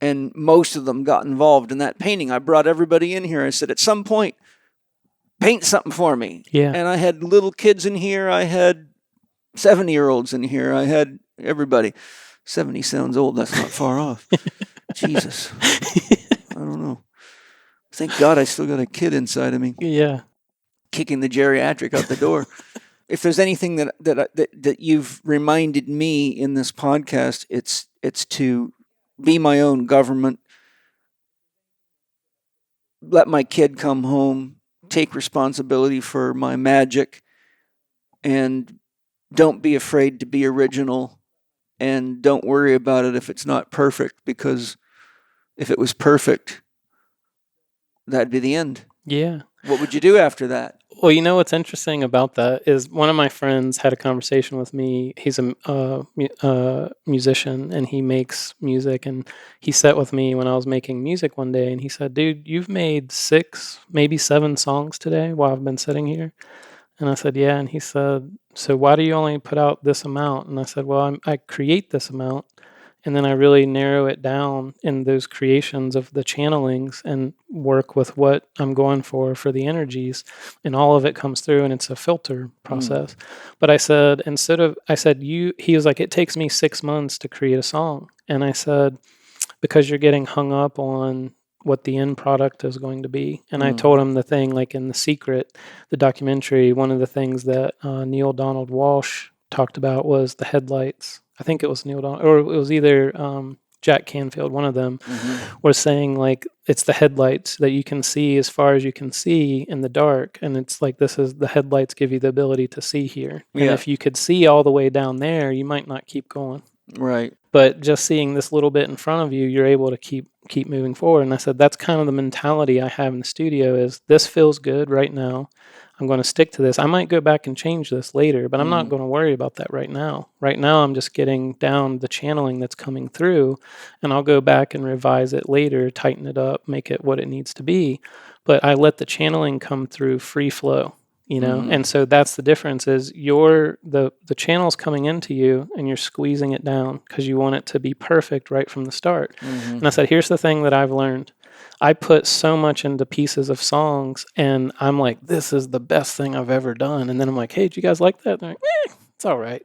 and most of them got involved in that painting. I brought everybody in here. I said, at some point, paint something for me. Yeah. And I had little kids in here. I had 70-year-olds in here. I had everybody. 70 sounds old. That's not far off. Jesus. I don't know. Thank God I still got a kid inside of me. Yeah. Kicking the geriatric out the door. If there's anything that you've reminded me in this podcast, it's to be my own government, let my kid come home, take responsibility for my magic, and don't be afraid to be original, and don't worry about it if it's not perfect, because if it was perfect, that'd be the end. Yeah. What would you do after that? Well, you know what's interesting about that is one of my friends had a conversation with me. He's a musician and he makes music, and he sat with me when I was making music one day, and he said, "Dude, you've made 6, maybe 7 songs today while I've been sitting here." And I said, "Yeah." And he said, "So why do you only put out this amount?" And I said, "Well, I create this amount, and then I really narrow it down in those creations of the channelings and work with what I'm going for the energies, and all of it comes through, and it's a filter process." But I said, he was like, "It takes me 6 months to create a song." And I said, "Because you're getting hung up on what the end product is going to be." And I told him the thing, like in The Secret, the documentary, one of the things that Neil Donald Walsh talked about was the headlights. I think it was Neil Donald, or it was either Jack Canfield, one of them, was saying like it's the headlights that you can see as far as you can see in the dark, and it's like the headlights give you the ability to see here. And Yeah. if you could see all the way down there, you might not keep going. Right. But just seeing this little bit in front of you, you're able to keep moving forward. And I said that's kind of the mentality I have in the studio is this feels good right now. I'm going to stick to this. I might go back and change this later, but I'm not going to worry about that right now. Right now, I'm just getting down the channeling that's coming through, and I'll go back and revise it later, tighten it up, make it what it needs to be. But I let the channeling come through free flow, you know? And so that's the difference is the channel's coming into you and you're squeezing it down because you want it to be perfect right from the start. And I said, here's the thing that I've learned. I put so much into pieces of songs, and I'm like, this is the best thing I've ever done. And then I'm like, hey, do you guys like that? They're like, it's all right.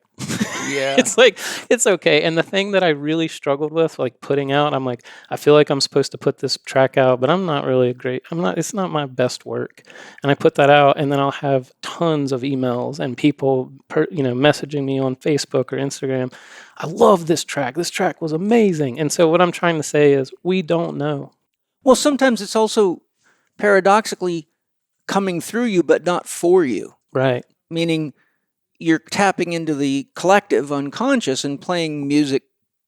Yeah. It's like, it's okay. And the thing that I really struggled with, like putting out, I'm like, I feel like I'm supposed to put this track out, but I'm not really it's not my best work. And I put that out, and then I'll have tons of emails and people, messaging me on Facebook or Instagram. I love this track. This track was amazing. And so what I'm trying to say is we don't know. Well, sometimes it's also paradoxically coming through you, but not for you. Right. Meaning you're tapping into the collective unconscious and playing music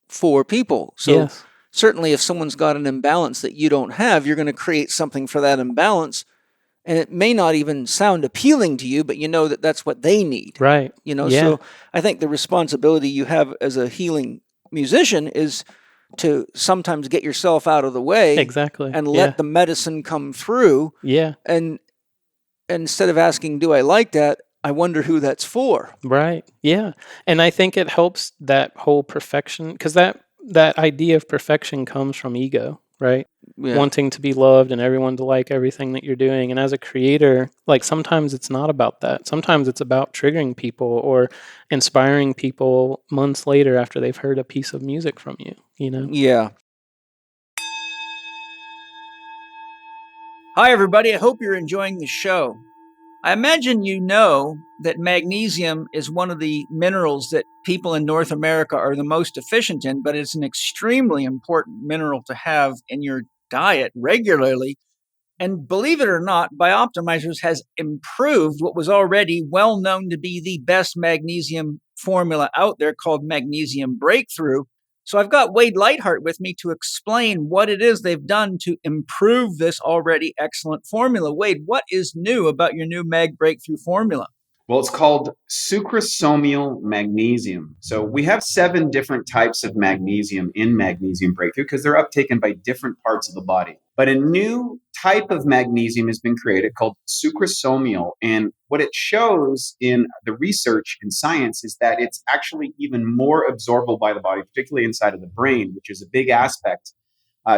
for people. So Yes. certainly if someone's got an imbalance that you don't have, you're going to create something for that imbalance. And it may not even sound appealing to you, but you know that that's what they need. Right. Yeah. Yeah. So I think the responsibility you have as a healing musician is to sometimes get yourself out of the way. Exactly. And let the medicine come through. Yeah. And instead of asking, do I like that? I wonder who that's for. Right. Yeah. And I think it helps that whole perfection, because that idea of perfection comes from ego, right? Yeah. Wanting to be loved and everyone to like everything that you're doing. And as a creator, like sometimes it's not about that. Sometimes it's about triggering people or inspiring people months later after they've heard a piece of music from you, you know? Yeah. Hi, everybody. I hope you're enjoying the show. I imagine you know that magnesium is one of the minerals that people in North America are the most deficient in, but it's an extremely important mineral to have in your diet regularly. And believe it or not, Bioptimizers has improved what was already well known to be the best magnesium formula out there called Magnesium Breakthrough. So I've got Wade Lightheart with me to explain what it is they've done to improve this already excellent formula. Wade, what is new about your new Mag Breakthrough formula? Well, it's called sucrosomial magnesium. So we have 7 different types of magnesium in Magnesium Breakthrough because they're uptaken by different parts of the body. But a new type of magnesium has been created called sucrosomial. And what it shows in the research in science is that it's actually even more absorbable by the body, particularly inside of the brain, which is a big aspect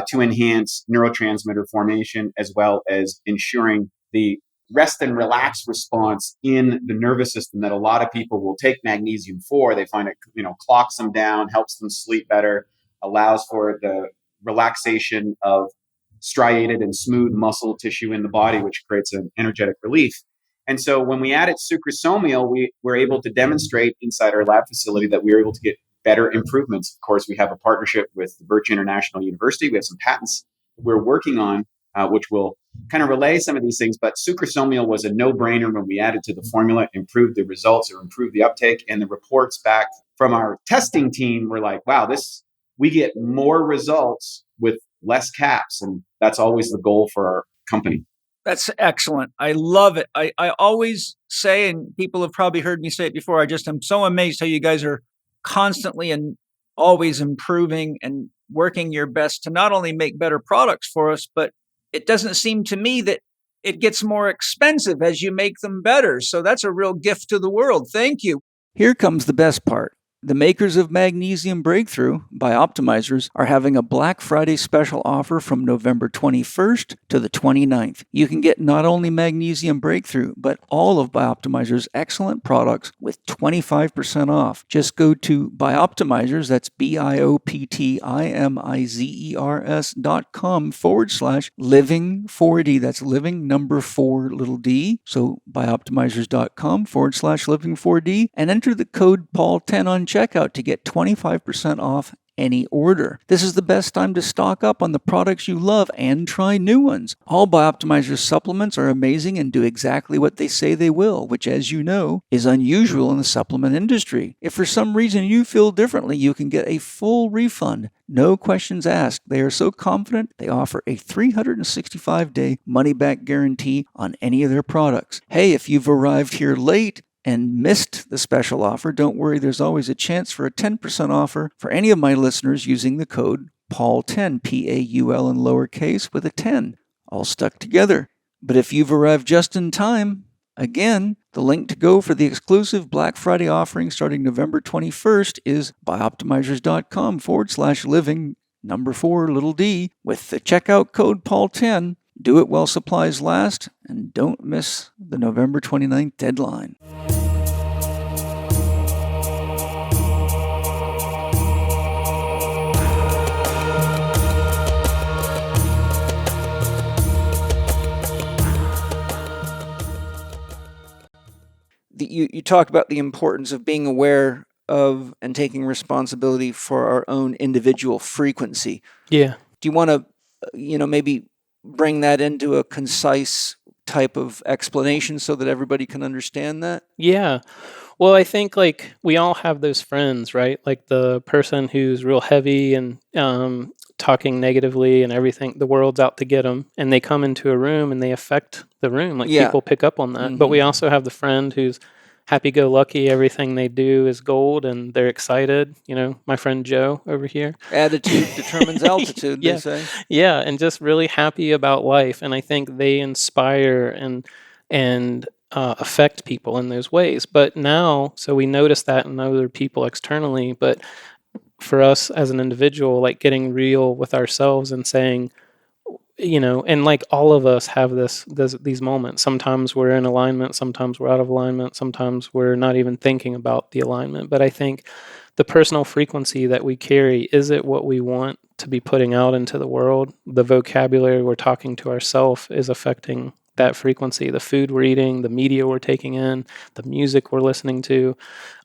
to enhance neurotransmitter formation, as well as ensuring the rest and relax response in the nervous system that a lot of people will take magnesium for. They find it, clocks them down, helps them sleep better, allows for the relaxation of striated and smooth muscle tissue in the body, which creates an energetic relief. And so when we added sucrosomial, we were able to demonstrate inside our lab facility that we were able to get better improvements. Of course, we have a partnership with the Birch International University. We have some patents we're working on, which will kind of relay some of these things. But sucrosomial was a no-brainer when we added to the formula, improved the results or improved the uptake. And the reports back from our testing team were like, wow, we get more results with less caps. And that's always the goal for our company. That's excellent. I love it. I always say, and people have probably heard me say it before, I'm so amazed how you guys are constantly and always improving and working your best to not only make better products for us, but it doesn't seem to me that it gets more expensive as you make them better. So that's a real gift to the world. Thank you. Here comes the best part. The makers of Magnesium Breakthrough, Bioptimizers, are having a Black Friday special offer from November 21st to the 29th. You can get not only Magnesium Breakthrough, but all of Bioptimizers' excellent products with 25% off. Just go to Bioptimizers, that's BIOPTIMIZERS.com/living4D. That's living number 4 little d. So bioptimizers.com/living4D and enter the code Paul10 on checkout to get 25% off any order. This is the best time to stock up on the products you love and try new ones. All Bioptimizers supplements are amazing and do exactly what they say they will, which, as you know, is unusual in the supplement industry. If for some reason you feel differently, you can get a full refund. No questions asked. They are so confident they offer a 365-day money-back guarantee on any of their products. Hey, if you've arrived here late and missed the special offer, don't worry, there's always a chance for a 10% offer for any of my listeners using the code PAUL10, P-A-U-L in lowercase with a 10, all stuck together. But if you've arrived just in time, again, the link to go for the exclusive Black Friday offering starting November 21st is bioptimizers.com/living number 4 little d with the checkout code PAUL10. Do it while supplies last, and don't miss the November 29th deadline. You talk about the importance of being aware of and taking responsibility for our own individual frequency. Yeah. Do you want to, maybe bring that into a concise type of explanation so that everybody can understand that? Yeah. Well, I think we all have those friends, right? Like the person who's real heavy and talking negatively and everything, the world's out to get them, and they come into a room and they affect the room. People pick up on that. Mm-hmm. But we also have the friend who's happy-go-lucky, everything they do is gold, and they're excited. My friend Joe over here. Attitude determines altitude, yeah. They say. Yeah, and just really happy about life. And I think they inspire and affect people in those ways. But now, so we notice that in other people externally, but for us as an individual, getting real with ourselves and saying, and all of us have these moments. Sometimes we're in alignment, sometimes we're out of alignment, sometimes we're not even thinking about the alignment. But I think the personal frequency that we carry, is it what we want to be putting out into the world? The vocabulary we're talking to ourselves is affecting that frequency. The food we're eating, the media we're taking in, the music we're listening to,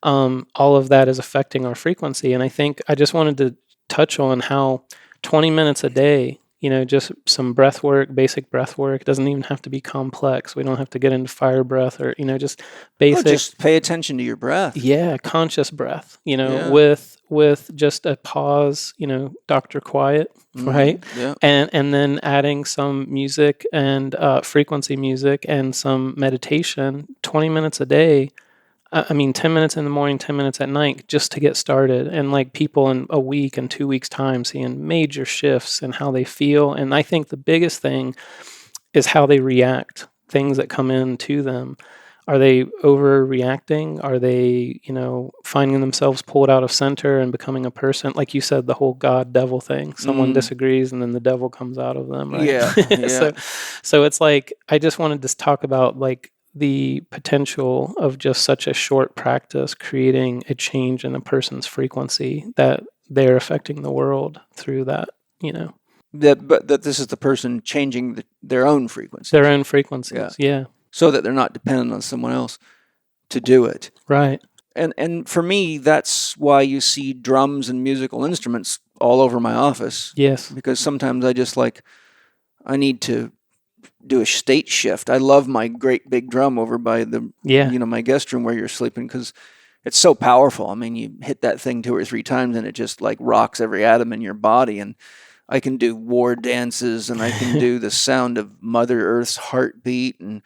all of that is affecting our frequency. And I think I just wanted to touch on how 20 minutes a day, just some breath work, basic breath work. It doesn't even have to be complex. We don't have to get into fire breath or, just basic. Just pay attention to your breath. Yeah, conscious breath, Yeah. with with just a pause, Dr. Quiet, right? Yeah. And then adding some music and frequency music and some meditation, 20 minutes a day. I mean, 10 minutes in the morning, 10 minutes at night, just to get started. And like people in a week and 2 weeks' time seeing major shifts in how they feel. And I think the biggest thing is how they react, things that come in to them. Are they overreacting? Are they, finding themselves pulled out of center and becoming a person? Like you said, the whole God devil thing. Someone disagrees and then the devil comes out of them, right? Yeah. So it's like, I just wanted to talk about like the potential of just such a short practice creating a change in a person's frequency that they're affecting the world through that, But this is the person changing their own frequency. their own frequencies. Yeah. So that they're not dependent on someone else to do it. Right. And for me, that's why you see drums and musical instruments all over my office. Yes. Because sometimes I need to do a state shift. I love my great big drum over by my guest room where you're sleeping, because it's so powerful. I mean, you hit that thing 2 or 3 times and it just like rocks every atom in your body. And I can do war dances, and I can do the sound of Mother Earth's heartbeat, and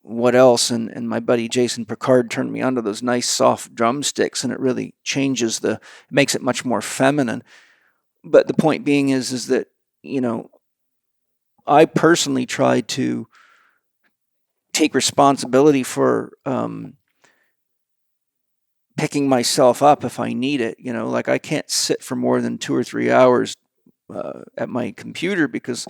what else. And my buddy Jason Picard turned me onto those nice soft drumsticks, and it really changes makes it much more feminine. But the point being is that, I personally try to take responsibility for picking myself up if I need it. Like I can't sit for more than 2 or 3 hours at my computer because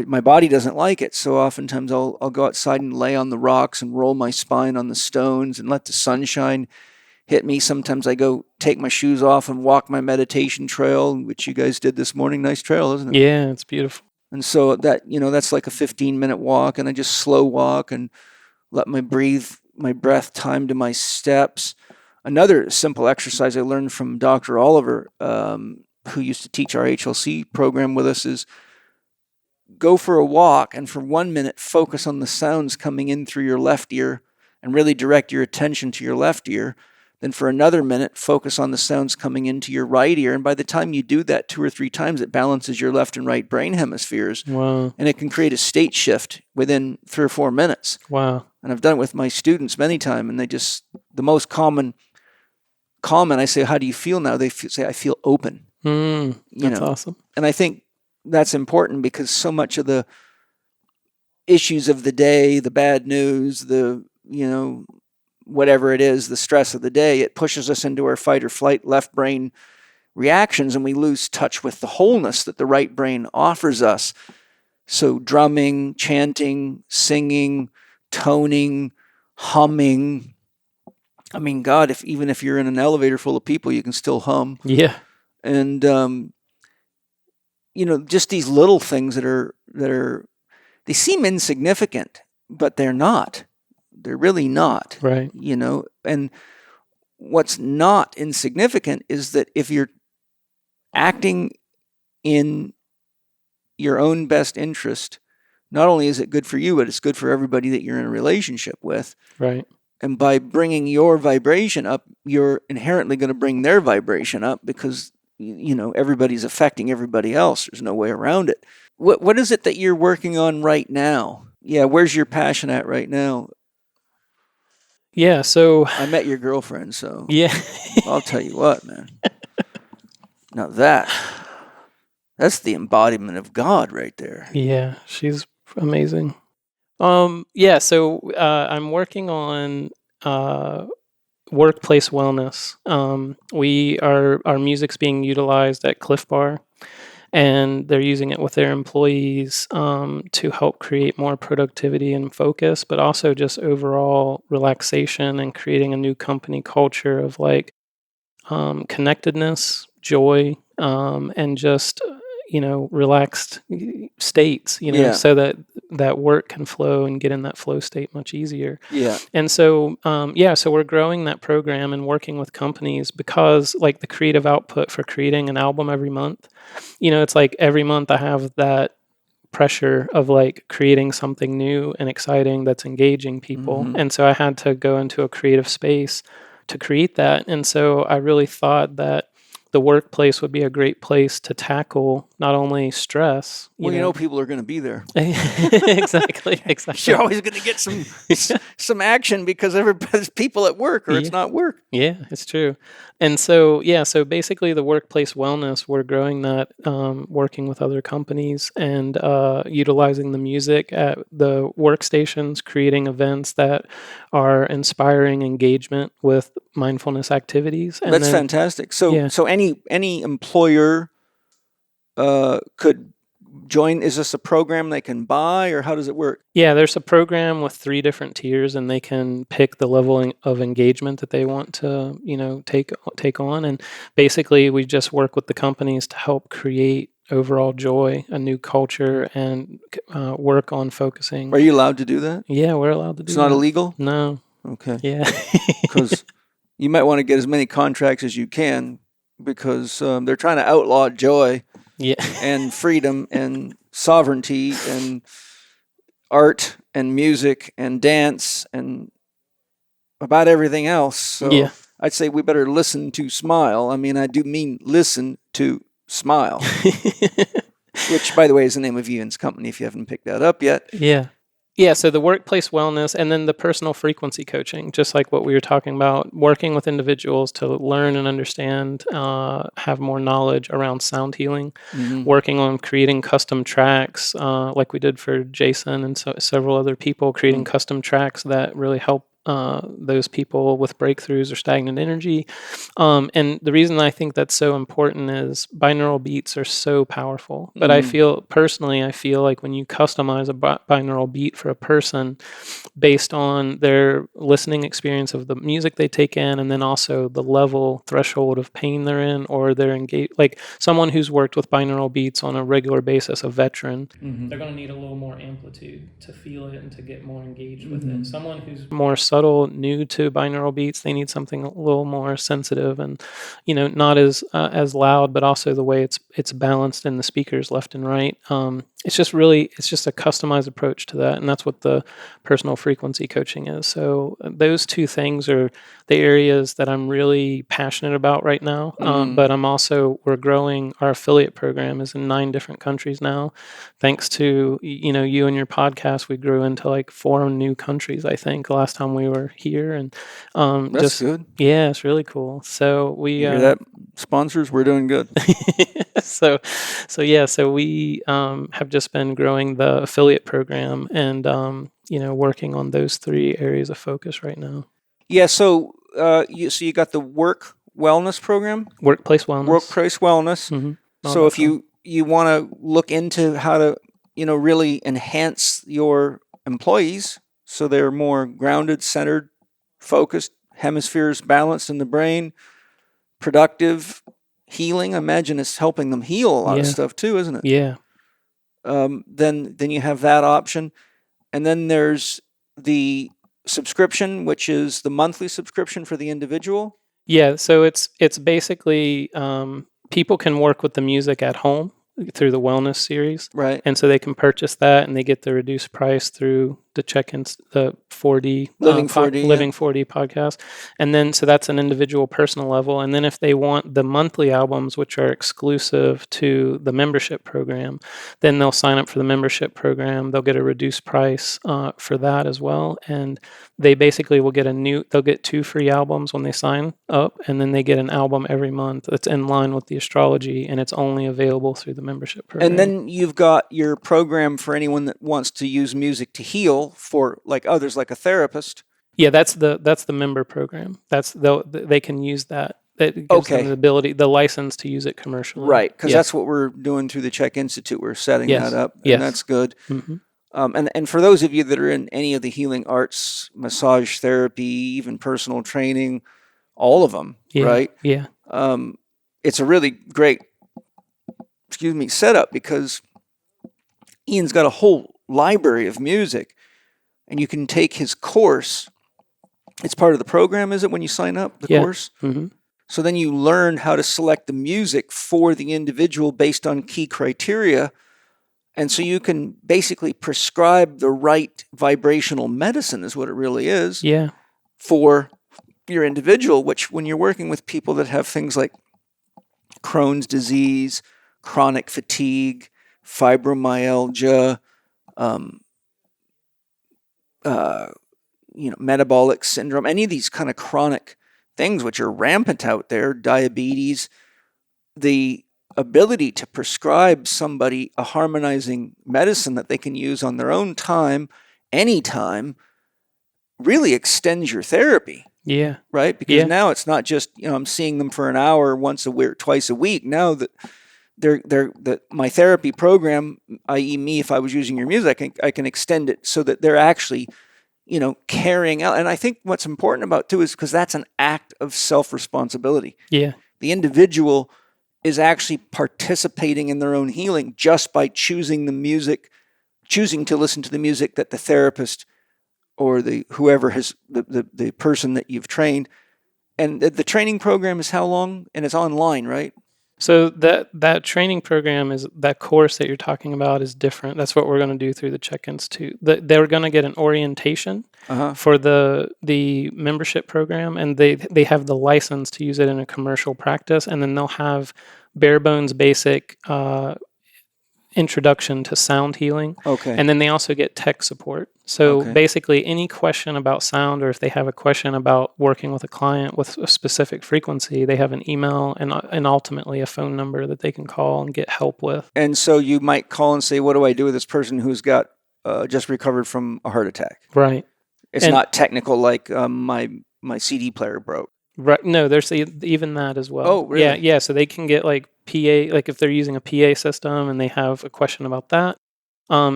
my body doesn't like it. So oftentimes I'll go outside and lay on the rocks and roll my spine on the stones and let the sunshine hit me. Sometimes I go take my shoes off and walk my meditation trail, which you guys did this morning. Nice trail, isn't it? Yeah, it's beautiful. And so that's like a 15-minute walk, and I just slow walk and let my breath time to my steps. Another simple exercise I learned from Dr. Oliver, who used to teach our HLC program with us, is go for a walk and for 1 minute focus on the sounds coming in through your left ear and really direct your attention to your left ear. Then for another minute, focus on the sounds coming into your right ear. And by the time you do that 2 or 3 times, it balances your left and right brain hemispheres. Wow. And it can create a state shift within 3 or 4 minutes. Wow. And I've done it with my students many times, and the most common comment, I say, how do you feel now? They say, I feel open. That's awesome. And I think that's important because so much of the issues of the day, the bad news, whatever it is, the stress of the day, it pushes us into our fight or flight left brain reactions, and we lose touch with the wholeness that the right brain offers us. So drumming, chanting, singing, toning, humming. I mean, God, even if you're in an elevator full of people, you can still hum. Yeah. And just these little things that are they seem insignificant, but they're not. They're really not. Right. And what's not insignificant is that if you're acting in your own best interest, not only is it good for you, but it's good for everybody that you're in a relationship with. Right. And by bringing your vibration up, you're inherently going to bring their vibration up because, everybody's affecting everybody else. There's no way around it. What is it that you're working on right now? Yeah, where's your passion at right now? Yeah, so I met your girlfriend, so yeah. I'll tell you what, man. Now that's the embodiment of God right there. Yeah, she's amazing. So I'm working on workplace wellness. Our music's being utilized at Cliff Bar, and they're using it with their employees to help create more productivity and focus, but also just overall relaxation and creating a new company culture of like connectedness, joy, and just relaxed states, so that work can flow and get in that flow state much easier. Yeah. And so, so we're growing that program and working with companies because like the creative output for creating an album every month, it's like every month I have that pressure of like creating something new and exciting that's engaging people. Mm-hmm. And so I had to go into a creative space to create that. And so I really thought that the workplace would be a great place to tackle not only stress. Well, people are going to be there. Exactly. You're always going to get some action because everybody's people at work, or it's not work. Yeah, it's true. And so basically the workplace wellness, we're growing that, working with other companies and utilizing the music at the workstations, creating events that are inspiring engagement with mindfulness activities. And that's fantastic. So any employer could join. Is this a program they can buy, or how does it work? Yeah, there's a program with 3 different tiers, and they can pick the level of engagement that they want to, take on. And basically, we just work with the companies to help create overall joy, a new culture, and work on focusing. Are you allowed to do that? Yeah, we're allowed to do that. It's not illegal? No. Okay. Yeah. Because you might want to get as many contracts as you can, because they're trying to outlaw joy. Yeah. And freedom and sovereignty and art and music and dance and about everything else. So I'd say we better listen to Smile. I mean, I do mean listen to Smile, which, by the way, is the name of Ian's company, if you haven't picked that up yet. Yeah. Yeah, so the workplace wellness and then the personal frequency coaching, just like what we were talking about, working with individuals to learn and understand, have more knowledge around sound healing, working on creating custom tracks, like we did for Jason and several other people, creating custom tracks that really help those people with breakthroughs or stagnant energy. And the reason I think that's so important is binaural beats are so powerful. But I feel like when you customize a binaural beat for a person based on their listening experience of the music they take in, and then also the level threshold of pain they're in, or they're engaged, like someone who's worked with binaural beats on a regular basis, a veteran, they're going to need a little more amplitude to feel it and to get more engaged with it. Someone who's more subtle, new to binaural beats, they need something a little more sensitive and, not as loud, but also the way it's balanced in the speakers left and right. It's just a customized approach to that, and that's what the personal frequency coaching is. So those 2 things are the areas that I'm really passionate about right now. But we're growing. Our affiliate program is in 9 different countries now. Thanks to you and your podcast, we grew into like 4 new countries, I think, the last time we were here. And that's good. Yeah, it's really cool. So we you hear that, sponsors? We're doing good. So we have just been growing the affiliate program and working on those 3 areas of focus right now. Yeah. So you got the work wellness program, workplace wellness. Mm-hmm. So if you want to look into how to really enhance your employees so they're more grounded, centered, focused, hemispheres balanced in the brain, productive, healing. I imagine it's helping them heal a lot of stuff too, isn't it? Yeah. Then you have that option, and then there's the subscription, which is the monthly subscription for the individual. Yeah. So it's basically people can work with the music at home through the wellness series, right? And so they can purchase that, and they get the reduced price through the Chek and the 4D Living 4D podcast. And then so that's an individual personal level. And then if they want the monthly albums, which are exclusive to the membership program, then they'll sign up for the membership program. They'll get a reduced price for that as well. And they basically will get they'll get 2 free albums when they sign up, and then they get an album every month that's in line with the astrology, and it's only available through the membership program. And then you've got your program for anyone that wants to use music to heal, for like others, like a therapist. Yeah, that's the member program. They can use that. That gives them the ability, the license to use it commercially. Right, because that's what we're doing through the Chek Institute. We're setting that up, and that's good. Mm-hmm. And for those of you that are in any of the healing arts, massage therapy, even personal training, all of them, right? Yeah. It's a really great, setup, because Ian's got a whole library of music, and you can take his course. It's part of the program, is it, when you sign up, the course? Mm-hmm. So then you learn how to select the music for the individual based on key criteria. And so you can basically prescribe the right vibrational medicine, is what it really is, for your individual, which when you're working with people that have things like Crohn's disease, chronic fatigue, fibromyalgia, metabolic syndrome, any of these kind of chronic things which are rampant out there, diabetes, the ability to prescribe somebody a harmonizing medicine that they can use on their own time, anytime, really extends your therapy. Yeah. Right? Because now it's not just, I'm seeing them for an hour once a week, twice a week. Now that my therapy program, i.e. me, if I was using your music, I can extend it so that they're actually, carrying out. And I think what's important about too is because that's an act of self-responsibility. Yeah. The individual is actually participating in their own healing just by choosing to listen to the music that the therapist or whoever has the person that you've trained. And the training program is how long? And it's online, right? So that training program that course that you're talking about is different. That's what we're going to do through the Chek Institute. They're going to get an orientation for the membership program, and they have the license to use it in a commercial practice, and then they'll have bare bones basic introduction to sound healing. Okay. And then they also get tech support. So basically any question about sound, or if they have a question about working with a client with a specific frequency, they have an email and ultimately a phone number that they can call and get help with. And so you might call and say, what do I do with this person who's got just recovered from a heart attack? Right. It's not technical like my CD player broke. Right. No, there's even that as well. Oh, really? Yeah. So they can get like PA, like if they're using a PA system and they have a question about that.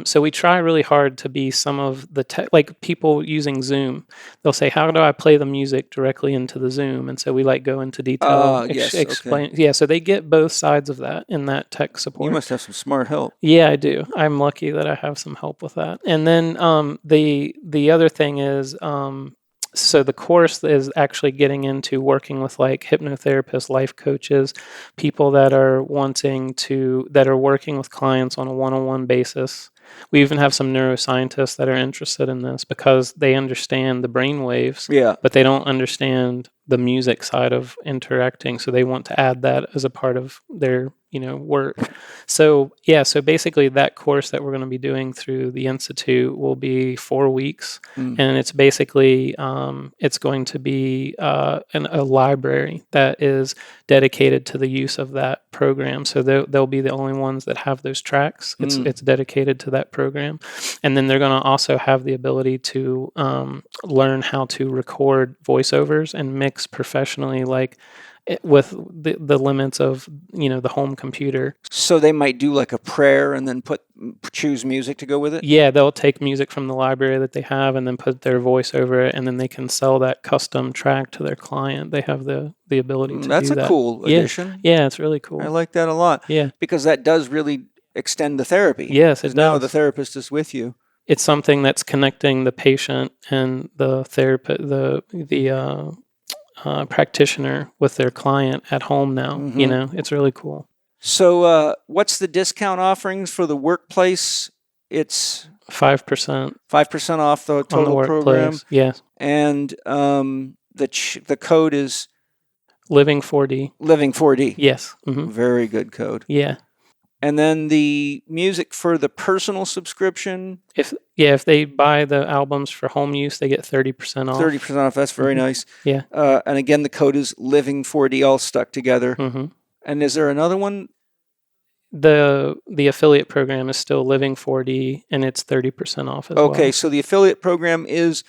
So we try really hard to be some of the tech, like people using Zoom. They'll say, "How do I play the music directly into the Zoom?" And so we go into detail, explain. Okay. Yeah. So they get both sides of that in that tech support. You must have some smart help. Yeah, I do. I'm lucky that I have some help with that. And then the other thing is. So the course is actually getting into working with like hypnotherapists, life coaches, people that are working with clients on a one-on-one basis. We even have some neuroscientists that are interested in this because they understand the brain waves, but they don't understand the music side of interacting. So they want to add that as a part of their work. So basically that course that we're going to be doing through the Institute will be 4 weeks. And it's basically, it's going to be a library that is dedicated to the use of that program. So they'll be the only ones that have those tracks. It's dedicated to that program. And then they're going to also have the ability to learn how to record voiceovers and mix professionally, like with the limits of the home computer. So they might do like a prayer and then choose music to go with it? Yeah, they'll take music from the library that they have and then put their voice over it, and then they can sell that custom track to their client. They have the ability to do that. That's a cool addition. Yeah, it's really cool. I like that a lot. Yeah. Because that does really extend the therapy. Yes, it does. Now the therapist is with you. It's something that's connecting the patient and the therapist, the practitioner with their client at home now. It's really cool. So what's the discount offerings for the workplace? It's 5%. 5% off the total on the workplace. program. Yes. And the code is Living 4D. Living 4D. Yes. Mm-hmm. Very good code. Yeah. And then the music for the personal subscription. If they buy the albums for home use, they get 30% off. 30% off. That's very nice. Yeah. And again, the code is Living 4D, all stuck together. Mm-hmm. And is there another one? The affiliate program is still Living 4D, and it's 30% off as well. Okay, so the affiliate program is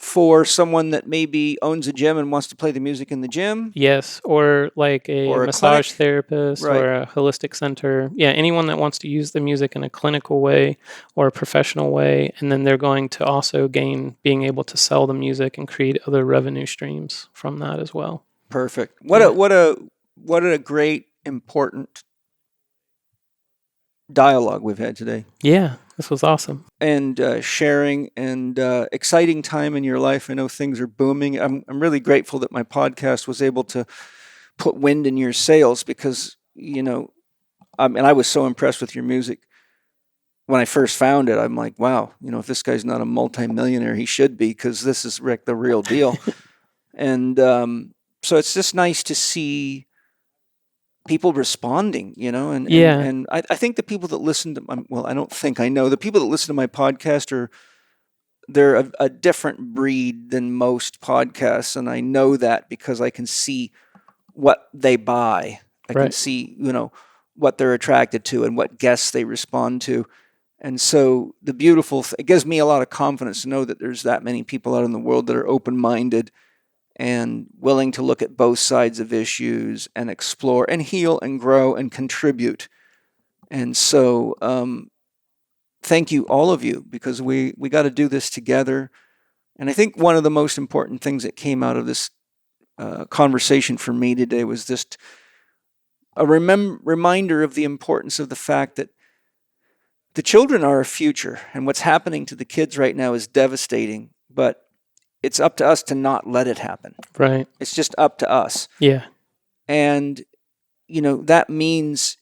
for someone that maybe owns a gym and wants to play the music in the gym? Yes, or like a massage therapist or a holistic center. Yeah, anyone that wants to use the music in a clinical way or a professional way, and then they're going to also gain being able to sell the music and create other revenue streams from that as well. Perfect. What a great, important dialogue we've had today. Yeah, this was awesome. And sharing and exciting time in your life. I know things are booming. I'm really grateful that my podcast was able to put wind in your sails because, and I was so impressed with your music. When I first found it, I'm like, wow, if this guy's not a multimillionaire, he should be, because this is the real deal. And so it's just nice to see people responding, and Yeah. and I think the people that listen to I don't think I know the people that listen to my podcast they're a different breed than most podcasts, and I know that because I can see what they buy. I can Right. see, what they're attracted to and what guests they respond to. And so it gives me a lot of confidence to know that there's that many people out in the world that are open-minded and willing to look at both sides of issues and explore and heal and grow and contribute. And so thank you, all of you, because we got to do this together. And I think one of the most important things that came out of this conversation for me today was just a reminder of the importance of the fact that the children are our future, and what's happening to the kids right now is devastating, but it's up to us to not let it happen. Right. It's just up to us. Yeah. And, that means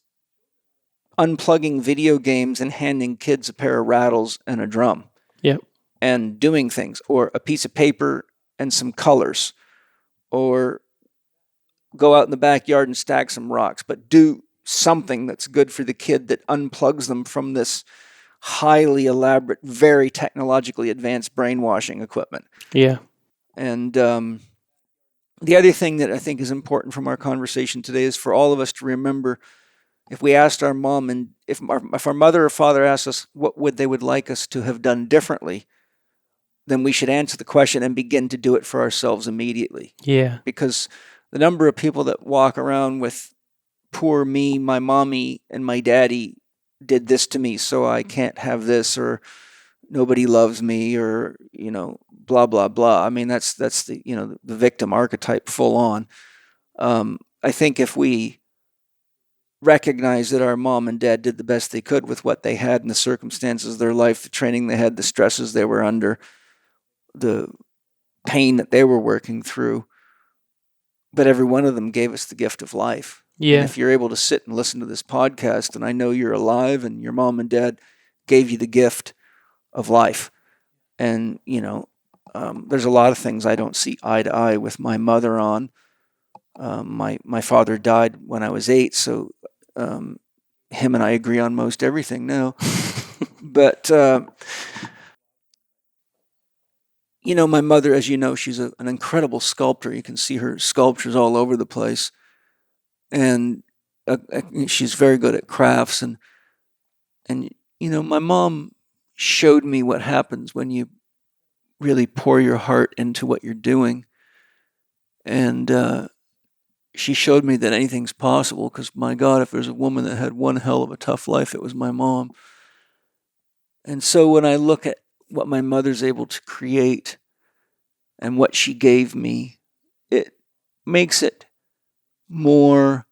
unplugging video games and handing kids a pair of rattles and a drum. Yep. And doing things, or a piece of paper and some colors, or go out in the backyard and stack some rocks, but do something that's good for the kid that unplugs them from this highly elaborate, very technologically advanced brainwashing equipment. Yeah. And the other thing that I think is important from our conversation today is for all of us to remember, if we asked our mom, and if our mother or father asked us what they would like us to have done differently, then we should answer the question and begin to do it for ourselves immediately. Yeah. Because the number of people that walk around with, poor me, my mommy and my daddy did this to me, so I can't have this, or nobody loves me, or, blah, blah, blah. I mean, that's the, the victim archetype full on. I think if we recognize that our mom and dad did the best they could with what they had in the circumstances of their life, the training they had, the stresses they were under, the pain that they were working through, but every one of them gave us the gift of life. Yeah. And if you're able to sit and listen to this podcast, and I know you're alive and your mom and dad gave you the gift of life. And, there's a lot of things I don't see eye to eye with my mother on. My father died when I was 8, so him and I agree on most everything now. But my mother, as you know, she's an incredible sculptor. You can see her sculptures all over the place. And she's very good at crafts. And my mom showed me what happens when you really pour your heart into what you're doing. And she showed me that anything's possible, because, my God, if there's a woman that had one hell of a tough life, it was my mom. And so when I look at what my mother's able to create and what she gave me, it makes it more,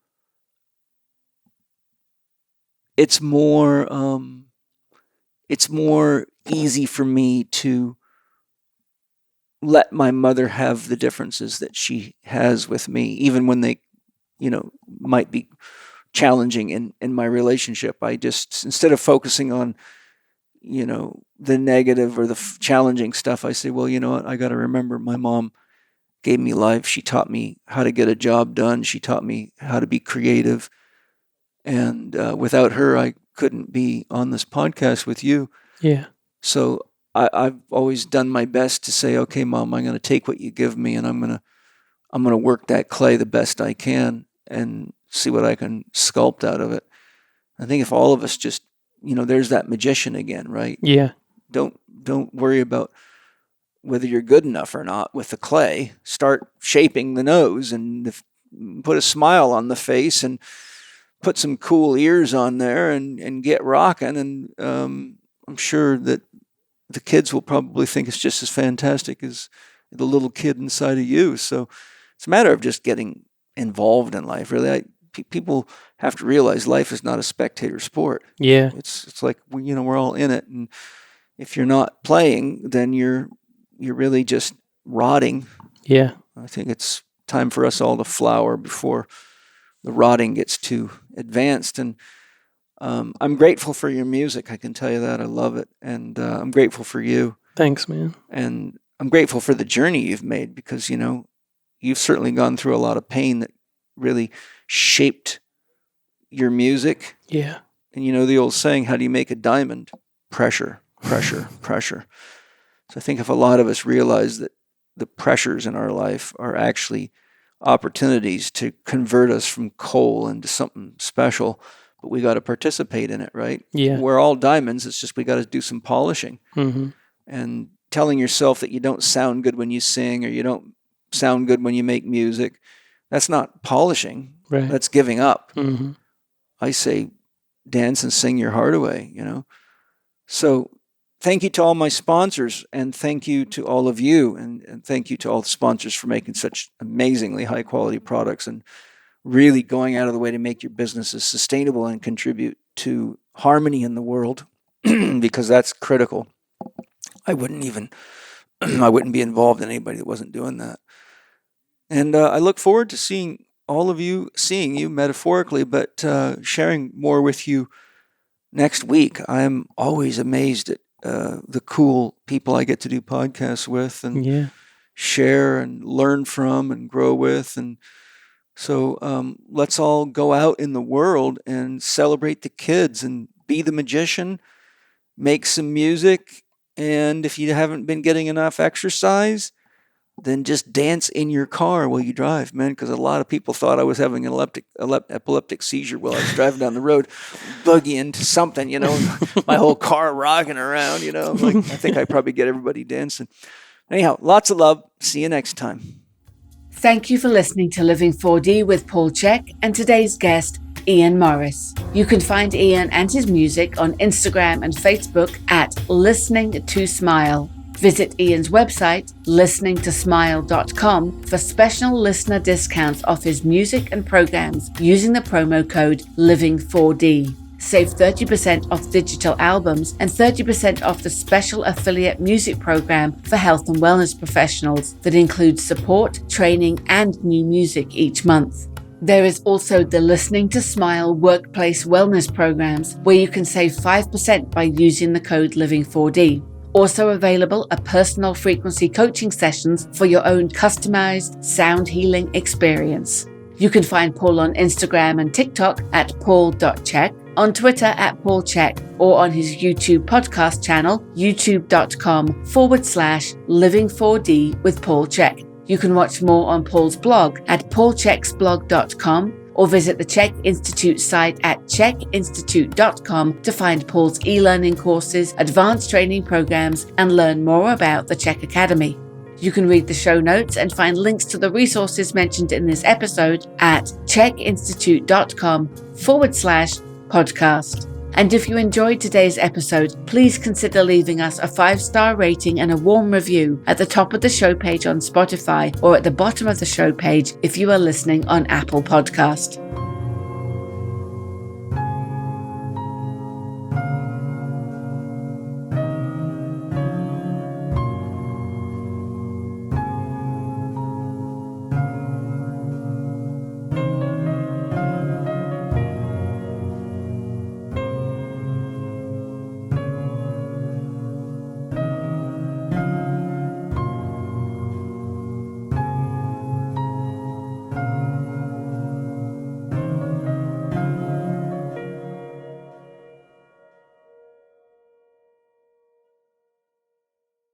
it's more easy for me to let my mother have the differences that she has with me, even when they, might be challenging in my relationship. I just, instead of focusing on, the negative or the challenging stuff, I say, well, you know what? I got to remember my mom gave me life. She taught me how to get a job done. She taught me how to be creative. And without her, I couldn't be on this podcast with you. Yeah. So I've always done my best to say, okay, Mom, I'm going to take what you give me, and I'm going to work that clay the best I can and see what I can sculpt out of it. I think if all of us just, there's that magician again, right? Yeah. Don't worry about whether you're good enough or not with the clay. Start shaping the nose and put a smile on the face and put some cool ears on there and get rocking. And I'm sure that the kids will probably think it's just as fantastic as the little kid inside of you. So it's a matter of just getting involved in life. Really, people have to realize life is not a spectator sport. Yeah. It's like, we're all in it, and if you're not playing, then you're really just rotting. Yeah. I think it's time for us all to flower before the rotting gets too advanced. And I'm grateful for your music. I can tell you that. I love it. And I'm grateful for you. Thanks, man. And I'm grateful for the journey you've made, because, you've certainly gone through a lot of pain that really shaped your music. Yeah. And you know the old saying, how do you make a diamond? Pressure, pressure, pressure. So I think if a lot of us realize that the pressures in our life are actually opportunities to convert us from coal into something special, but we got to participate in it, right? Yeah. We're all diamonds. It's just we got to do some polishing. Mm-hmm. And telling yourself that you don't sound good when you sing or you don't sound good when you make music, that's not polishing. Right. That's giving up. Mm-hmm. I say dance and sing your heart away, you know. So thank you to all my sponsors, and thank you to all of you, and thank you to all the sponsors for making such amazingly high quality products and really going out of the way to make your businesses sustainable and contribute to harmony in the world, because that's critical. I wouldn't be involved in anybody that wasn't doing that. And I look forward to seeing you metaphorically, but sharing more with you next week. I'm always amazed at the cool people I get to do podcasts with and share and learn from and grow with. And so let's all go out in the world and celebrate the kids and be the magician, make some music. And if you haven't been getting enough exercise, then just dance in your car while you drive, man, because a lot of people thought I was having an epileptic seizure while I was driving down the road, buggy into something, you know, my whole car rocking around, you know. Like, I think I probably get everybody dancing. Anyhow, lots of love. See you next time. Thank you for listening to Living 4D with Paul Chek and today's guest, Ian Morris. You can find Ian and his music on Instagram and Facebook at Listening to Smile. Visit Ian's website, listeningtosmile.com, for special listener discounts off his music and programs using the promo code LIVING4D. Save 30% off digital albums and 30% off the special affiliate music program for health and wellness professionals that includes support, training, and new music each month. There is also the Listening to Smile workplace wellness programs where you can save 5% by using the code LIVING4D. Also available are personal frequency coaching sessions for your own customized sound healing experience. You can find Paul on Instagram and TikTok at paul.chek, on Twitter at paulchek, or on his YouTube podcast channel, youtube.com/living4d with Paul Chek. You can watch more on Paul's blog at paulcheksblog.com, or visit the Chek Institute site at chekinstitute.com to find Paul's e-learning courses, advanced training programs, and learn more about the Chek Academy. You can read the show notes and find links to the resources mentioned in this episode at chekinstitute.com/podcast. And if you enjoyed today's episode, please consider leaving us a 5-star rating and a warm review at the top of the show page on Spotify or at the bottom of the show page if you are listening on Apple Podcast.